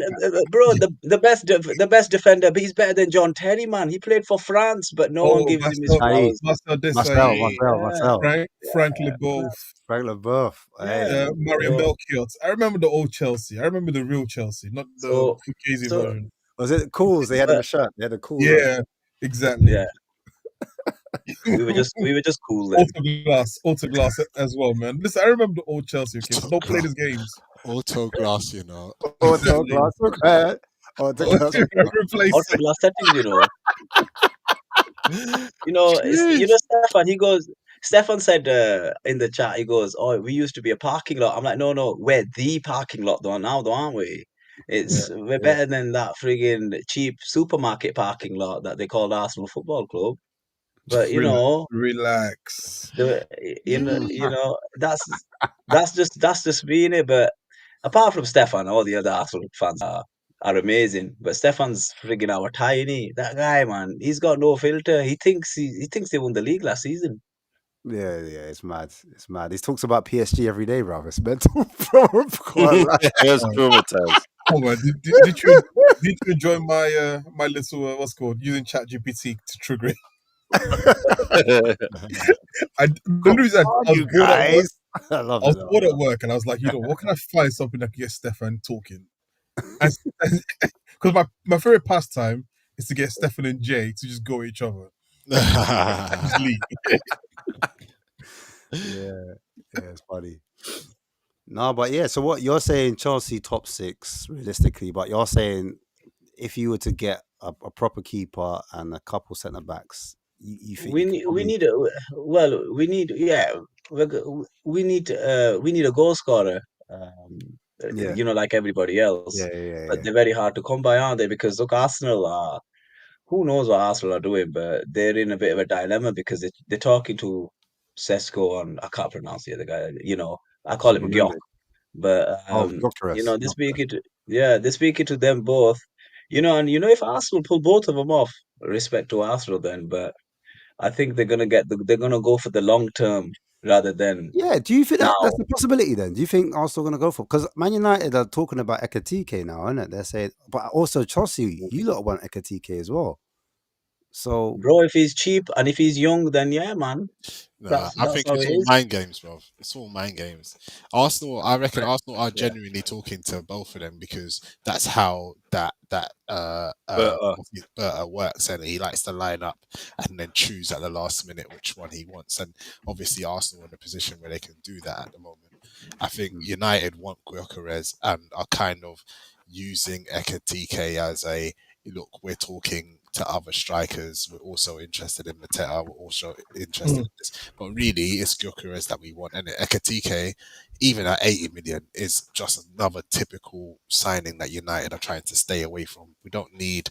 bro, the best defender, but he's better than John Terry, man. He played for France, but no one gives him his Aye. flowers. Marcel Marcel, Desailly, Marcel. Frank Leboeuf, Frank Leboeuf. Hey. Mario Melchiot. I remember the old Chelsea. I remember the real Chelsea, not the So, Fugazi so, version. Was it Cools? They had in but the shirt. They had the Cools. Yeah, exactly. yeah, we were just cool then. Autoglass as well, man. Listen, I remember the old Chelsea. Okay, so don't play these games. Autoglass, you know. Autoglass. Okay. Autoglass. Replace it. Autoglass settings. Stefan. Stefan said in the chat, he goes, "Oh, we used to be a parking lot." I'm like, no, we're the parking lot though now, though, aren't we? We're better than that friggin' cheap supermarket parking lot that they called Arsenal Football Club. But Relax. that's just being it. But apart from Stefan, all the other Arsenal fans are amazing. But Stefan's friggin' our tiny. That guy, man, he's got no filter. He thinks they won the league last season. Yeah, it's mad. It's mad. He talks about PSG every day, bro. It's mental. That's traumatized. Oh man, did you enjoy my little what's it called using ChatGPT to trigger it? The reason I was bored at work. I love I was it. bored at work, and I was like, what can I find something that can get Stefan talking? Because my favorite pastime is to get Stefan and Jay to just go at each other. Just leave. Yeah, it's funny. No, but yeah. So what you're saying, Chelsea top six realistically, but you're saying if you were to get a proper keeper and a couple centre backs, you think We you could need we probably... need a well we need yeah we need a goal scorer. Yeah, Like everybody else, but yeah. they're very hard to come by, aren't they? Because look, Arsenal are who knows what Arsenal are doing, but they're in a bit of a dilemma because they're talking to Sesko, and I can't pronounce the other guy. I call him Gyok, Remember? but Oh, Gyökeres. they're speaking to them both. And if Arsenal pull both of them off, respect to Arsenal then, but I think they're gonna go for the long term rather than Yeah, do you think that's now. a possibility then? Do you think Arsenal going to go for... Because Man United are talking about Ekatike now, isn't it? They're saying, but also Chelsea, you lot want Ekatike as well. So Bro, if he's cheap and if he's young, then yeah, man. Nah, I That's think how it's it all is. mind games, bro. It's all mind games. I reckon Arsenal are genuinely talking to both of them because that's how that Berta works, and he likes to line up and then choose at the last minute which one he wants. And obviously, Arsenal are in a position where they can do that at the moment. I think United want Gyökeres and are kind of using Ekatike as a look. We're talking to other strikers. We're also interested in Mateta. We're also interested in this. But really, it's Gyökeres that we want. And Ekatike, even at 80 million, is just another typical signing that United are trying to stay away from. We don't need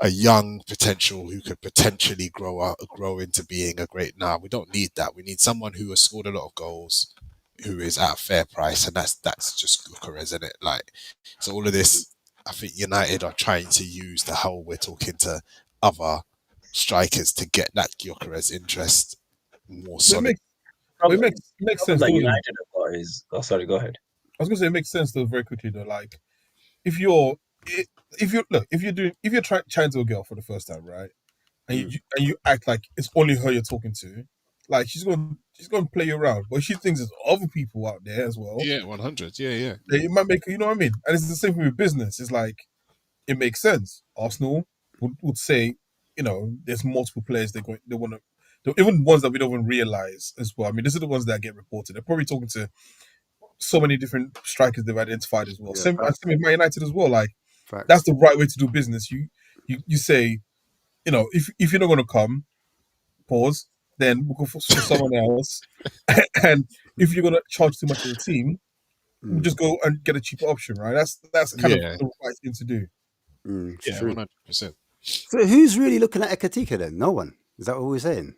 a young potential who could potentially grow into being a great... Nah, we don't need that. We need someone who has scored a lot of goals, who is at a fair price, and that's just Gyökeres, isn't it? Like, so all of this, I think United are trying to use the whole we're talking to other strikers to get that Gyökeres interest more solid. But it problem, makes problem sense, that doesn't it? United have got is. Oh, sorry. Go ahead. I was gonna say it makes sense though very quickly though. Like if you're if you're trying to a girl for the first time, right? And you act like it's only her you're talking to, like she's gonna play you around. But she thinks there's other people out there as well. Yeah, 100. Yeah. It might make you know what I mean. And it's the same thing with business. It's like it makes sense. Arsenal would say, there's multiple players they want to, even ones that we don't even realize as well. I mean, these are the ones that get reported. They're probably talking to so many different strikers they've identified as well. Yeah, Same facts. with Man United as well. Like Facts. that's the right way to do business. You say, if you're not going to come, pause. Then we'll go for someone else. And if you're going to charge too much of the team, we'll just go and get a cheaper option, right? That's kind of the right thing to do. It's Yeah, true. 100%. So who's really looking at Ekatika then? No one. Is that what we're saying?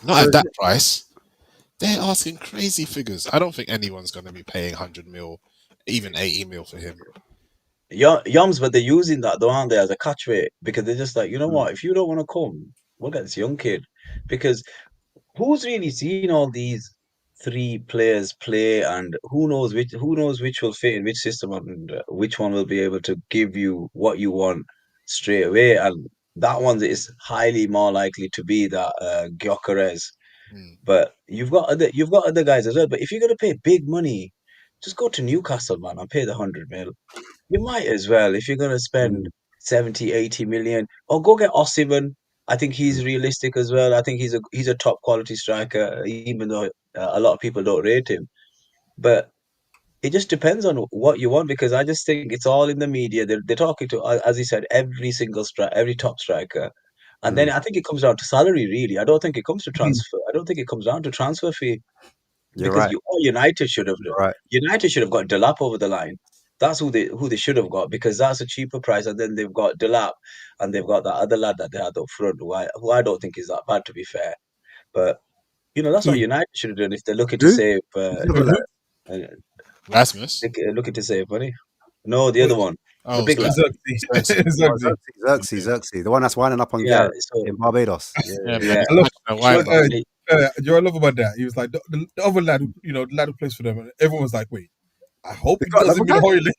Not at that price. They're asking crazy figures. I don't think anyone's going to be paying 100 mil, even 80 mil for him. Yums, but they're using that though, aren't they, as a catchway? Because they're just like, you know what? If you don't want to come, we'll get this young kid. Because who's really seen all these three players play, and who knows which will fit in which system, and which one will be able to give you what you want straight away. And that one is highly more likely to be that Gyökeres. But you've got other guys as well. But if you're gonna pay big money, just go to Newcastle, man, and pay the 100 mil. You might as well if you're gonna spend 70, 80 million, or go get Osimhen. I think he's realistic as well. I think he's a top quality striker, even though a lot of people don't rate him. But it just depends on what you want, because I just think it's all in the media. They're talking to, as you said, every top striker, and then I think it comes down to salary. Really, I don't think it comes to transfer. I don't think it comes down to transfer fee, You're because right. United should have You're right. United should have got Delap over the line. That's who they should have got, because that's a cheaper price, and then they've got Delap, and they've got that other lad that they had up front, who I don't think is that bad, to be fair. But that's what United should have done if they're looking to Who? save. Uh, Rasmus? looking to save money. No, the Wait. other one, the Oh, big lad. Xerxes. Xerxes. The one that's winding up on Yeah, Gareth so in Barbados. yeah, yeah. I love, why, Should- bro? do you know what I love about that? He was like the other lad, the lad who plays for them, and everyone was like, "Wait, I hope he got doesn't another mean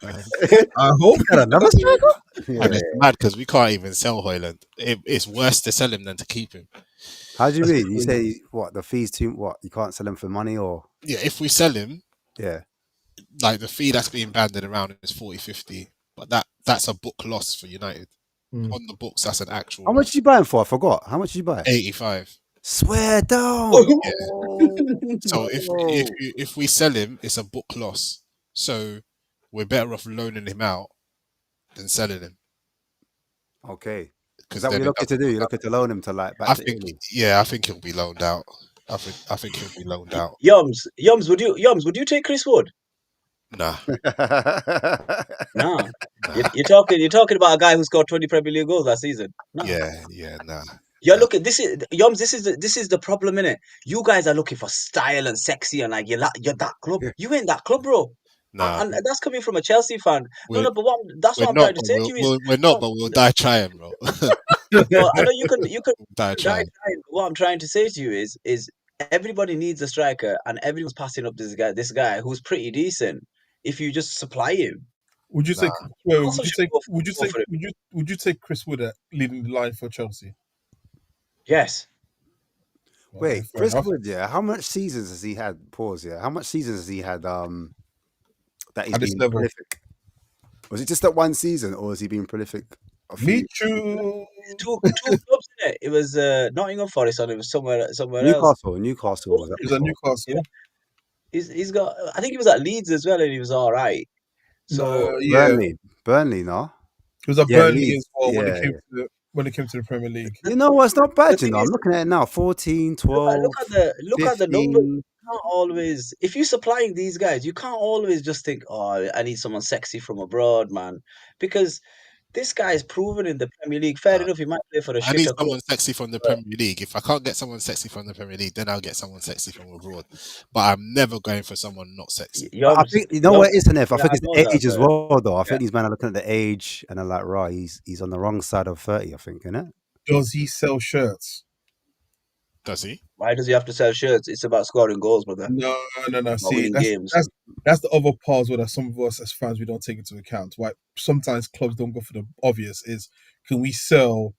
Hoyland." I hope Got another striker? And it's mad because we can't even sell Hoyland. It's worse to sell him than to keep him. How do you mean? You say what? The fees too? What? You can't sell him for money or? Yeah, if we sell him, Yeah. like the fee that's being banded around is 40, 50, but that's a book loss for United. On the books, that's an actual. How much did you buy him for? I forgot. How much did you buy? 85. Swear down. Yeah. So if we sell him, it's a book loss. So we're better off loaning him out than selling him. Okay. Is that what you're looking to do? You're looking to loan him to back to Italy? Yeah, I think he'll be loaned out. I think he'll be loaned out. Yums, would you take Chris Wood? Nah. Nah. You're talking about a guy who scored 20 Premier League goals last season. Nah. Yeah, nah. Yeah, look, this is Yums. This is the problem, innit? You guys are looking for style and sexy, and like you're that club. You ain't that club, bro. Nah. And that's coming from a Chelsea fan. We're- No, but that's what I'm trying to say to you is we're not, but we'll die trying, bro. no, I know you can Die die trying. trying. What I'm trying to say to you is everybody needs a striker, and everyone's passing up this guy who's pretty decent. If you just supply him, Would you say? Also should go for it. Would you take Chris Wood leading the line for Chelsea? Yes. Wait, fair Chris enough. Wood, yeah. How much seasons has he had? Pause, yeah. How much seasons has he had that he's At this been level? prolific? Was it just that one season, or has he been prolific? Me too. Two clubs in it. It was Nottingham Forest, and it was somewhere else. Newcastle was that? He was at Newcastle. He's got. I think he was at Leeds as well, and he was all right. So Yeah, Burnley, no. he was at Yeah, Burnley Leeds. as well Yeah, when it came to the Premier League. You know what? It's not bad, The you know. thing I'm is- looking at it now. 14, 12, look at the numbers. 15. You can't always, if you're supplying these guys, you can't always just think, oh, I need someone sexy from abroad, man, because this guy's proven in the Premier League. Fair enough, he might play for a I need shitter club. someone sexy from the Premier League. If I can't get someone sexy from the Premier League, then I'll get someone sexy from abroad. But I'm never going for someone not sexy. I think you know what it is, Hanif? I think it's know the that, age as but- well, though. I think these men are looking at the age and are like, right, he's on the wrong side of 30. I think, innit? Does he sell shirts? Does he? Why does he have to sell shirts? It's about scoring goals, brother. No. About See, winning games. that's the other part where some of us as fans we don't take into account. Why sometimes clubs don't go for the obvious is can we sell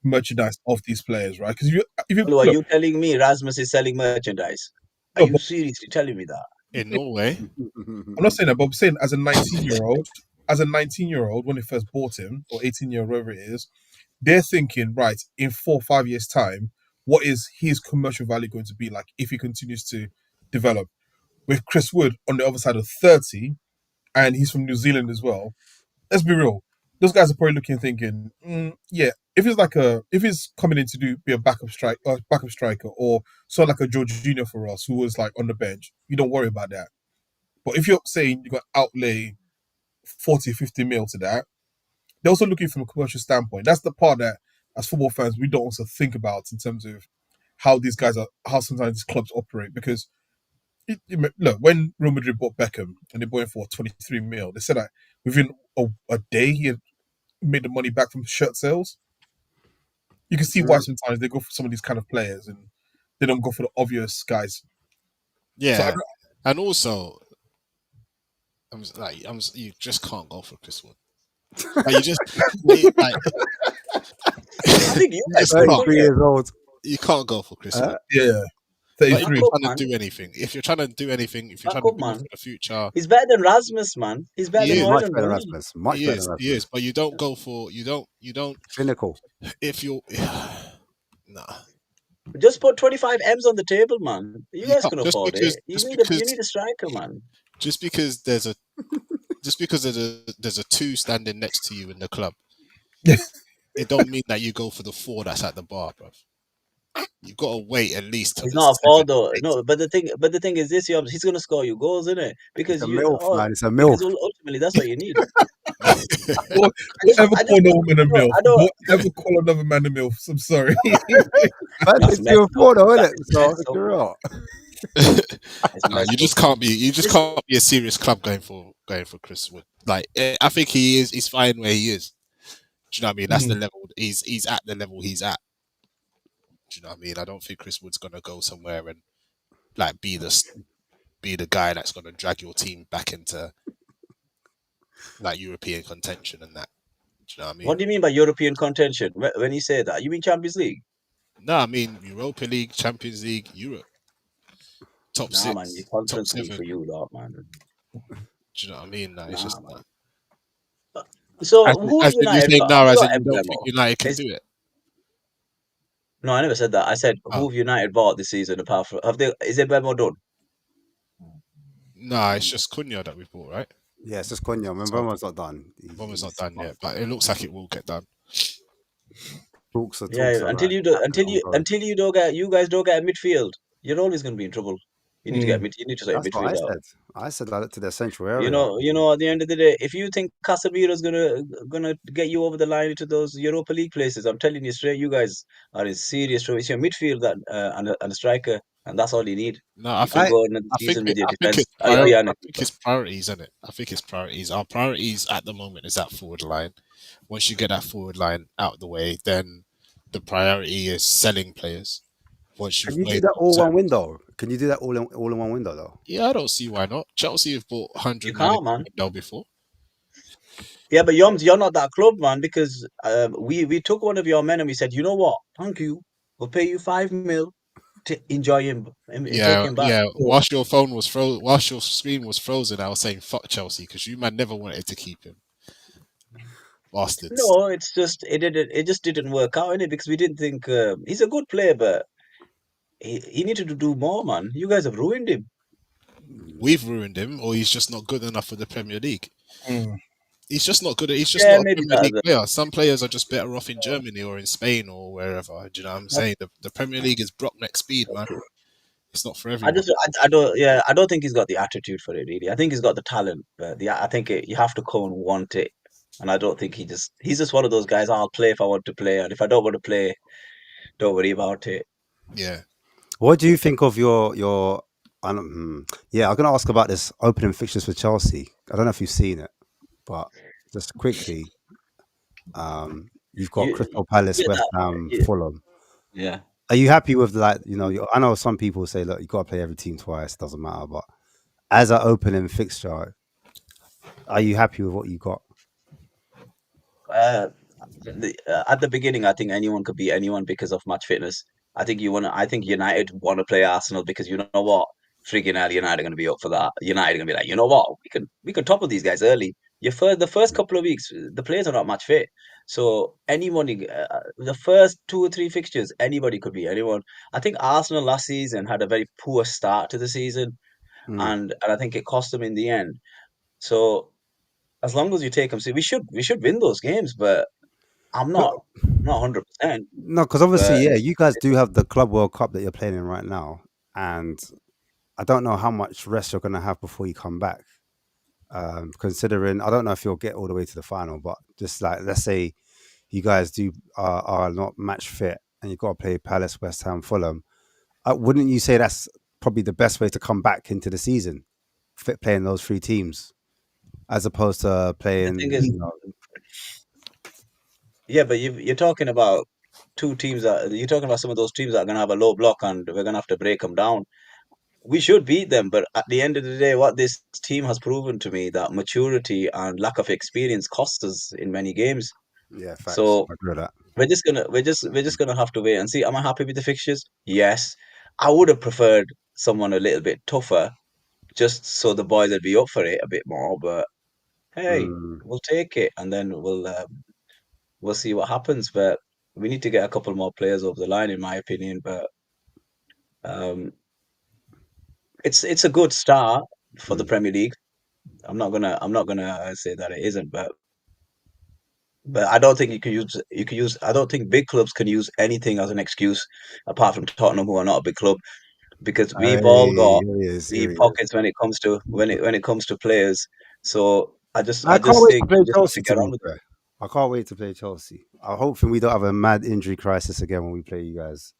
merchandise of these players, right? Because if you Hello, are look, you telling me Rasmus is selling merchandise? Are no, you but seriously telling me that? In Norway, I'm not saying that, but I'm saying as a 19-year-old, when they first bought him, or 18-year-old, whatever it is, they're thinking, right, in 4 or 5 years' time, what is his commercial value going to be like if he continues to develop? With Chris Wood on the other side of 30, and he's from New Zealand as well. Let's be real. Those guys are probably looking and thinking, yeah, if he's coming in to be a backup striker, or sort of like a Jorginho for us, who was like on the bench, you don't worry about that. But if you're saying you got to outlay 40, 50 mil to that, they're also looking from a commercial standpoint. That's the part that, as football fans, we don't also think about in terms of how how sometimes these clubs operate. Because look, when Real Madrid bought Beckham and they bought him for 23 mil, they said that within a day he had made the money back from shirt sales. You can see why sometimes they go for some of these kind of players and they don't go for the obvious guys. yeah, and also, you just can't go for Chris Wood. Like, you just like, I think you guys can't. 33 years old. You can't go for Chris Wood. Yeah, Like, 33. if you're trying to do anything, if you're trying to do Back build up, for man. the future, He's better than Rasmus, man. He's better He than is. Much Højlund, better, isn't he? Rasmus. Much he better, is, Rasmus. he is. But you don't go for you don't. Clinical. If you're, nah. Just put 25 M's on the table, man. You guys can't- can just afford because it. You just need because a striker, man. just because there's a there's a 2 standing next to you in the club, it don't mean that you go for the 4 that's at the bar, bruv. You've got to wait at least till He's the not a 7, forward though. 8. No, but the thing is this, he's gonna score you goals, isn't it? It's a MILF, man. It's a Because MILF. ultimately that's what you need. Don't ever call another man a MILF. I don't. Don't ever call another man a MILF. I'm sorry. Man, That's it's messed 2 and 4 though, isn't That it? is So, messed up. you're right. It's No, messed you up. just can't be a serious club going for Chris Wood. Like, I think he's fine where he is. Do you know what I mean? That's the level he's at. The level he's at. Do you know what I mean? I don't think Chris Wood's gonna go somewhere and like be the guy that's gonna drag your team back into like European contention and that. Do you know what I mean? What do you mean by European contention? When you say that, you mean Champions League? No, I mean Europa League, Champions League, Europe, top Nah, 6, man, you top Conference League 7. for you, lot, man. Do you know what I mean? Like, it's Nah, just man. So as who's in you United think got? now, Have as they in got you don't think Emblemo? United can Is- do it. No, I never said that. I said Oh. who have United bought this season apart from have they? Is Emblemo done? Nah, it's just Cunha that we bought, right? Yeah, it's just Cunha. Mbeumo's not done. Bombers not done yet, but it looks like it will get done. Talks are Yeah, until like you do, ongoing. until you guys don't get a midfield, you're always going to be in trouble. You need to get you need to sort That's what I midfield out. said. I said I looked to their central area. You know, at the end of the day, if you think Casemiro's gonna get you over the line into those Europa League places, I'm telling you straight, you guys are in serious trouble. It's your midfield that and a striker, and that's all you need. No, I You can think go another I think season with your I think defense. it's I'll be I honest. think it's priorities, isn't it? I think it's priorities. Our priorities at the moment is that forward line. Once you get that forward line out of the way, then the priority is selling players. Once Can you've you do made that all certain- one window? Can you do that all in one window though? Yeah, I don't see why not. Chelsea have bought 100 You million can't, man. window before. Yeah, but Yoms, you're not that club, man, because we took one of your men and we said, you know what? Thank you. We'll pay you 5 mil to enjoy him and take him back. Yeah. Whilst your phone was whilst your screen was frozen, I was saying fuck Chelsea because you man never wanted to keep him. Bastards. No, it's just it just didn't work out, innit? Because we didn't think he's a good player, but he needed to do more, man. You guys have ruined him. We've ruined him, or he's just not good enough for the Premier League. He's just not good. He's just Yeah, not a maybe Premier League that. player. Some players are just better off in Germany or in Spain or wherever. Do you know what I'm saying? The Premier League is Brockneck speed, man. It's not for everyone. I don't think he's got the attitude for it, really. I think he's got the talent, but I think you have to come and want it. And I don't think he's just one of those guys. I'll play if I want to play, and if I don't want to play, don't worry about it. Yeah. What do you think of your? Yeah, I'm gonna ask about this opening fixtures for Chelsea. I don't know if you've seen it, but just quickly, you've got Crystal Palace, yeah, West Ham, yeah. Fulham. Yeah. Are you happy with like I know some people say, look, you got to play every team twice, doesn't matter. But as an opening fixture, are you happy with what you got? Uh, at the beginning, I think anyone could beat anyone because of match fitness. I think United want to play Arsenal because you know what, freaking hell, United are going to be up for that. United are going to be like, you know what, we can topple these guys early. The first couple of weeks, the players are not match fit, so anybody, the first 2 or 3 fixtures, anybody could beat anyone. I think Arsenal last season had a very poor start to the season, Mm. and I think it cost them in the end. So as long as you take them, see, we should win those games, but I'm not No, not 100%, no, because obviously, but yeah, you guys do have the Club World Cup that you're playing in right now, and I don't know how much rest you're going to have before you come back. Considering I don't know if you'll get all the way to the final, but just like let's say you guys are not match fit and you've got to play Palace, West Ham, Fulham. Wouldn't you say that's probably the best way to come back into the season, playing those three teams, as opposed to the thing playing, is, yeah, but you're talking about you're talking about some of those teams that are going to have a low block and we're going to have to break them down. We should beat them, but at the end of the day, what this team has proven to me that maturity and lack of experience cost us in many games. yeah, facts. So I agree with that. we're just gonna have to wait and see. Am I happy with the fixtures? Yes. I would have preferred someone a little bit tougher, just so the boys would be up for it a bit more. But hey, Mm. we'll take it, and then we'll see what happens. But we need to get a couple more players over the line, in my opinion. But um, it's a good start for the Mm. Premier League. I'm not gonna say that it isn't, but I don't think you can use. I don't think big clubs can use anything as an excuse, apart from Tottenham, who are not a big club, because we've all Hey, got here he is. Here deep he is. pockets when it comes to players. So I just I I can't just wait to think play we just have to Chelsea. To get be on with it. fair, I can't wait to play Chelsea. I'm hoping we don't have a mad injury crisis again when we play you guys.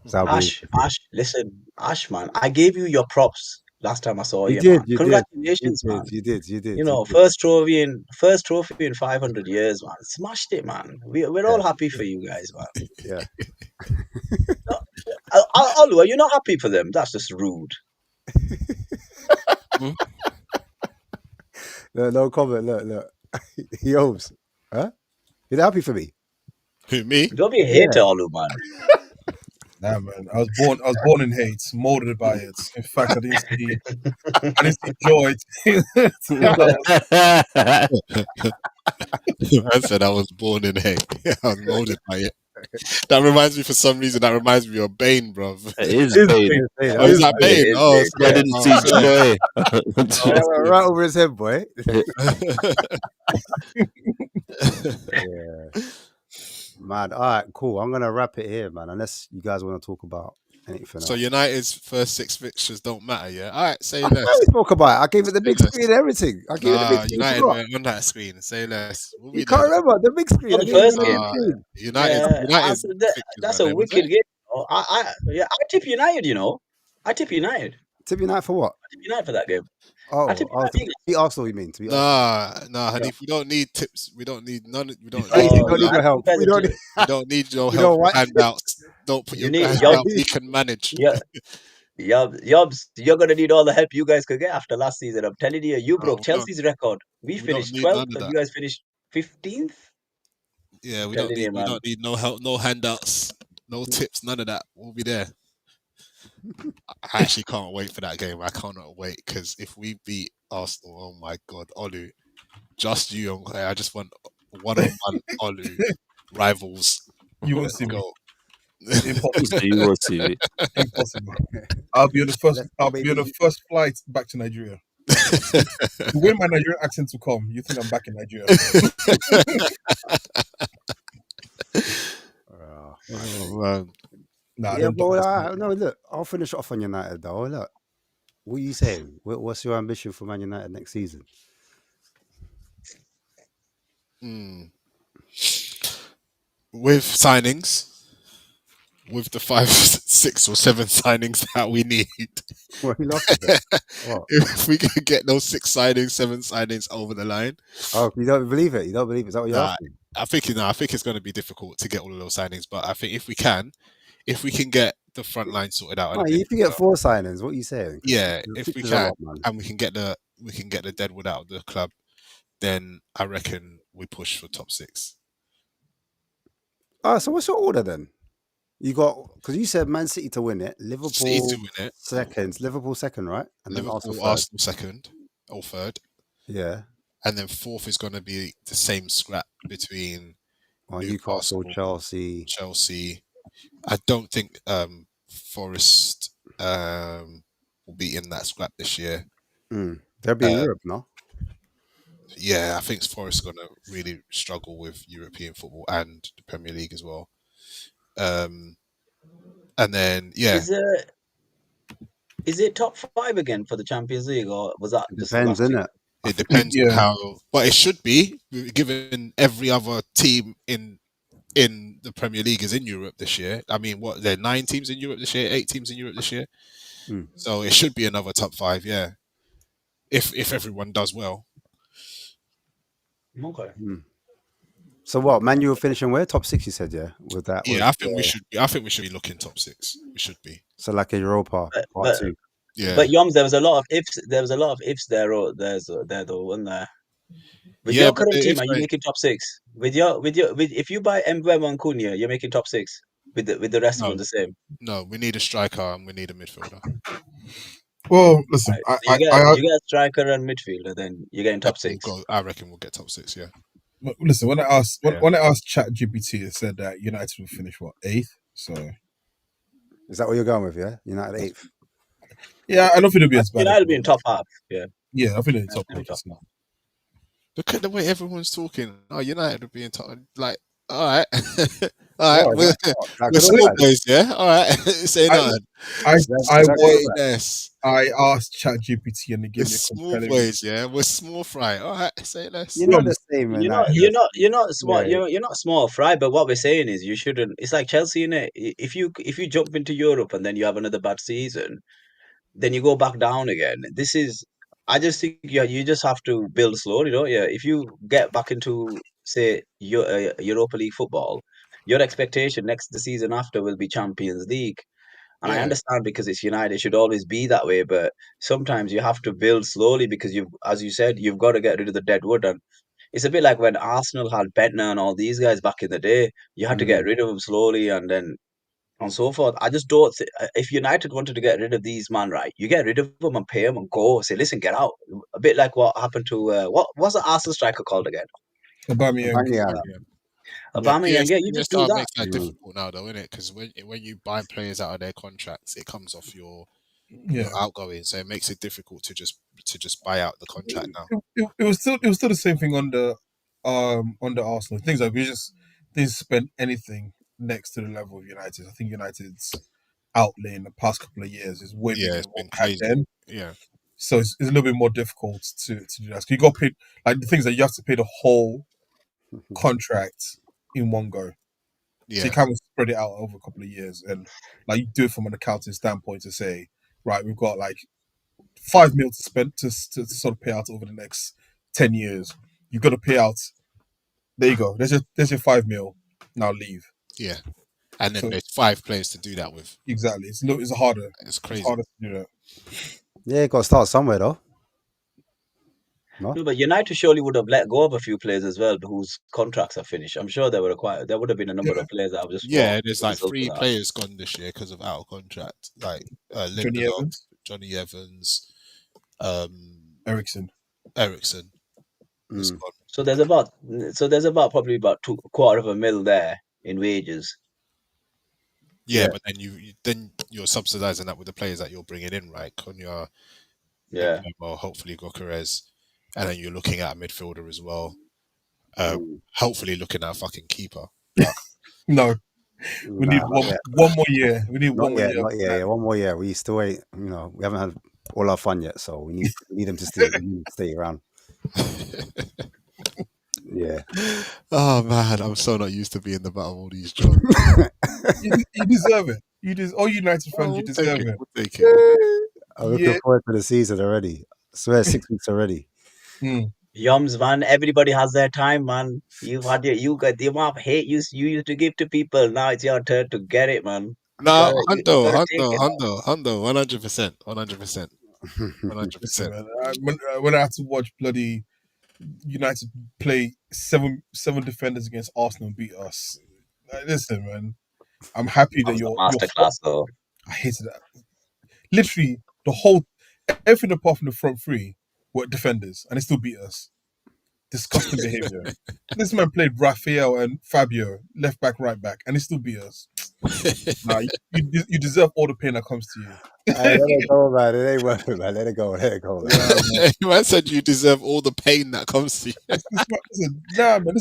So that'll be interesting. Listen, Ash, man, I gave you your props last time I saw You you, did, man. you did, you Congratulations, did, man. you did, you did, You you know, did. first trophy in 500 years, man. Smashed it, man. We're Yeah, all happy for you guys, man. yeah. No, Olu, are you not happy for them? That's just rude. Hmm? No, no comment. Look, look. He hopes. Huh? You're happy for me? Who, me? Don't be a Yeah. hater, Olu, man. Nah, man. I was born in hate, molded by it. In fact, I didn't see joy. I said I was born in hate. I was molded by it. That reminds me, for some reason, that reminds me of Bane, bro. It is It's pain. pain. Hey, It Oh, that is is is that pain. pain. It Bane? is Oh, big, This guy yeah. sorry. didn't Oh, see sorry. joy. Oh, Right over his head, boy. sorry. Yeah. Man. All right, cool. I'm gonna wrap it here, man. Unless you guys want to talk about anything So else. United's first 6 fixtures don't matter, yeah? All right, say I less. already spoke about it. I gave it the Say big less. screen and everything. I gave it the big Nah, screen. United Forgot. weren't on that screen. Say less. We'll You be there can't though. remember the big screen. On I the gave you first the big game, screen. United's that, fixtures that's weren't a there, was wicked it? game. I tip United, you know. I tip United. Tip United for what? I tip United for that game. I Oh, tip United to big beat last Arsenal. You mean to beat Arsenal? Nah, season. honey. We don't need tips. We don't need none. We don't We need Oh, don't need like. your you help. guys We are don't. too. We don't need your You help know or what? handouts. Don't put You your need hand Yob, out. We can manage. Yobs. You're gonna need all the help you guys could get after last season. I'm telling you, you No, broke Chelsea's record. We we don't finished need 12th, none of and that. you guys finished 15th. Yeah, I'm telling you, we man. don't need no help, no handouts, no tips, none of that. We'll be there. I actually can't wait for that game. I cannot wait because if we beat Arsenal, oh my god, Olu, just you and I just want one-on-one Olu rivals. You won't Let's see me. go. Impossible. You will see. Impossible. I'll be on the first. Let's go, I'll be on baby. the first flight back to Nigeria. The way my Nigerian accent will come, you think I'm back in Nigeria? Oh, man. Nah, Yeah, don't but talk this thing. no, look, I'll finish off on United though. Look, what are you saying? What's your ambition for Man United next season? Mm. With signings, with the 5, 6, or 7 signings that we need, What are you laughing at? What? if we can get those 6 signings, 7 signings over the line, Oh, you don't believe it? You don't believe it? Is that what you're nah, asking? I think it's going to be difficult to get all of those signings. But I think if we can, if we can get the front line sorted out, Oh, and if you get 4 signings, what are you saying? 'Cause yeah, the if six we is a can, lot, man. and we can get the Deadwood out of the club, then I reckon we push for top 6. So what's your order then? You got, because you said Man City to win it, City Liverpool to win it, seconds, Liverpool second, right? And then Liverpool, Arsenal third. second or third, Yeah. and then fourth is going to be the same scrap between Newcastle, Chelsea. Chelsea. I don't think Forest will be in that scrap this year. They'll be in Europe, no? Yeah, I think Forest are going to really struggle with European football and the Premier League as well. And then Is it top 5 again for the Champions League, or was that It just the depends, last innit? it depends on how, but it should be, given every other team in the Premier League is in Europe this year. I mean, what, there are 9 teams in Europe this year, 8 teams in Europe this year. So it should be another top 5, yeah. If everyone does well. Okay. So what? Man, you were finishing where? Top 6, you said, yeah? With that, Yeah, I think we should be. I think we should be looking top 6. We should be. So like a Europa part But 2. Yeah. But Yoms, there was a lot of ifs. There was a lot of ifs there. There though, wasn't there? With Yeah, your but current team, if are you making top 6? With if you buy Mbemo and Cunha, you're making top 6. With the rest of them the same. No, we need a striker and we need a midfielder. Well, listen, Right. So you get a striker and midfielder, then you're getting top 6. I reckon we'll get top 6. Yeah. Listen, when I asked ChatGPT, it said that United will finish 8th. So is that what you're going with? Yeah, United 8th. Yeah, I don't think it'll be as bad. United will be in top half. Yeah. Yeah, I think it'll be top half. Look at the way everyone's talking. Oh, United will be in top. Like, all right, all right. We're small boys, yeah. All right, say nothing. I asked ChatGPT and they gave me small boys, yeah. We're small fry. All right, say less. You're not the same. You're not small. Yeah. You're not small fry. But what we're saying is, you shouldn't. It's like Chelsea, innit? If you jump into Europe and then you have another bad season, then you go back down again. I just think you just have to build slowly, don't you? If you get back into, say, Europa League football, your expectation the season after will be Champions League. And I understand, because it's United, it should always be that way. But sometimes you have to build slowly, because as you said, you've got to get rid of the dead wood. And it's a bit like when Arsenal had Bentner and all these guys back in the day. You had to get rid of them slowly, and then and so forth. I just don't. If United wanted to get rid of these man, right, you get rid of them and pay them and go. Say, listen, get out. A bit like what happened to what was the Arsenal striker called again? Aubameyang. Yeah, you just do that. Makes that difficult now, though, isn't it? Because when you buy players out of their contracts, it comes off your outgoing, so it makes it difficult to just buy out the contract now. It was still the same thing under Arsenal. Things like we just didn't spend anything next to the level of United. I think United's outlay in the past couple of years is way bigger than what we had then. Yeah. So it's a little bit more difficult to do that. So you got paid, like the things that you have to pay the whole contract in one go. Yeah. So you kind of spread it out over a couple of years, and like you do it from an accounting standpoint to say, right, we've got like 5 mil to spend to sort of pay out over the next 10 years. You've got to pay out. There you go. There's your 5 mil. Now leave. Yeah. And then there's 5 players to do that with. Exactly. It's harder. It's crazy. It's harder to do that. Yeah, got to start somewhere though. No, but United surely would have let go of a few players as well whose contracts are finished. I'm sure there would have been a number of players that have just there's like 3 players gone this year because of out of contract, like Johnny Evans, Ericsson. So there's about probably about $250,000 there in wages. Yeah, but then you're subsidizing that with the players that you're bringing in, right? Cunha, well, hopefully Gyökeres, and then you're looking at a midfielder as well. Hopefully looking at a fucking keeper. No, we need one more year. We need one more year. Not yet. One more year. We still wait. We haven't had all our fun yet, so we need them to stay around. Yeah. Oh man, I'm so not used to being the butt of all these jobs. You deserve it. All United fans, you deserve it. We'll take it. I'm looking forward to the season already. I swear, 6 weeks already. Yums, man. Everybody has their time, man. You got the amount of hate you used to give to people. Now it's your turn to get it, man. No, You gotta take it. Hundo, 100%, 100%, Listen, 100%. man, when I had to watch bloody United play seven defenders against Arsenal and beat us, like, listen, man, I'm happy That that was you're. a masterclass, though. I hated that. Literally, everything apart from the front three were defenders, and they still beat us. Disgusting behavior. This man played Raphael and Fabio, left back, right back, and they still beat us. Nah, you deserve all the pain that comes to you. Hey, let it go, man. It ain't worth it, man. Let it go. Let it go. Man. Man said you deserve all the pain that comes to you. This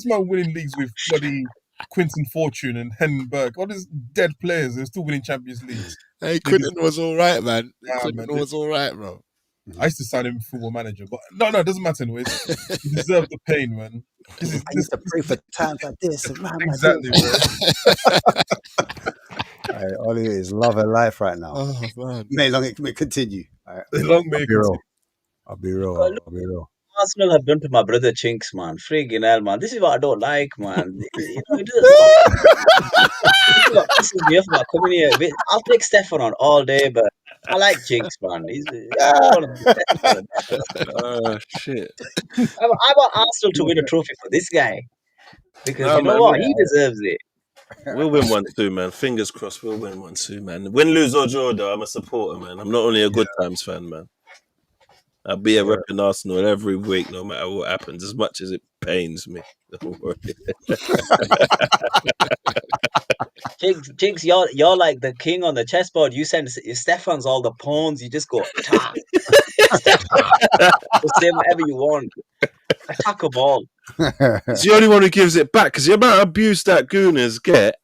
man winning leagues with bloody Quinton Fortune and Hendenberg. All these dead players, they're still winning Champions Leagues. Hey, Quinton was all right, man. Nah, Quinton man, was all right, bro. I used to sign him Football Manager, but no, it doesn't matter anyways. You deserve the pain, man. I used to pray for times like this. And Exactly, bro. Hey, Ollie is love and life right now. Oh, man. May long it may continue. Right. Long may it continue. I'll be real. Arsenal have done to my brother Chinks, man. Friggin' hell, man. This is what I don't like, man. You know, this is what pisses me off about coming here. I'll take Stefan on all day, but I like Chinks, man. He's one of the best. Oh shit! I want Arsenal to win a trophy for this guy because No, you know man, what? He deserves it. We'll win one too, man. Fingers crossed, we'll win one too, man. Win, lose or draw, though, I'm a supporter, man. I'm not only a good times fan, man. I'll be a repping Arsenal every week, no matter what happens, as much as it pains me. Don't worry. Jinx, you're like the king on the chessboard. You send Stefan's all the pawns. You just go attack. Just say whatever you want. Attack a ball. He's the only one who gives it back because the amount of abuse that Gooners get,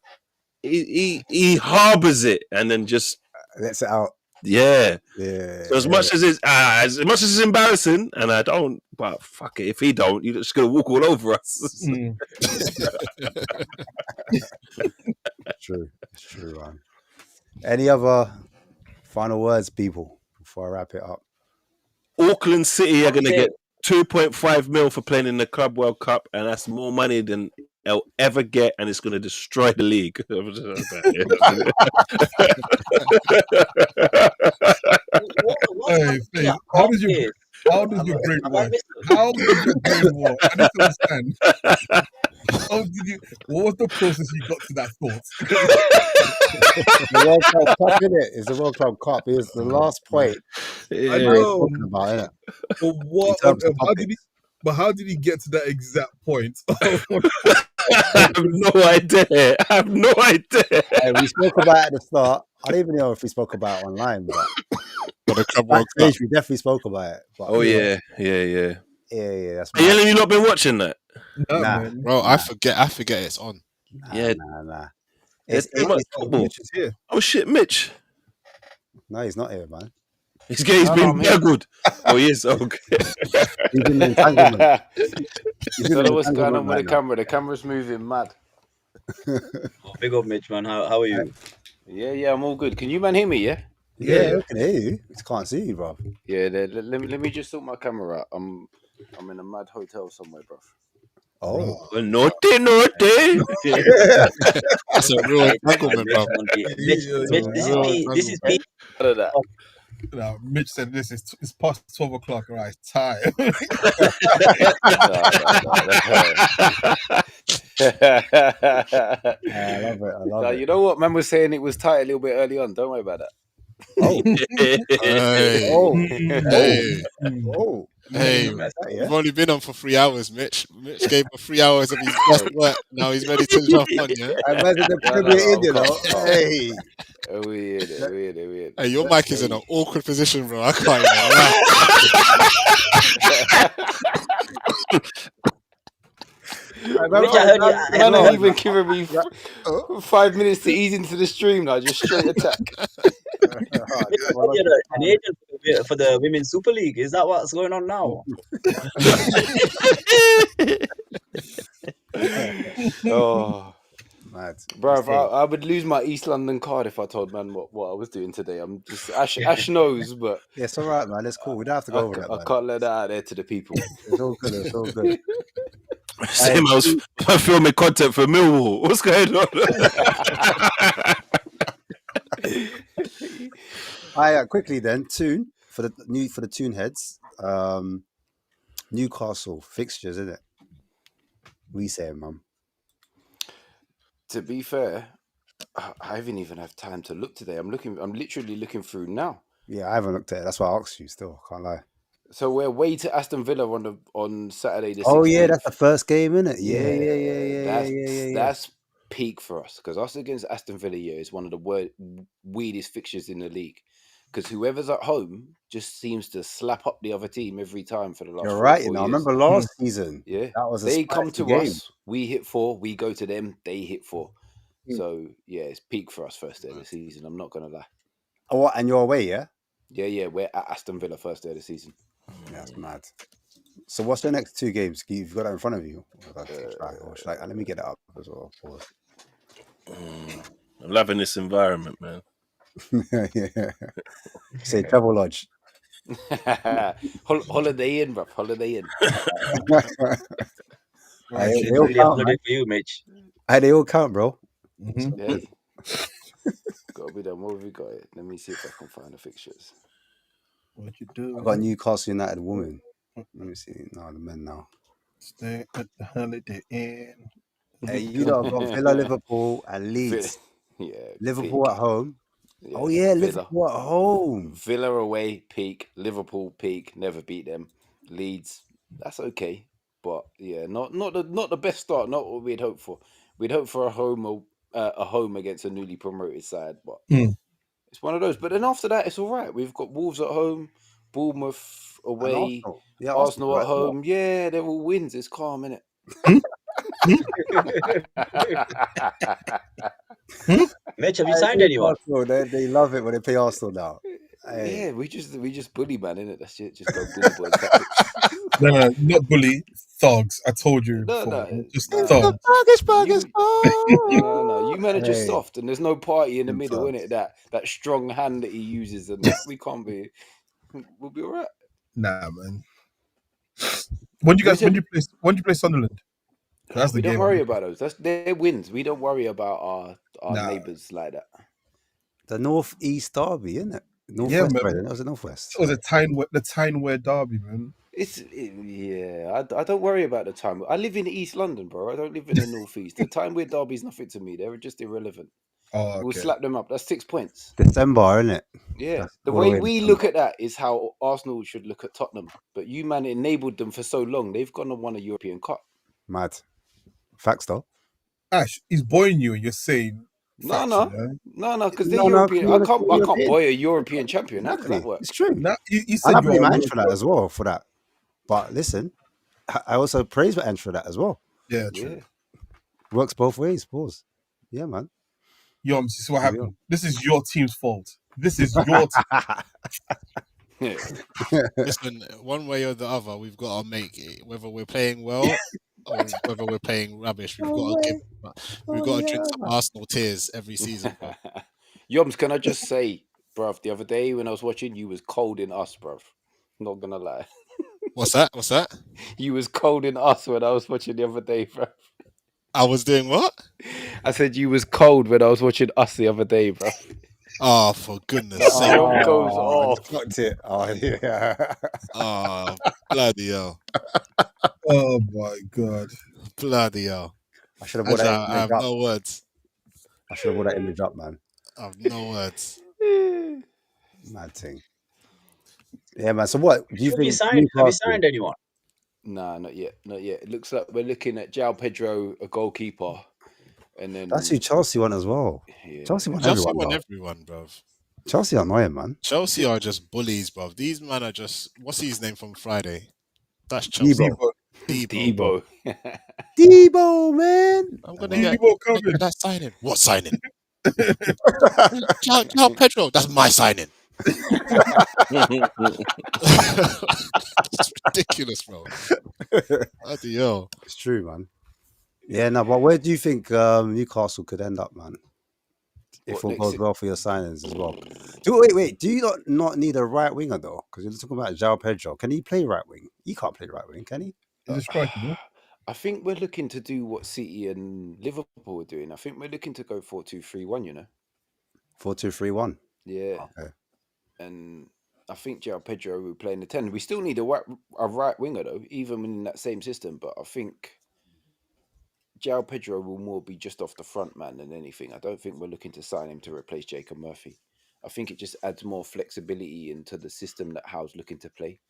he harbors it and then just lets it out. Yeah. So as much as it's embarrassing, and I don't, but fuck it, if he don't, you're just gonna walk all over us. It's true, man. Any other final words, people, before I wrap it up? Auckland City are gonna get 2.5 mil for playing in the Club World Cup, and that's more money than they'll ever get, and it's going to destroy the league. How does your brain work? How does your brain work? I don't understand. What was the process you got to that thought? The World Cup, isn't it? It's the World Cup. It's the last point. I know. Talking about, isn't it? How did he get to that exact point? I have no idea. Hey, we spoke about it at the start. I don't even know if we spoke about it online, but the Club World Cup, we definitely spoke about it. But, yeah. That's Have you not been watching that? No, man. Bro, I forget it's on. Nah. It's football. Here. Oh shit, Mitch. No, he's not here, man. He's been good. Oh, he is. Okay. He's in the entanglement. So what's going on with the camera? The camera's moving mad. Big up, Mitch, man. How are you? Yeah, I'm all good. Can you man hear me? Yeah, I can hear you. Just can't see you, bro. Yeah, let me just sort my camera out. I'm in a mad hotel somewhere, bro. Oh, naughty. That's a real entanglement, bro. Mitch, this is Pete. No, Mitch said this is it's past 12 o'clock. All right, it's time. I love it. You know what? Man was saying it was tight a little bit early on. Don't worry about that. Hey, we've only been on for 3 hours, Mitch. Mitch gave me 3 hours of his best work. Now he's ready to jump on, yeah? I imagine the Premier in, you know. Hey. Weird. Hey, your mic is in an awkward position, bro. I can't even not even giving me 5 minutes to ease into the stream now, just straight attack. An agent for the Women's Super League. Is that what's going on now? Oh, mad. Bro, I would lose my East London card if I told man what I was doing today. I'm just Ash knows, but yeah, it's all right, man. It's cool. We don't have to go over that. I can't let that out there to the people. It's all good. Same, I was filming content for Millwall. What's going on? quickly then. Tune for the tune heads. Newcastle fixtures, isn't it? We say, mum. To be fair, I haven't even had time to look today. I'm literally looking through now. Yeah, I haven't looked at it. That's why I asked you. Still, can't lie. So we're away to Aston Villa on Saturday the 16th. Oh yeah, that's the first game, isn't it? Yeah. That's peak for us because us against Aston Villa is one of the weirdest fixtures in the league. Because whoever's at home just seems to slap up the other team every time for the last You're 3 right. or 4 I years. remember last season. Yeah, that was a they come spicy to game. us, we hit 4, we go to them, they hit 4. Mm. So yeah, it's peak for us first day of the season. I'm not gonna lie. Oh, what? And you're away, yeah? Yeah, we're at Aston Villa first day of the season. Yeah, that's mad. So what's the next 2 games? You've got that in front of you. Let me get it up as well. Pause. I'm loving this environment, man. Yeah. Say Travel Lodge. Holiday in, bruv. Holiday in. Hey, Right, they all Really a count, holiday man. for you, Mitch. Hey, they all count, bro. Mhm. Hey. Gotta be done. What have we got here? Let me see if I can find the fixtures. What you do? I got Newcastle United women. Let me see. No, the men now. Stay at the Holiday Inn. Hey, you lot got Villa, Liverpool, and Leeds. Yeah. Liverpool peak. at home. Yeah, Oh yeah, Villa. Liverpool at home. Villa away, peak. Liverpool, peak. Never beat them. Leeds, that's okay, but yeah, not the best start. Not what we'd hope for. We'd hope for a home against a newly promoted side, but it's one of those. But then after that, it's all right. We've got Wolves at home, Bournemouth And away, Arsenal. Yeah, Arsenal at right, well. home. Yeah, they're all wins. It's calm, innit? Mitch, have you signed anyone? Arsenal, they love it when they play Arsenal now. Hey. Yeah, we just bully, man, innit? That's it. Just go bully boy tactics. No, not bully. Thugs. I told you before. No, Just nah. thugs. No, you men are just Hey. soft, and there's no party in the Good middle, thugs. innit? That strong hand that he uses, and that we can't be. We'll be all right. Nah, man. When do you play Sunderland? That's the We don't game. worry about those. That's their wins. We don't worry about our Nah. neighbours like that. The North East Derby, isn't it? Yeah, Northwest, man. right? That was the Northwest. It was the Tyne-Wear derby, man. I don't worry about the time. I live in East London, bro. I don't live in the North East. The time where derby's nothing to me. They're just irrelevant. Oh, We'll okay. slap them up. That's 6 points. December, isn't it? Yeah, That's the all way the way we December. look at that is how Arsenal should look at Tottenham. But you, man, enabled them for so long. They've gone and won a European Cup. Mad. Facts, though. Ash, he's boying you, and you're saying facts, No, you because they're No, European. you I wanna can't say European. buy a European champion. How does Exactly. that work? It's true. know? Nah, you And said I you blame are. Ange for that as well, for that. But listen, I also praise Ange for that as well. Yeah, true. Works both ways. Pause. Yeah, man. Yo, this is what Yeah. happened. This is your team's fault. This is your team. Yeah. Listen, one way or the other, we've got to make it. Whether we're playing well or whether we're playing rubbish, we've got to drink some Arsenal tears every season. Bro. Yoms, can I just say, bruv, the other day when I was watching, you was cold in us, bruv. Not gonna lie. What's that? You was cold in us when I was watching the other day, bruv. I was doing what? I said you was cold when I was watching us the other day, bruv. Oh, for goodness sake. Yom goes off. Fucked it. Oh, yeah. Oh, bloody hell. Oh my god. Bloody hell. I should have brought that I image have up. no words. I should have brought that image up, man. I have no words. Mad thing. Yeah, man. So what do you Have you think? signed? Have you Newcastle- signed anyone? Nah, not yet. It looks like we're looking at João Pedro, a goalkeeper, and then That's who Chelsea won as well. yeah. Chelsea won Chelsea everyone, won though. everyone, bruv. Chelsea are annoying, man. Chelsea are just bullies, bruv. These men are just... What's his name from Friday? That's Chelsea. Debo. Debo. Debo, man. I'm going to get coming. that signing. What signing? João Pedro. That's my signing. It's ridiculous, bro. Bloody hell. It's true, man. Yeah, no, but where do you think Newcastle could end up, man? If What, all goes next- well for your signings as well. Wait. Do you not need a right winger though? Because you're talking about João Pedro. Can he play right wing? He can't play right wing, can he? He's a striker, no? I think we're looking to do what City and Liverpool are doing. I think we're looking to go 4-2-3-1. 4-2-3-1. Yeah. Okay. and I think João Pedro will play in the 10. We still need a right winger though, even in that same system. But I think João Pedro will more be just off the front man than anything. I don't think we're looking to sign him to replace Jacob Murphy. I think it just adds more flexibility into the system that Howe's looking to play,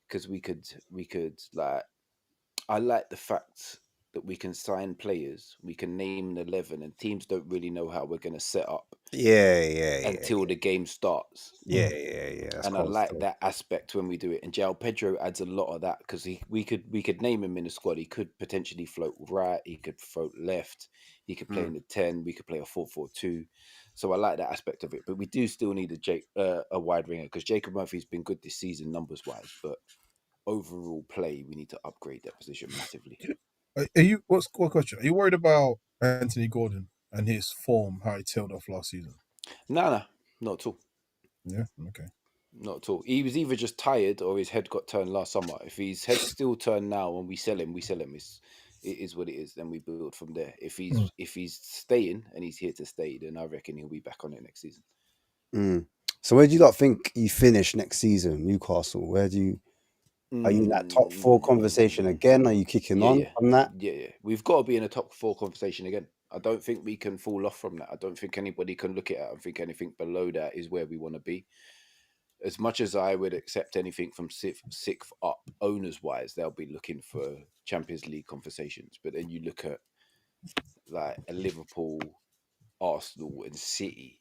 because we could like, I like the fact that we can sign players, we can name an 11, and teams don't really know how we're going to set up Yeah. until the game starts. Yeah. That's And I cool. like that aspect when we do it. And João Pedro adds a lot of that, because we could name him in the squad. He could potentially float right, he could float left, he could play in the 10, we could play a 4-4-2. So I like that aspect of it. But we do still need a wide winger, because Jacob Murphy's been good this season numbers wise, but overall play, we need to upgrade that position massively. Are you? What question? Are you worried about Anthony Gordon and his form, how he tailed off last season? Nah, not at all. Yeah. Okay. Not at all. He was either just tired or his head got turned last summer. If his head's still turned now and we sell him, it is what it is. Then we build from there. If he's staying and he's here to stay, then I reckon he'll be back on it next season. So where do you not think you finish next season, Newcastle? Where do you? Are you in that top 4 conversation again? Are you kicking on from that? Yeah. We've got to be in a top 4 conversation again. I don't think we can fall off from that. I don't think anybody can look at it and think anything below that is where we want to be. As much as I would accept anything from sixth up, owners wise, they'll be looking for Champions League conversations. But then you look at like a Liverpool, Arsenal, and City.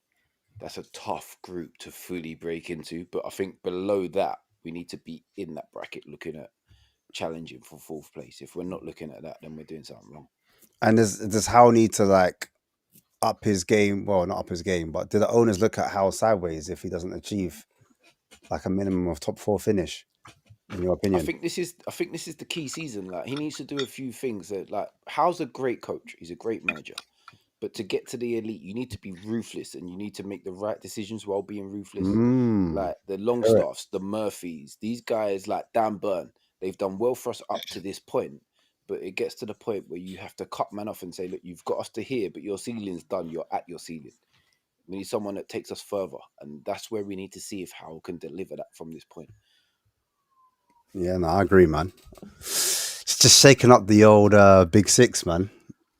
That's a tough group to fully break into. But I think below that, we need to be in that bracket, looking at challenging for 4th place. If we're not looking at that, then we're doing something wrong. And does Howe need to like up his game? Well, not up his game, but do the owners look at Howe sideways if he doesn't achieve like a minimum of top 4 finish? In your opinion? I think this is the key season. Like, he needs to do a few things. That, like, Howe's a great coach. He's a great manager. But to get to the elite, you need to be ruthless, and you need to make the right decisions while being ruthless. Like the Longstaffs, the Murphys, these guys like Dan Burn, they've done well for us up to this point. But it gets to the point where you have to cut man off and say, look, you've got us to here, but your ceiling's done. You're at your ceiling. We need someone that takes us further. And that's where we need to see if Howe can deliver that from this point. Yeah, no, I agree, man. It's just shaking up the old Big Six, man.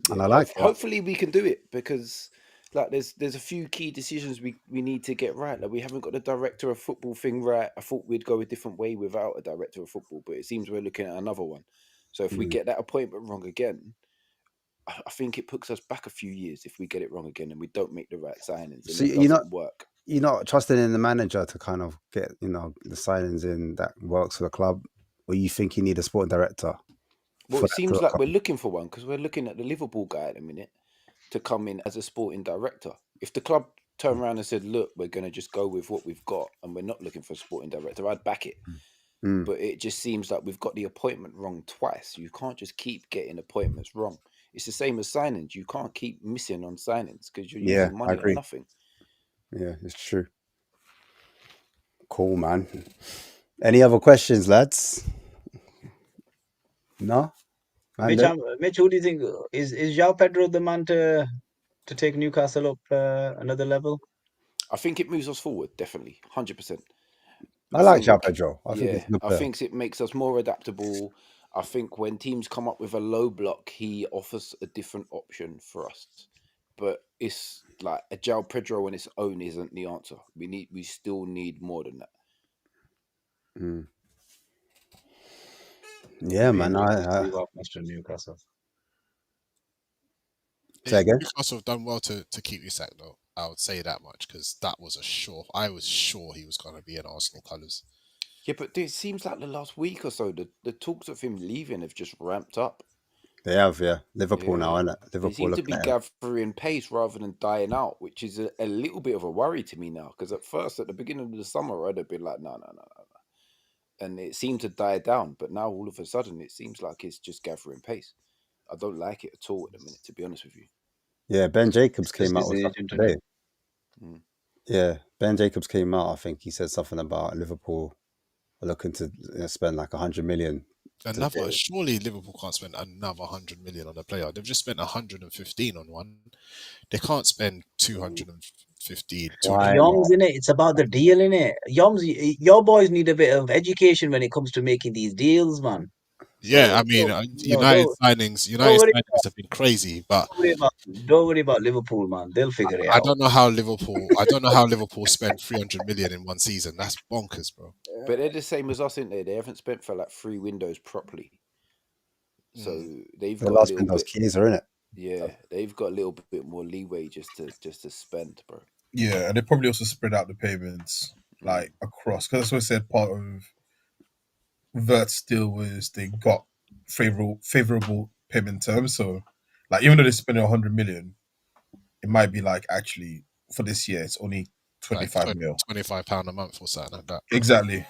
And I like it. Hopefully we can do it, because like there's a few key decisions we need to get right. Like, we haven't got the director of football thing right. I thought we'd go a different way without a director of football, but it seems we're looking at another one. So if we get that appointment wrong again, I think it puts us back a few years if we get it wrong again and we don't make the right signings. And So it doesn't work. You're not trusting in the manager to kind of get, the signings in that works for the club, or you think you need a sporting director? Well, it seems like we're looking for one, because we're looking at the Liverpool guy at the minute to come in as a sporting director. If the club turned around and said, look, we're going to just go with what we've got and we're not looking for a sporting director, I'd back it. But it just seems like we've got the appointment wrong twice. You can't just keep getting appointments wrong. It's the same as signings. You can't keep missing on signings because you're using money on nothing. Yeah, it's true. Cool, man. Any other questions, lads? No? Mitch, who do you think is João Pedro the man to take Newcastle up another level? I think it moves us forward, definitely, 100%. I like João Pedro. I think it makes us more adaptable. I think when teams come up with a low block, he offers a different option for us. But it's like a João Pedro on its own isn't the answer. We still need more than that. Yeah, man. Newcastle. Say again? Newcastle have done well to keep you sacked, though. I would say that much, because that was I was sure he was going to be in Arsenal colours. Yeah, but it seems like the last week or so, the talks of him leaving have just ramped up. They have, yeah. Liverpool now, isn't it? Liverpool they seem to be gathering pace rather than dying out, which is a little bit of a worry to me now. Because at first, at the beginning of the summer, I'd have been like, no. And it seemed to die down. But now, all of a sudden, it seems like it's just gathering pace. I don't like it at all at the minute, to be honest with you. Yeah, Ben Jacobs came out with something today. Yeah, Ben Jacobs came out. I think he said something about Liverpool looking to spend like 100 million. Surely Liverpool can't spend another 100 million on a player. They've just spent 115 on one. They can't spend 250 15, Why 20. Yoms in it. It's about the deal in it. Yoms, your boys need a bit of education when it comes to making these deals, man. Yeah, I So mean, no, United signings don't worry, have been crazy, but don't worry about Liverpool, man. They'll figure it I out. don't know how Liverpool spent 300 million in one season. That's bonkers, bro. But they're the same as us, aren't they? They haven't spent for like 3 windows properly. So they've the got a last little window's bit. keys are in it. Yeah, they've got a little bit more leeway just to spend, bro. Yeah, and they probably also spread out the payments like across, because that's what I said. Part of Vert's deal was they got favorable payment terms. So, like, even though they're spending 100 million, it might be like actually for this year it's only Like 25 mil. £25 a month or something like that. Exactly.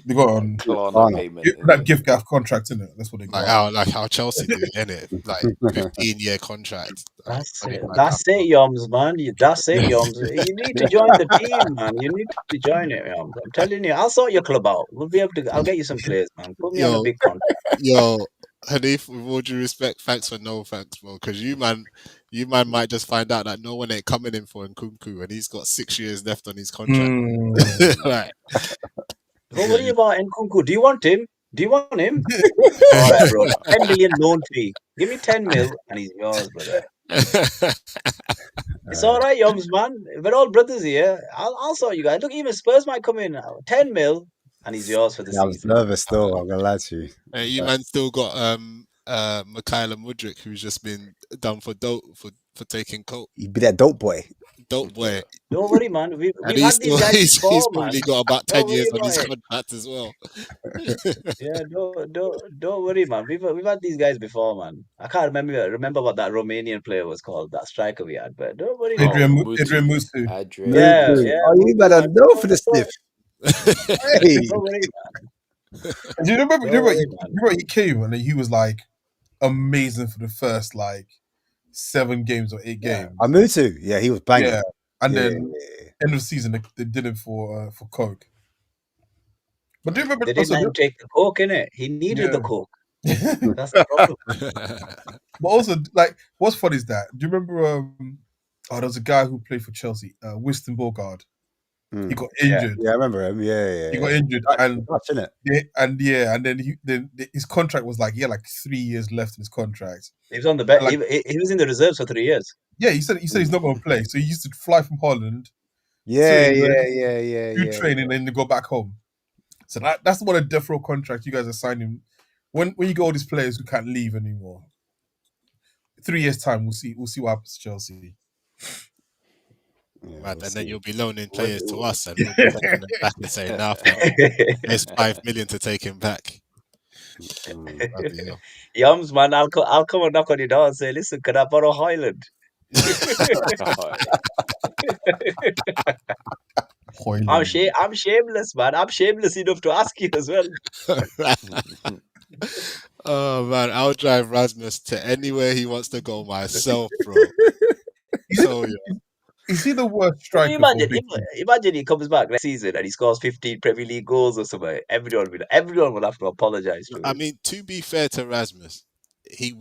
They got on Klarna Klarna. payment. that gift gap contract, in it. That's what they got. Like how Chelsea do it, innit? Like 15-year contract. Like That's it. £25 That's a it, Yoms, man. That's it, Yoms. You need to join the team, man. You need to join it, Yoms. I'm telling you, I'll sort your club out. We'll be able to. I'll get you some players, man. Put me on a big contract. Yo, Hanif, with all due respect, thanks for no thanks, bro. Because you man might just find out that no one ain't coming in for Nkunku, and he's got 6 years left on his contract. Like, Don't worry about Nkunku. Do you want him? Do you want him? All right, bro. 10 million loan fee. Give me 10 mil, and he's yours, brother. It's all right, Yoms, man. We're all brothers here. I'll sort you guys. Look, even Spurs might come in now. 10 mil, and he's yours for the Yeah, I was season. nervous still. I'm gonna lie to you. you man still got Mikhailo Mudryk, who's just been done for taking coke. You be that dope boy. Dope boy. Don't worry, man. We've And had these guys he's before, man. probably got about Don't 10 years worry on his about it. contract as well. Yeah, don't worry, man. We've had these guys before, man. I can't remember what that Romanian player was called, that striker we had, but don't worry, man. Adrian Mutu. Musu. Adrian. Yeah, Mutu. yeah. Oh, you better know for the sniff. Hey. Don't worry, Do you remember? Don't You worry, remember he came and he was like amazing for the first like 7 games or 8 games. Amutu. Yeah, he was banging. Yeah, and Yeah, then end of season they did it for coke. But do you remember? They didn't let him take the coke, innit? He needed the coke. That's the problem. But also, like, what's funny is that, do you remember? There was a guy who played for Chelsea, Winston Bogard. He got injured. Yeah, I remember him. Yeah. He got injured, and then his contract was like, 3 years left in his contract. He was on the bench. He was in the reserves for 3 years. Yeah, he said he's not going to play. So he used to fly from Holland. Yeah. Do training and then go back home. So that's one of the death row contracts you guys are signing. When you get all these players who can't leave anymore, 3 years time, we'll see what happens to Chelsea. Yeah, and then you'll be loaning players to us, and we'll be taking them back and saying, "Now, there's 5 million to take him back." Yums, man, I'll come and knock on your door and say, "Listen, can I borrow Highland?" I'm shameless, man. I'm shameless enough to ask you as well. Oh man, I'll drive Rasmus to anywhere he wants to go myself, bro. Is he the worst striker? Imagine he comes back next season and he scores 15 Premier League goals or something. Everyone will have to apologise to him. I mean, to be fair to Rasmus, he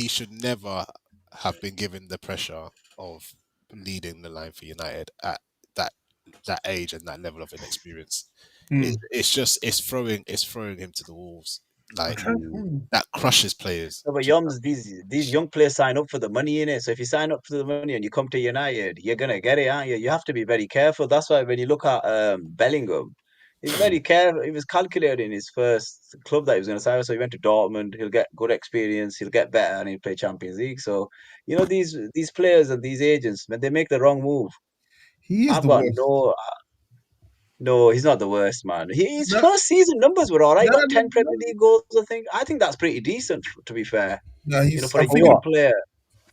should never have been given the pressure of leading the line for United at that age and that level of inexperience. It's throwing him to the wolves. Like that crushes players. No, but Yums, these young players sign up for the money in it. So if you sign up for the money and you come to United, you're gonna get it, aren't you? You have to be very careful. That's why when you look at Bellingham, he's very careful. He was calculated in his first club that he was going to sign. So he went to Dortmund. He'll get good experience. He'll get better, and he'll play Champions League. So these players and these agents, when they make the wrong move, he is I've the got worst. No, he's not the worst, man. His first season numbers were all right. He got 10 Premier League goals, I think. I think that's pretty decent, to be fair. No, he's for a young player.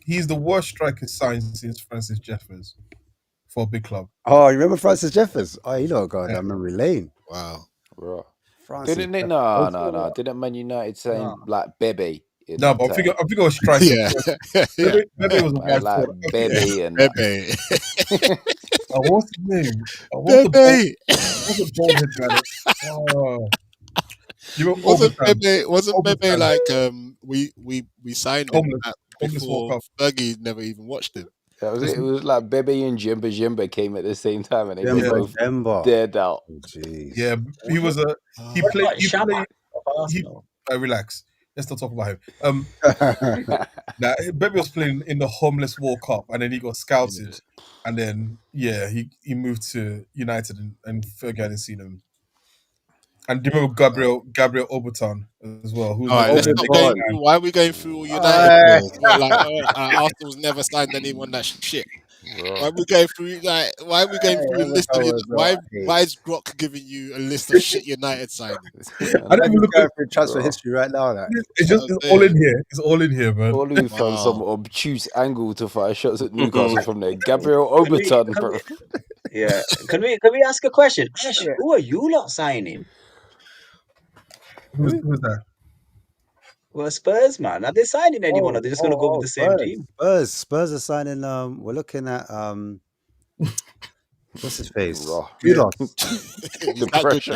He's the worst striker signed since Francis Jeffers for a big club. Oh, you remember Francis Jeffers? Oh, you know, God, I memory lane. Wow. Right. Francis Didn't it? No. Didn't Man United saying like Bebe? No, but I think it was striker. Yeah. Bebe was a wild like Bebe and Bebe. What's his name? Bebe. What's the bald head guy? Wasn't Bebe like we signed him before Fergie never even watched him? That was it. It was like Bebe and Jimba came at the same time, and they got Demba, both Demba. dead out. Oh, jeez. Yeah, he was a he What played about he Shabba played of Arsenal? relax. Let's not talk about him. Now Bebe was playing in the Homeless World Cup, and then he got scouted, and then he moved to United, and Fergie hadn't seen him. And do you remember Gabriel Oberton as well? Who's All right, let's Oh, not God. go. Why are we going through all United players? What, like, Arsenal's never signed anyone that shit. Why are we going through Why are we going through a list of why is Grok giving you a list of shit United signings? I didn't even look going at through transfer history right now. Like. it's just it's all in here. It's all in here, man. All of you found some Wow. obtuse angle to fire shots at Newcastle from there. Gabriel Oberton, bro. Yeah. Can we ask a question? Ash, Yeah. who are you lot signing? Who's that? Well, Spurs, man. Are they signing anyone? Or are they just going to go with the same team? Spurs are signing. We're looking at what's his face? Raw. Kudos. The That good, pressure.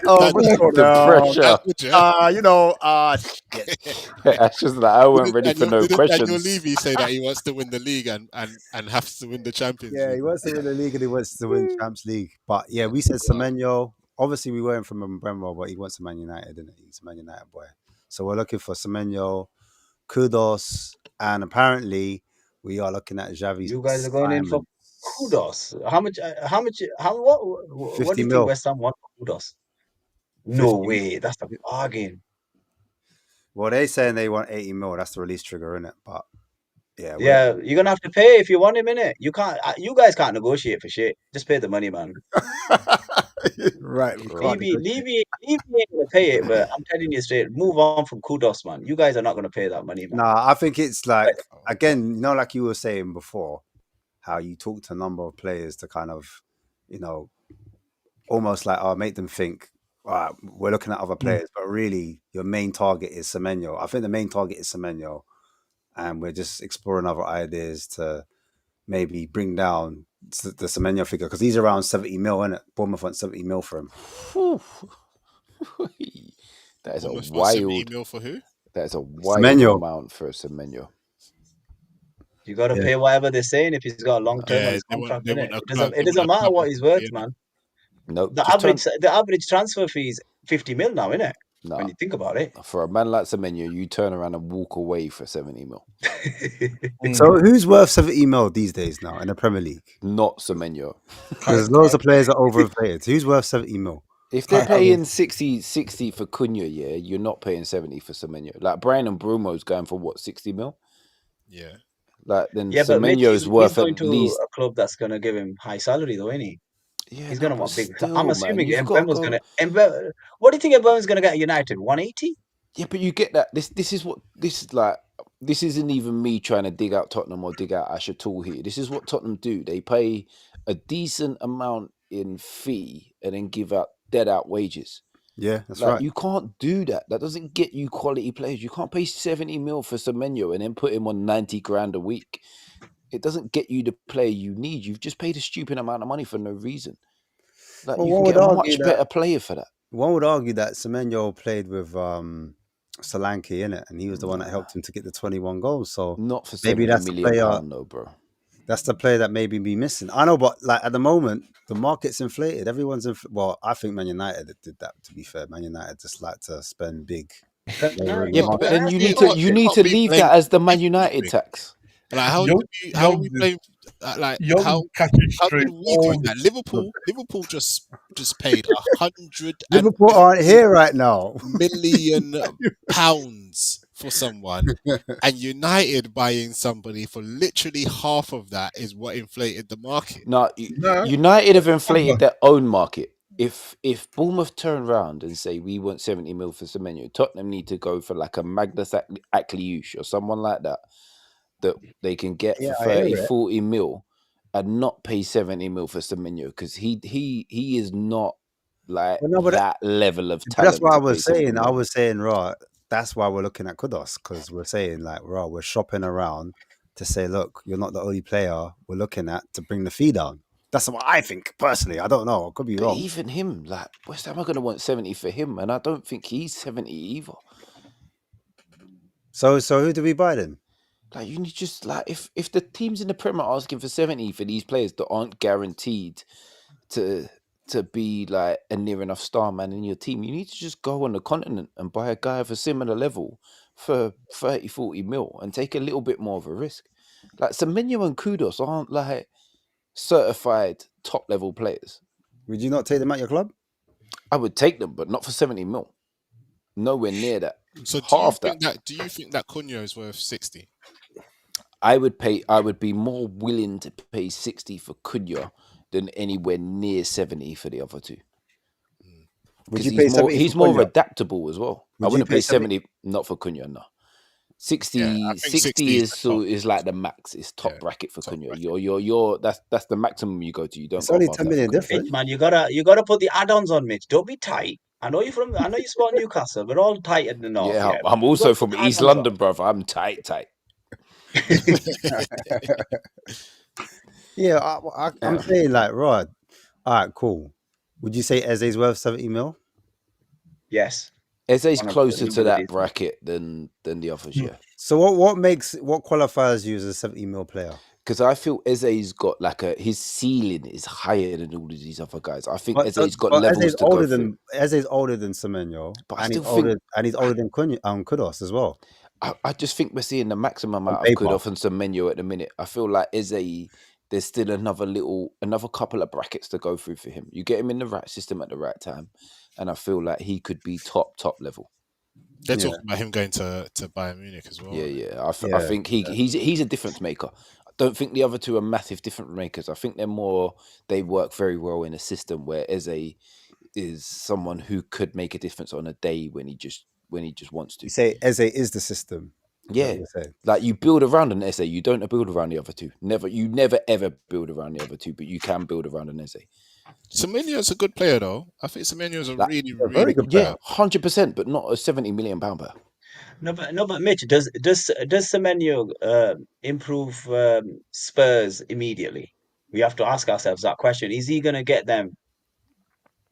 Oh, That- what's going The on? pressure. That good, yeah? Shit. That's just like I weren't ready for no Didn't questions. Daniel Levy say that he wants to win the league and has to win the Champions Yeah, League? he wants to win the league and he wants to win Champs League. But yeah, we said Semenyo. Obviously, we weren't from Bremwell, but he wants a Man United, didn't he? He's a Man United boy. So we're looking for Semenyo, Kudos, and apparently we are looking at Xavi. You guys are going in for Kudos. What do 50 you mil. think West Ham want for Kudos? No 50 way. That's a bargain. Well, they're saying they want 80 mil. That's the release trigger, isn't it? But yeah, Yeah, you're gonna have to pay if you want him in it. You can't. You guys can't negotiate for shit. Just pay the money, man. right. We can't Levy ain't gonna pay it, but I'm telling you straight, move on from Kudos, man. You guys are not gonna pay that money, man. Nah, I think it's like, again, like you were saying before, how you talk to a number of players to kind of, almost like, make them think, right, we're looking at other players, but really your main target is Semenyo. I think the main target is Semenyo, and we're just exploring other ideas to maybe bring down the Semenyo figure, because he's around 70 mil, isn't it? Bournemouth wants 70 mil for him. That is Almost a 70 wild. mil for who? That is a wild Semenyo. amount for Semenyo. You gotta pay whatever they're saying if he's got a long term on his they contract. want Innit? a It club- doesn't they want a matter club what he's worth, yeah. man. No, The average transfer fee is 50 mil now, innit? Nah, When you think about it. for a man like Semenyo, you turn around and walk away for 70 mil. So who's worth 70 mil these days now in the Premier League? Not Semenyo. Because loads of players are overinflated. Who's worth 70 mil? If they're paying 60 for Cunha, yeah, you're not paying 70 for Semenyo. Like Brian and Brumo's going for what, 60 mil? Yeah. Like then Yeah, but Mitch, Semenyo's he's worth going at to least. a club that's gonna give him high salary, though, ain't he? Yeah, He's no, gonna but want big. still, I'm man, assuming you've got Mbeumo's to gonna. What do you think Mbeumo's gonna get at United? 180? Yeah, but you get that. This is like. This isn't even me trying to dig out Tottenham or dig out Ash at all here. This is what Tottenham do. They pay a decent amount in fee and then give out dead out wages. Yeah, that's Like right. you can't do that. That doesn't get you quality players. You can't pay 70 mil for Semenyo and then put him on 90 grand a week. It doesn't get you the player you need. You've just paid a stupid amount of money for no reason. Like Well, you one can get would a argue much that- better player for that. One would argue that Semenyo played with Solanke in it, and he was the one that helped him to get the 21 goals. So Not for maybe 70 that's the million player. pound, though, bro. That's the player that maybe be missing. I know, but like at the moment, the market's inflated. Everyone's well. I think Man United did that. To be fair, Man United just like to spend big. Yeah, but then you need can't- to they can't be leave playing that as the Man people United big. tax. Like how Young- do we, how are we young- playing? Like Young how catching how straight do we do that? Liverpool just paid 100 Liverpool aren't here right now. million pounds for someone, and United buying somebody for literally half of that is what inflated the market. No, No. United have inflated their own market. If Bournemouth turn around and say we want 70 mil for Semenyo, Tottenham need to go for like a Magnus Akliouche or someone like that they can get for 30, 40 mil and not pay 70 mil for Semenyo because he is not like that level of talent. That's what I to was pay 70 saying. mil. I was saying, right. That's why we're looking at Kudos, because we're saying like, right, we're shopping around to say, look, you're not the only player we're looking at to bring the fee down. That's what I think personally. I don't know. I could be But wrong. even him, like West Ham are going to want 70 for him, and I don't think he's 70 either. So who do we buy then? Like you need just like if the teams in the Premier are asking for 70 for these players that aren't guaranteed to be like a near enough star man in your team, you need to just go on the continent and buy a guy of a similar level for 30, 40 mil and take a little bit more of a risk. Like Semenyo and Kudos aren't like certified top level players. Would you not take them at your club? I would take them, but not for 70 mil. Nowhere near that. So Half do you think that Cunha is worth 60? I would be more willing to pay 60 for Cunha than anywhere near 70 for the other two. Would you Because pay 70 he's for more Cunha? adaptable as well. Would I you wouldn't pay pay 70 not for Cunha, no. 60, Yeah, I think 60 is the top. is like the max. It's top Yeah, bracket for top Cunha. bracket. You're that's the maximum you go to. You don't It's go only above 10 that for million Cunha. difference. Mitch, man, you gotta put the add-ons on, Mitch. Don't be tight. I know you support Newcastle. We're all tight in the north. Yeah, Yeah, I'm also from East London, brother. I'm tight. Yeah, I'm saying like, Rod. All right, cool. Would you say Eze's worth 70 mil? Yes. Eze's 100% closer to that abilities. bracket than the others, yeah. So what qualifies you as a 70 mil player? Because I feel Eze's got like his ceiling is higher than all of these other guys. I think But Eze's got levels Eze's to go through. Eze's older than Semenyo, But I and still he's older than Kudos as well. I just think we're seeing the maximum amount of paper. Kudos and Semenyo at the minute. I feel like Eze, there's still another couple of brackets to go through for him. You get him in the right system at the right time, and I feel like he could be top level. They're talking about him going to Bayern Munich as well. Yeah. I think he's a difference maker. I don't think the other two are massive difference makers. I think they work very well in a system where Eze is someone who could make a difference on a day when he just wants to. You say Eze is the system. Yeah, like you build around an Eze, you don't build around the other two. You never ever build around the other two, but you can build around an Eze. Semenyo's a good player, though. I think Semenyo's a really very good player. Yeah, 100%, but not a 70 million pound player. No, but Mitch, does Semenyo improve Spurs immediately? We have to ask ourselves that question. Is he going to get them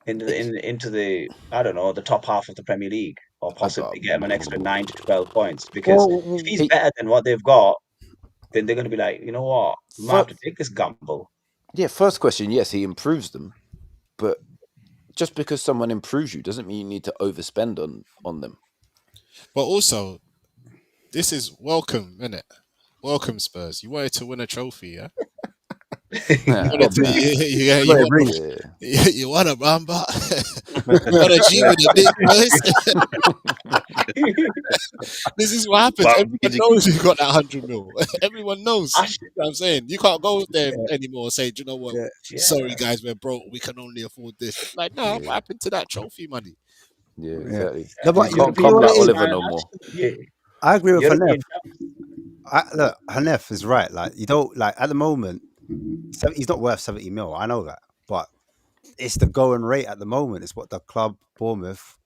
into the I don't know, the top half of the Premier League, or possibly get them an extra 9 to 12 points? Because if he's better than what they've got, then they're going to be like, you know what, we might have to take this gamble. Yeah, first question, yes, he improves them, but just because someone improves you doesn't mean you need to overspend on them. But also, this is welcome, isn't it? Welcome, Spurs. You wanted to win a trophy, yeah? You want a Ramba? You want a G with a big voice? This is what happens. Everyone knows you got that 100 mil. Everyone knows. You know what I'm saying? You can't go there anymore and say, do you know what? Sorry, guys, we're broke. We can only afford this. Like, no, what happened to that trophy money? Yeah, exactly. No, but you can't come like Oliver no more. I agree with Hanef. Look, Hanef is right. Like, you don't, like, at the moment, he's not worth 70 mil. I know that. But it's the going rate at the moment. It's what the club, Bournemouth,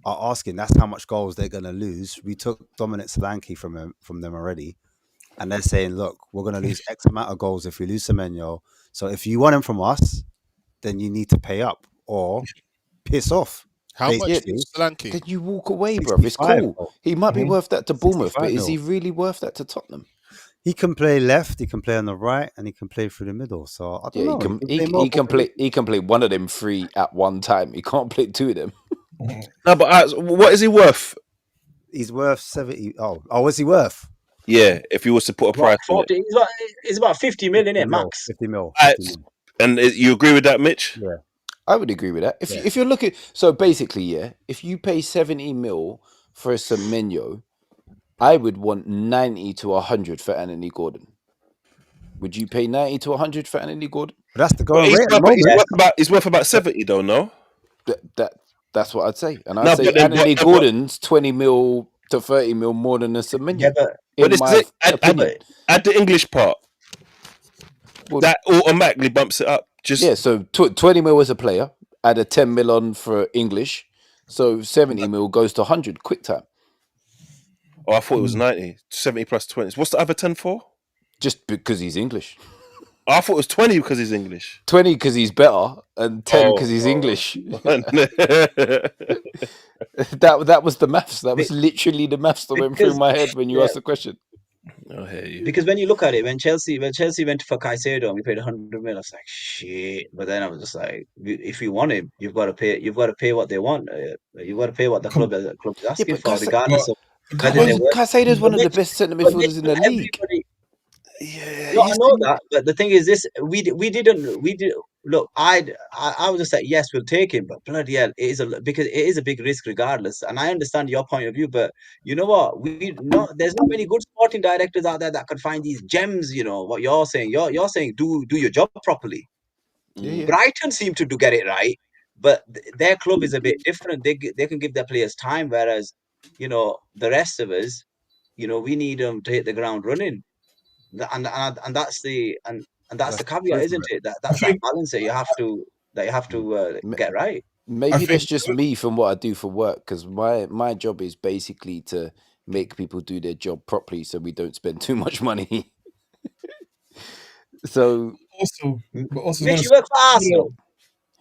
are asking. That's how much goals they're going to lose. We took Dominic Solanke from them already. And they're saying, look, we're going to lose X amount of goals if we lose Semenyo. So if you want him from us, then you need to pay up or piss off. How much is Solanke? Then you walk away, bro. It's cool. He might be worth that to Bournemouth, but is he really worth that to Tottenham? He can play left, he can play on the right, and he can play through the middle. So I don't know. He can play one of them three at one time. He can't play two of them. No, but what is he worth? He's worth 70. Oh, what's he worth? Yeah, if you was to put a price on it. It's about 50 million, isn't it, max? 50 mil. And you agree with that, Mitch? Yeah. I would agree with that. If you're looking, so basically, yeah, if you pay 70 mil for a Semenyo, I would want 90 to 100 for Anthony Gordon. Would you pay 90 to 100 for Anthony Gordon? But that's the going rate at the moment. He's worth about 70 though, no? That's what I'd say. And I'd say Anthony Gordon's 20 mil to 30 mil more than a Semenyo. Add the English part. Well, that automatically bumps it up. So 20 mil as a player, add a 10 mil on for English, so 70 mil goes to 100 quick time. Oh, I thought it was 90. 70 plus 20. What's the other 10 for? Just because he's English. I thought it was 20 because he's English. 20 because he's better, and 10 because he's English. That was the maths. That was literally the maths that went through my head when you asked the question. I hear you. Because when you look at it, when Chelsea went for Caicedo and we paid 100 mil, I was like, shit. But then I was just like, if you want him, you've got to pay what they want. You've got to pay what the club is Yeah, asking but for, regardless But of but whether they this, work. Caicedo's one But of the Mitch, best centre but Mitch, midfielders in not the league. everybody. Yeah, No, I you know see. that, but the thing is, this we didn't we did look. I was just like, yes, we'll take him, but bloody hell, because it is a big risk regardless. And I understand your point of view, but you know what? There's not many good sporting directors out there that could find these gems. You know what you're saying? You're saying do your job properly. Yeah, yeah. Brighton seem to do get it right, but their club is a bit different. They can give their players time, whereas the rest of us, we need them to hit the ground running. And that's the that's the caveat, truth of isn't it. it? I That's that think balance that you have to Ma- get right. I Maybe that's think just me from what I do for work, because my job is basically to make people do their job properly, so we don't spend too much money. So also, M- but also Mitch, you work for you Arsenal.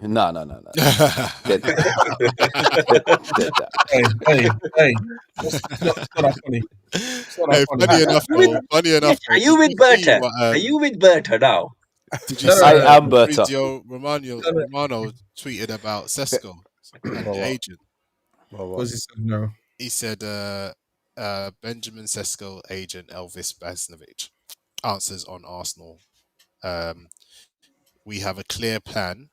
no, dead that, dead that. it's not that funny. It's not that Hey, funny. funny enough You with, though. Funny enough Mitch, though. are you Did with you see Berta? what? Are you with Berta now? Did you No, no, see no, I no, what am Berta. Fabrizio no, no. Romano tweeted about Sesko and the Well, what? agent? Well, what? Was he said no? He said, Benjamin Sesko agent Elvis Basnovich answers on Arsenal. We have a clear plan.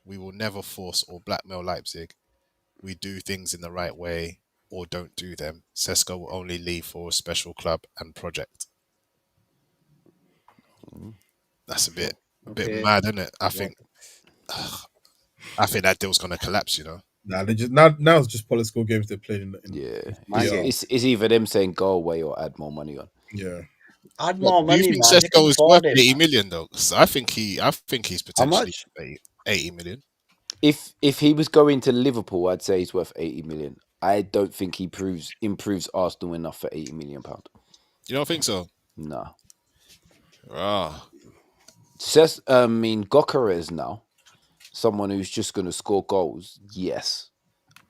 We will never force or blackmail Leipzig. We do things in the right way or don't do them. Sesko will only leave for a special club and project. That's a bit Okay. mad, isn't it? I What? think that deal's gonna collapse. Nah, they just now it's just political games they're playing in Yeah, Mind PR. games. it's either them saying go away or add more money on. Yeah. Add But more do you money, think man. They can Sesko is worth afford it, 80 man. million though? 'Cause I think he's How potentially much? 80 million. If he was going to Liverpool, I'd say he's worth 80 million. I don't think he improves Arsenal enough for 80 million pound. You don't think so? No. Ah, Gyökeres now, someone who's just going to score goals. Yes.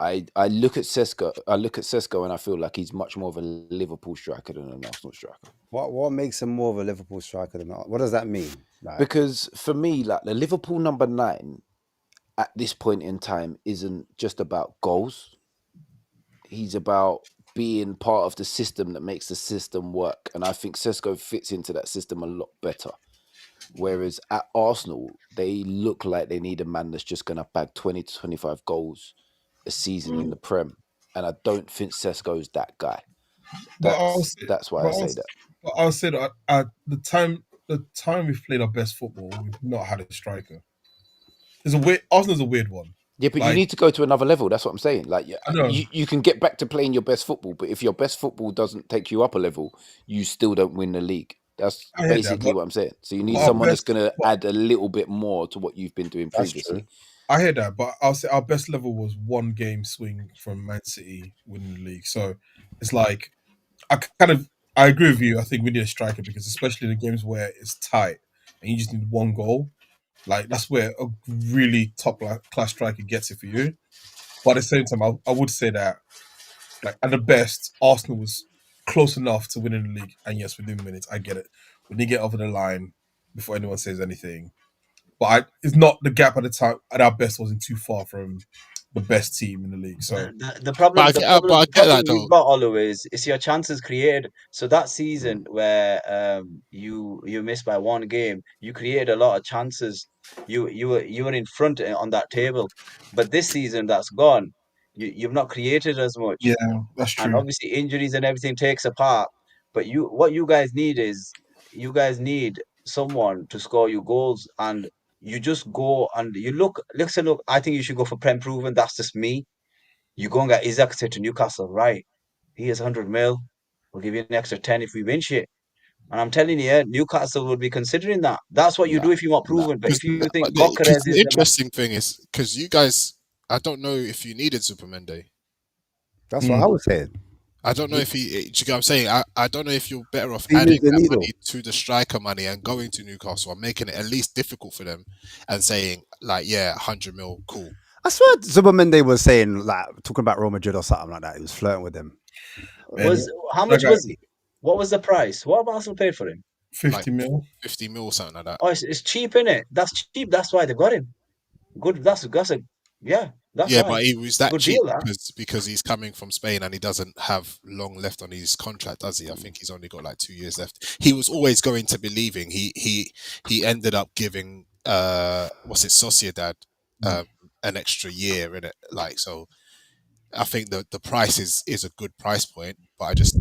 I look at Sesko and I feel like he's much more of a Liverpool striker than an Arsenal striker. What makes him more of a Liverpool striker than that? What does that mean? Like, Because for me, like the Liverpool number 9 at this point in time isn't just about goals. He's about being part of the system that makes the system work. And I think Sesko fits into that system a lot better. Whereas at Arsenal, they look like they need a man that's just going to bag 20 to 25 goals a season in the Prem. And I don't think Sesko's that guy. But I'll say, That's why but I say that. I'll say that at the time we've played our best football, we've not had a striker. Arsenal's a weird one. Yeah, but you Like, need to go to another level. That's what I'm saying. Like, I know. you can get back to playing your best football, but if your best football doesn't take you up a level, you still don't win the league. That's I hear that, basically but- what I'm saying. So you need but our someone that's best- going to but- add a little bit more to what you've been doing That's previously. true. I hear that, but I'll say our best level was one game swing from Man City winning the league. So it's like I agree with you. I think we need a striker because especially in the games where it's tight and you just need one goal, like that's where a really top class striker gets it for you. But at the same time, I would say that like at the best, Arsenal was close enough to winning the league. And yes, within minutes, I get it. We need to get over the line before anyone says anything. But it's not the gap at the time. At our best, wasn't too far from the best team in the league. So The problem, but I get that though. you've got, Olu, is your chances created. So that season where you missed by one game, you created a lot of chances. You were in front on that table, but this season that's gone. You've not created as much, yeah, that's and true. obviously injuries and everything takes a part. But what you guys need is someone to score you goals, and you just go and you look. Look. I think you should go for Prem proven. That's just me. You go and get Isaac said to Newcastle, right? He is 100 mil. We'll give you an extra 10 if we win shit. And I'm telling you, Newcastle would be considering that. That's what you do Nah, if you want nah. proven. But if you think But the Gokeres is the man, interesting thing is because you guys, I don't know if you needed Supermende. That's what I was saying. I don't know if he. Do you get what I'm saying? I don't know if you're better off He adding moved the that needle. money to the striker money and going to Newcastle and making it at least difficult for them and saying like, yeah, 100 mil, cool. I swear Zubamende was saying, like, talking about Real Madrid or something like that. He was flirting with them. Man, how much like was he? What was the price? What have Arsenal paid for him? 50 mil. 50 mil, something like that. Oh, it's cheap, innit? That's cheap. That's why they got him. Good. That's a yeah. That's Yeah, why. but he was that Good cheap deal, that. because he's coming from Spain and he doesn't have long left on his contract, does he? I think he's only got like 2 years left. He was always going to be leaving. He ended up giving what's it, Sociedad an extra year in it. Like, so I think the price is a good price point, but I just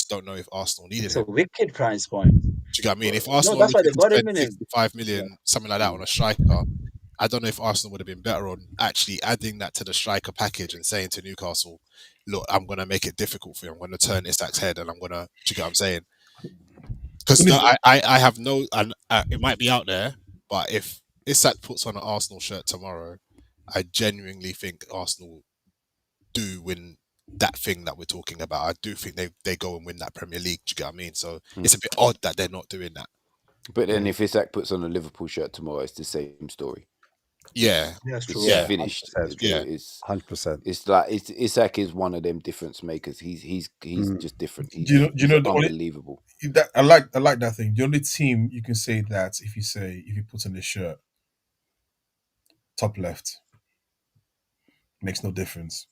don't know if Arsenal needed It's him. a wicked price point. Do you get what I mean? If No, Arsenal that's why needed they to got him spend in it. 55 million, something like that, on a striker, I don't know if Arsenal would have been better on actually adding that to the striker package and saying to Newcastle, look, I'm going to make it difficult for you. I'm going to turn Isak's head and I'm going to, do you get what I'm saying? Because I have no, and it might be out there, but if Isak puts on an Arsenal shirt tomorrow, I genuinely think Arsenal do win that thing that we're talking about. I do think they go and win that Premier League. Do you get what I mean? So it's a bit odd that they're not doing that. But then if Isak puts on a Liverpool shirt tomorrow, it's the same story. Yeah, That's true. It's finished. 100%. Yeah. It's 100%. it's like Isak is one of them difference makers. He's just different. He's, Do you know the only- unbelievable. I like that thing. The only team you can say that if you put on this shirt, top left, makes no difference.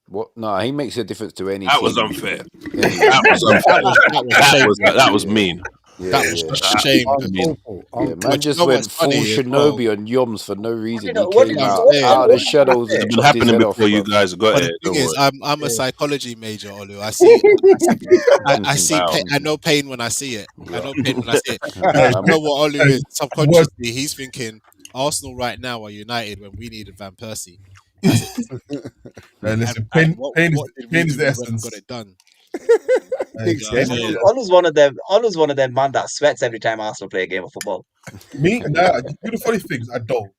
What? No, he makes a difference to any That team. was unfair. Anyway. That was unfair. That was mean. Yeah, That was yeah. just shame. Awful. Yeah, man But just you know went what's full funny as Shinobi well? on Yoms for no reason. What He did came you out say? of the What shadows did and you It's been chopped his happening head off. before you bro. guys got But it. the Don't thing is, worry. I'm a psychology major, Olu. I see, I see, Wow. I know pain when I see it. I know pain when I see it. Man, You know what Olu is? Subconsciously, he's thinking Arsenal right now are United when we needed Van Persie. That's it. Listen, And what did we pain do? is the essence. Got it done. Exactly. Olu's one of them man that sweats every time Arsenal play a game of football. Me? Nah, you the funny things, I don't.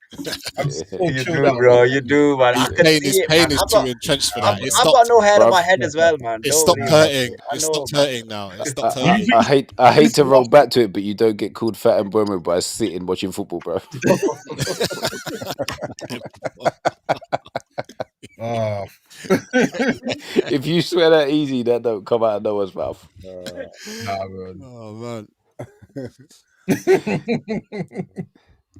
I'm so You chilled do, out. bro. You do, man. I can Pain see is it, pain man. is too entrenched for that. It I've stopped. got no hair on my Bruv. head as well, man. It Don't stopped worry about hurting. it. I It know, stopped man. hurting now. It stopped hurting. I hate to roll back to it, but you don't get called fat and Burma by sitting watching football, bro. Ah, If you swear that easy, that don't come out of no one's mouth. nah, man. Oh man.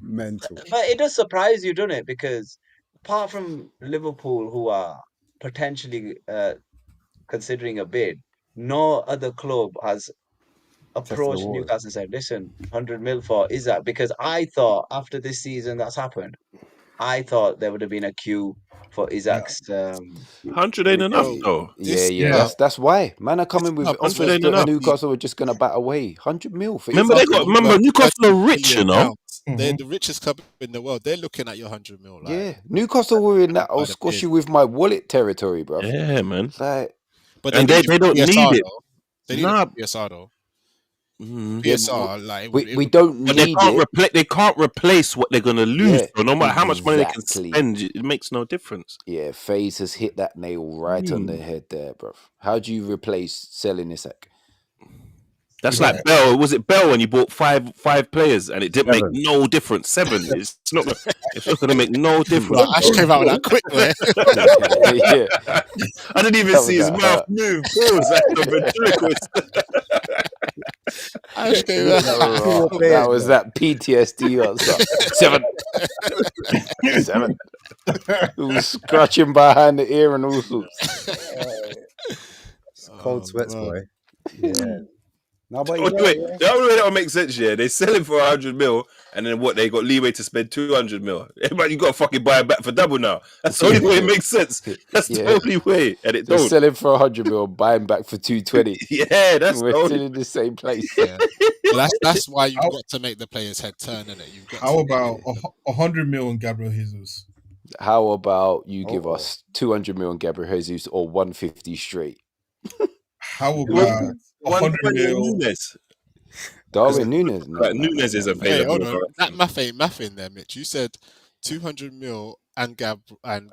Mental. But it does surprise you, doesn't it? Because apart from Liverpool, who are potentially considering a bid, no other club has approached waters. Newcastle and said, listen, 100 mil for Isak. Because I thought after this season that's happened, I thought there would have been a queue for Isak's 100 ain't enough, though. Yeah, that's why. Man are coming with offers 100 ain't that enough. Newcastle are just gonna bat away. 100 mil for Remember, Isak. remember Newcastle are rich, you know. They're the richest club in the world. They're looking at your 100 mil. Like, Yeah, Newcastle were in that I'll By the squash bid. you with my wallet territory, bro. Yeah, man. Like, but And they don't need it. They need Nah. it for PSR though. Mhm. PSR, like we don't But they need can't it. they can't replace what they're gonna lose. Yeah, so no matter how much money they can exactly. spend, it makes no difference. Yeah, FaZe has hit that nail right on the head there, bro. How do you replace selling Isak? That's like Bell. Was it Bell when you bought five players and it didn't make 7. no difference? 7. It's not gonna make no difference. Bro, Ash came out with that quick way. Yeah, I didn't even That see was his that mouth hurt. move. Pause. That's a ventriloquist. Ash came out. That was that PTSD answer. 7. 7. It was scratching behind the ear and all sorts. Cold sweats, man. boy. Yeah. No, but Wait, the only way that would make sense, yeah, they sell him for 100 mil, and then what? They got leeway to spend 200 mil. Everybody, you got to fucking buy it back for double now. That's the only way it makes sense. That's the only way, and it They're don't. selling for 100 mil, buying back for 220. Yeah, that's We're the still only. in the same place. Yeah. But that's why you've got to make the players' head turn, innit? You've got How to about 100 mil on Gabriel Jesus? How about you give us 200 mil on Gabriel Jesus or 150 straight? How about 100 mil? Nunes. Darwin Nunes. Like, Nunes is Hey, available. hold on. That math ain't math in there, Mitch. You said 200 mil and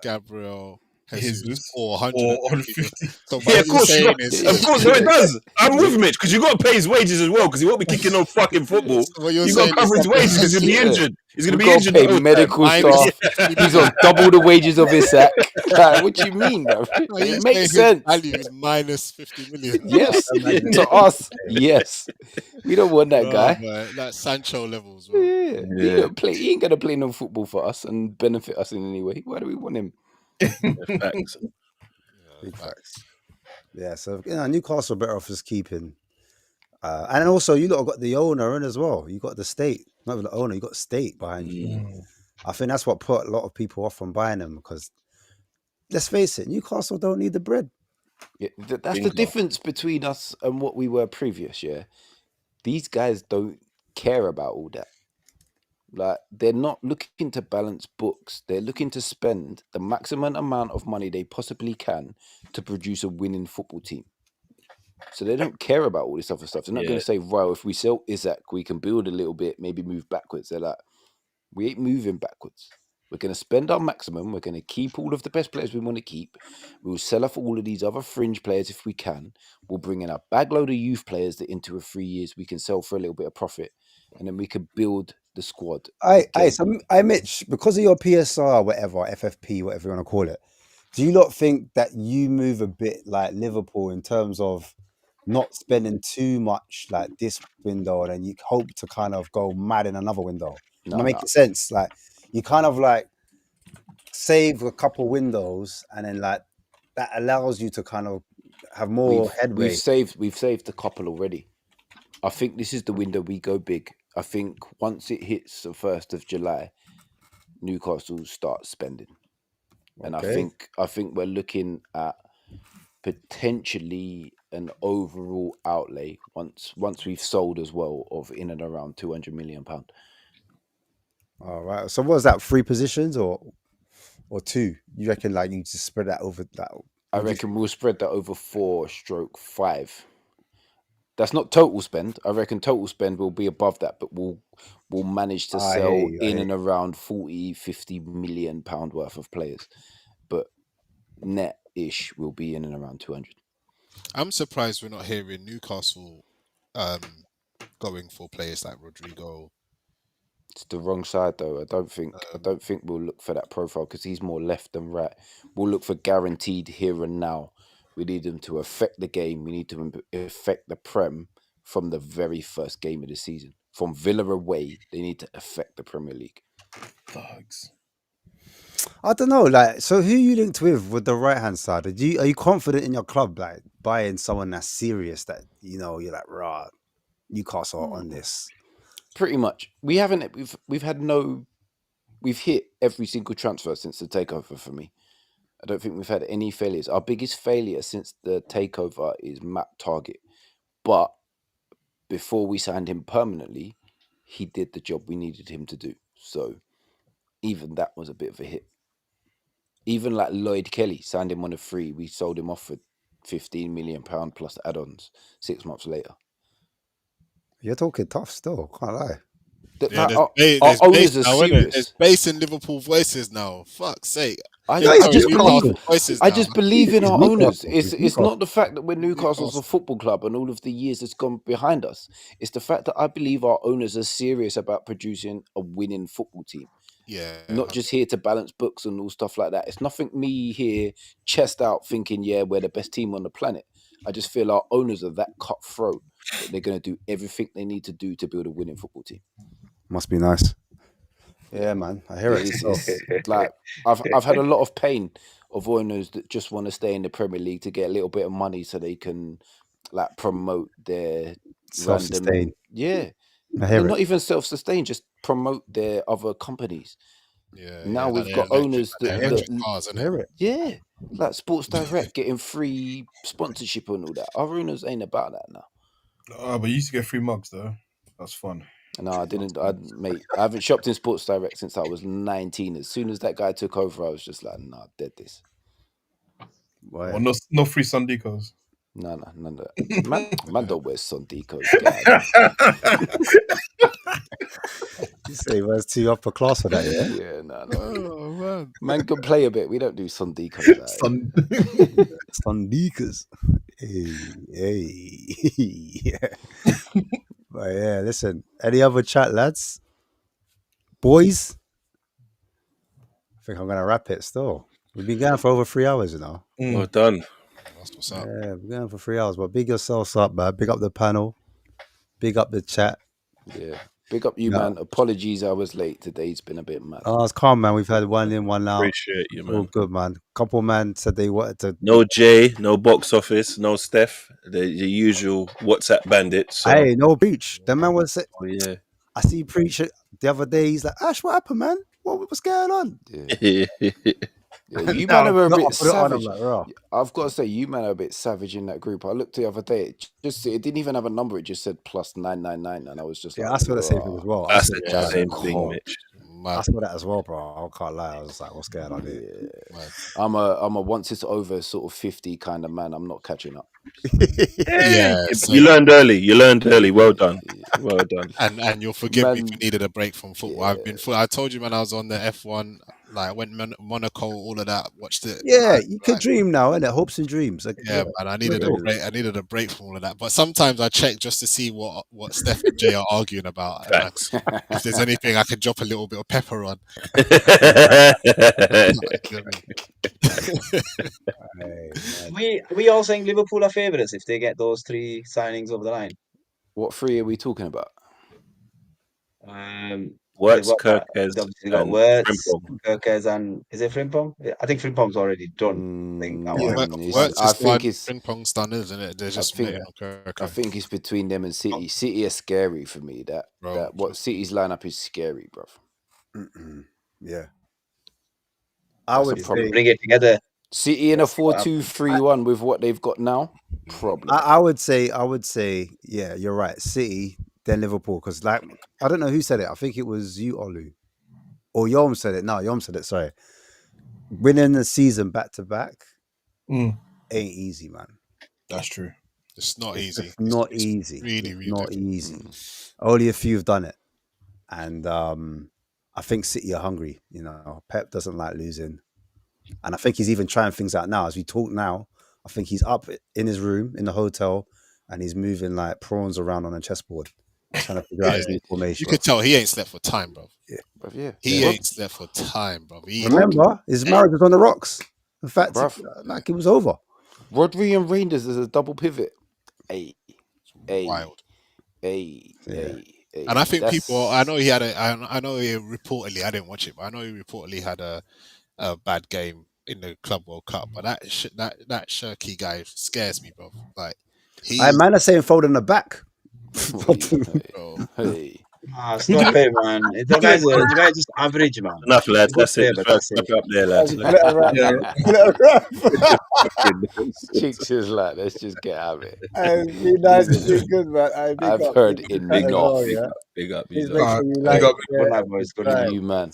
Gabriel Jesus or 150. So Yeah, what of you're course, saying is, of course, no, it does. I'm with Mitch because you got to pay his wages as well because he won't be kicking on fucking football. so what you're You got to saying cover is his wages because he'll be Yeah. injured. He's going to We be got to injured pay the whole time. medical minus staff. 50 He's million. on double the wages of Isaac. Like, what do you mean, bro? No, It you're saying makes his sense. value is minus 50 million. Yes, Imagine to it. us, yes. We don't want that Oh, guy. man, like Sancho levels, bro. Yeah. He, Yeah, don't play, he ain't gonna play no football for us and benefit us in any way. Why do we want him? facts. Big facts. Yeah, so Newcastle better off just keeping. And also, you lot have got the owner in as well. You got the state, not even the owner. You got state behind you. I think that's what put a lot of people off from buying them because, let's face it, Newcastle don't need the bread. Yeah, that's the Bingo. difference between us and what we were previous. Yeah, these guys don't care about all that. Like, they're not looking to balance books. They're looking to spend the maximum amount of money they possibly can to produce a winning football team. So they don't care about all this other stuff. They're not going Yeah. to say, well, if we sell Isaac, we can build a little bit, maybe move backwards. They're like, we ain't moving backwards. We're going to spend our maximum. We're going to keep all of the best players we want to keep. We'll sell off all of these other fringe players if we can. We'll bring in a bag load of youth players that into 3 years we can sell for a little bit of profit. And then we could build the squad. Mitch, because of your PSR, whatever, FFP, whatever you want to call it, do you not think that you move a bit like Liverpool in terms of not spending too much like this window and then you hope to kind of go mad in another window? Am I making sense? Like, you kind of like save a couple windows and then like that allows you to kind of have more headway. We've saved a couple already. I think this is the window we go big. I think once it hits the 1st of July, Newcastle start spending. And Okay. I think we're looking at potentially an overall outlay once we've sold as well of in and around £200 million. All right. So what was that? 3 positions or 2? You reckon like you just spread that over that? I reckon we'll spread that over 4/5. That's not total spend. I reckon total spend will be above that, but we'll manage to sell in and around 40-50 million pound worth of players. But net-ish will be in and around 200. I'm surprised we're not hearing Newcastle going for players like Rodrigo. It's the wrong side though. I don't think we'll look for that profile because he's more left than right. We'll look for guaranteed here and now. We need them to affect the game. We need to affect the Prem from the very first game of the season. From Villa away, they need to affect the Premier League. Thugs. I don't know. Like, so who you linked with the right hand side? Are you confident in your club, like buying someone that's serious? That you're like, rah, Newcastle are on this. Pretty much. We haven't. We've hit every single transfer since the takeover for me. I don't think we've had any failures. Our biggest failure since the takeover is Matt Target. But before we signed him permanently, he did the job we needed him to do. So even that was a bit of a hit. Even like Lloyd Kelly, signed him on a free. We sold him off for £15 million plus add-ons 6 months later. You're talking tough still. Can't lie. Our owners are serious. There's bass in Liverpool voices now. Fuck's sake. I just believe in our owners. It's not the fact that we're Newcastle's a football club and all of the years that's gone behind us. It's the fact that I believe our owners are serious about producing a winning football team. Yeah. Not just here to balance books and all stuff like that. It's nothing me here chest out thinking, yeah, we're the best team on the planet. I just feel our owners are that cutthroat that they're going to do everything they need to do to build a winning football team. Must be nice. Yeah, man. I hear it. It's like I've had a lot of pain of owners that just want to stay in the Premier League to get a little bit of money so they can like promote their self-sustain. Yeah. I hear it. Not even self-sustain, just promote their other companies. Yeah. Now we've got owners that cars, I hear it. Yeah. Like Sports Direct getting free sponsorship and all that. Our owners ain't about that now. But you used to get free mugs though. That's fun. No, I didn't. I haven't shopped in Sports Direct since I was 19. As soon as that guy took over, I was just like, nah, dead this. Well, no free Sundicos. No, none of that. Man don't wear Sondicos. Get out of You say man's too upper class for that, yeah? here. Yeah, no. Oh man. Man can play a bit. We don't do Sondicos. Like. Son- Sneakers. Hey. Yeah. But yeah, listen. Any other chat, lads? Boys? I think I'm gonna wrap it still. We've been going for over 3 hours, you know. Well done. That's what's up. Yeah, we're going for 3 hours. But big yourselves up, man. Big up the panel. Big up the chat. Yeah. Big up you, No. man. Apologies, I was late. Today's been a bit mad. Oh, it's calm, man. We've had one in, one out. Appreciate you, All man. good, man. Couple man said they wanted to. No Jay, no box office, no Steph, the usual WhatsApp bandits. So, Hey, no breach. The man was. oh, yeah. I see preacher the other day. He's like, Ash, what happened, man? What's going on? Yeah. Yeah, you No, man are a no, I bit put it on, I'm savage. like, "Raw." I've got to say, you man are a bit savage in that group. I looked the other day, it didn't even have a number. It just said +999, and I was just Yeah, like, I saw the same thing as well. I said Yeah, the same that's thing, cold. Mitch. I Mad. saw that as well, bro. I can't lie. I was like, what's going on here? Yeah. Mad. I'm a once it's over sort of 50 kind of man. I'm not catching up. Yeah. You same. learned early. Well done. Well done. And you'll forgive me if Man, you needed a break from football. I've been. I told you, man. I was on the F1. Like I went Monaco, all of that. Watched it. Yeah, live, you could like, dream now, innit? Hopes and dreams. Like, yeah, man. I needed a real. break. I needed a break from all of that. But sometimes I check just to see what Steph and Jay are arguing about. And Facts. if there's anything I could drop a little bit of pepper on. Hey, You know what I mean? Hey, We all saying Liverpool are favourites if they get those 3 signings over the line. what three are we talking about? Words, They've got, Kirkes, obviously got and Wirtz, Frimpong. Kirkes, and is it Frimpong? Yeah, I think Frimpong's already done. I think that Yeah. one. Works I is think done. it's Frimpong's done, isn't it? They're just think- waiting on Kirk. I think it's between them and City. City is scary for me. Bro, What City's lineup is scary, bro. yeah. I That's would a problem. say, Bring it together. City in a Let's see what 4-2-3-1 with what they've got now, problem. I would say, yeah, you're right. City, then Liverpool, because like I don't know who said it. I think it was you, Olu, or Yom said it. No, Yom said it. Sorry, winning the season back to back Mm, ain't easy, man. that's true. it's not easy. It's not It's easy. really, It's really not difficult. easy. Only a few have done it, and I think City are hungry. You know, Pep doesn't like losing, and I think he's even trying things out now. As we talk now, I think he's up in his room in the hotel, and he's moving like prawns around on a chessboard, trying to figure out his new You formation. could tell he ain't slept for time, bro. Bruv, yeah. He Bruv, ain't slept for time, bro. Remember, his marriage was on the rocks. In fact, Bruv. like it was over. Rodri and Reinders is a double pivot. Hey, Wild. hey. And I think That's- people. I know he had I know he reportedly. I didn't watch it, but I know he reportedly had a bad game in the Club World Cup. But that Shirky guy scares me, bro. Like he. I man are saying fold in the back. Bro, Hey. Stop it, man. The guy's just average, man. Enough, lads. Good That's it. player, but that's Wrap it. up there, lads. Chicks is like, let's just get out of it. Be nice to do good, man. I've heard enough. Big up. Please Big make up. sure you Big like up. it, Good night, boys. Good night. You man.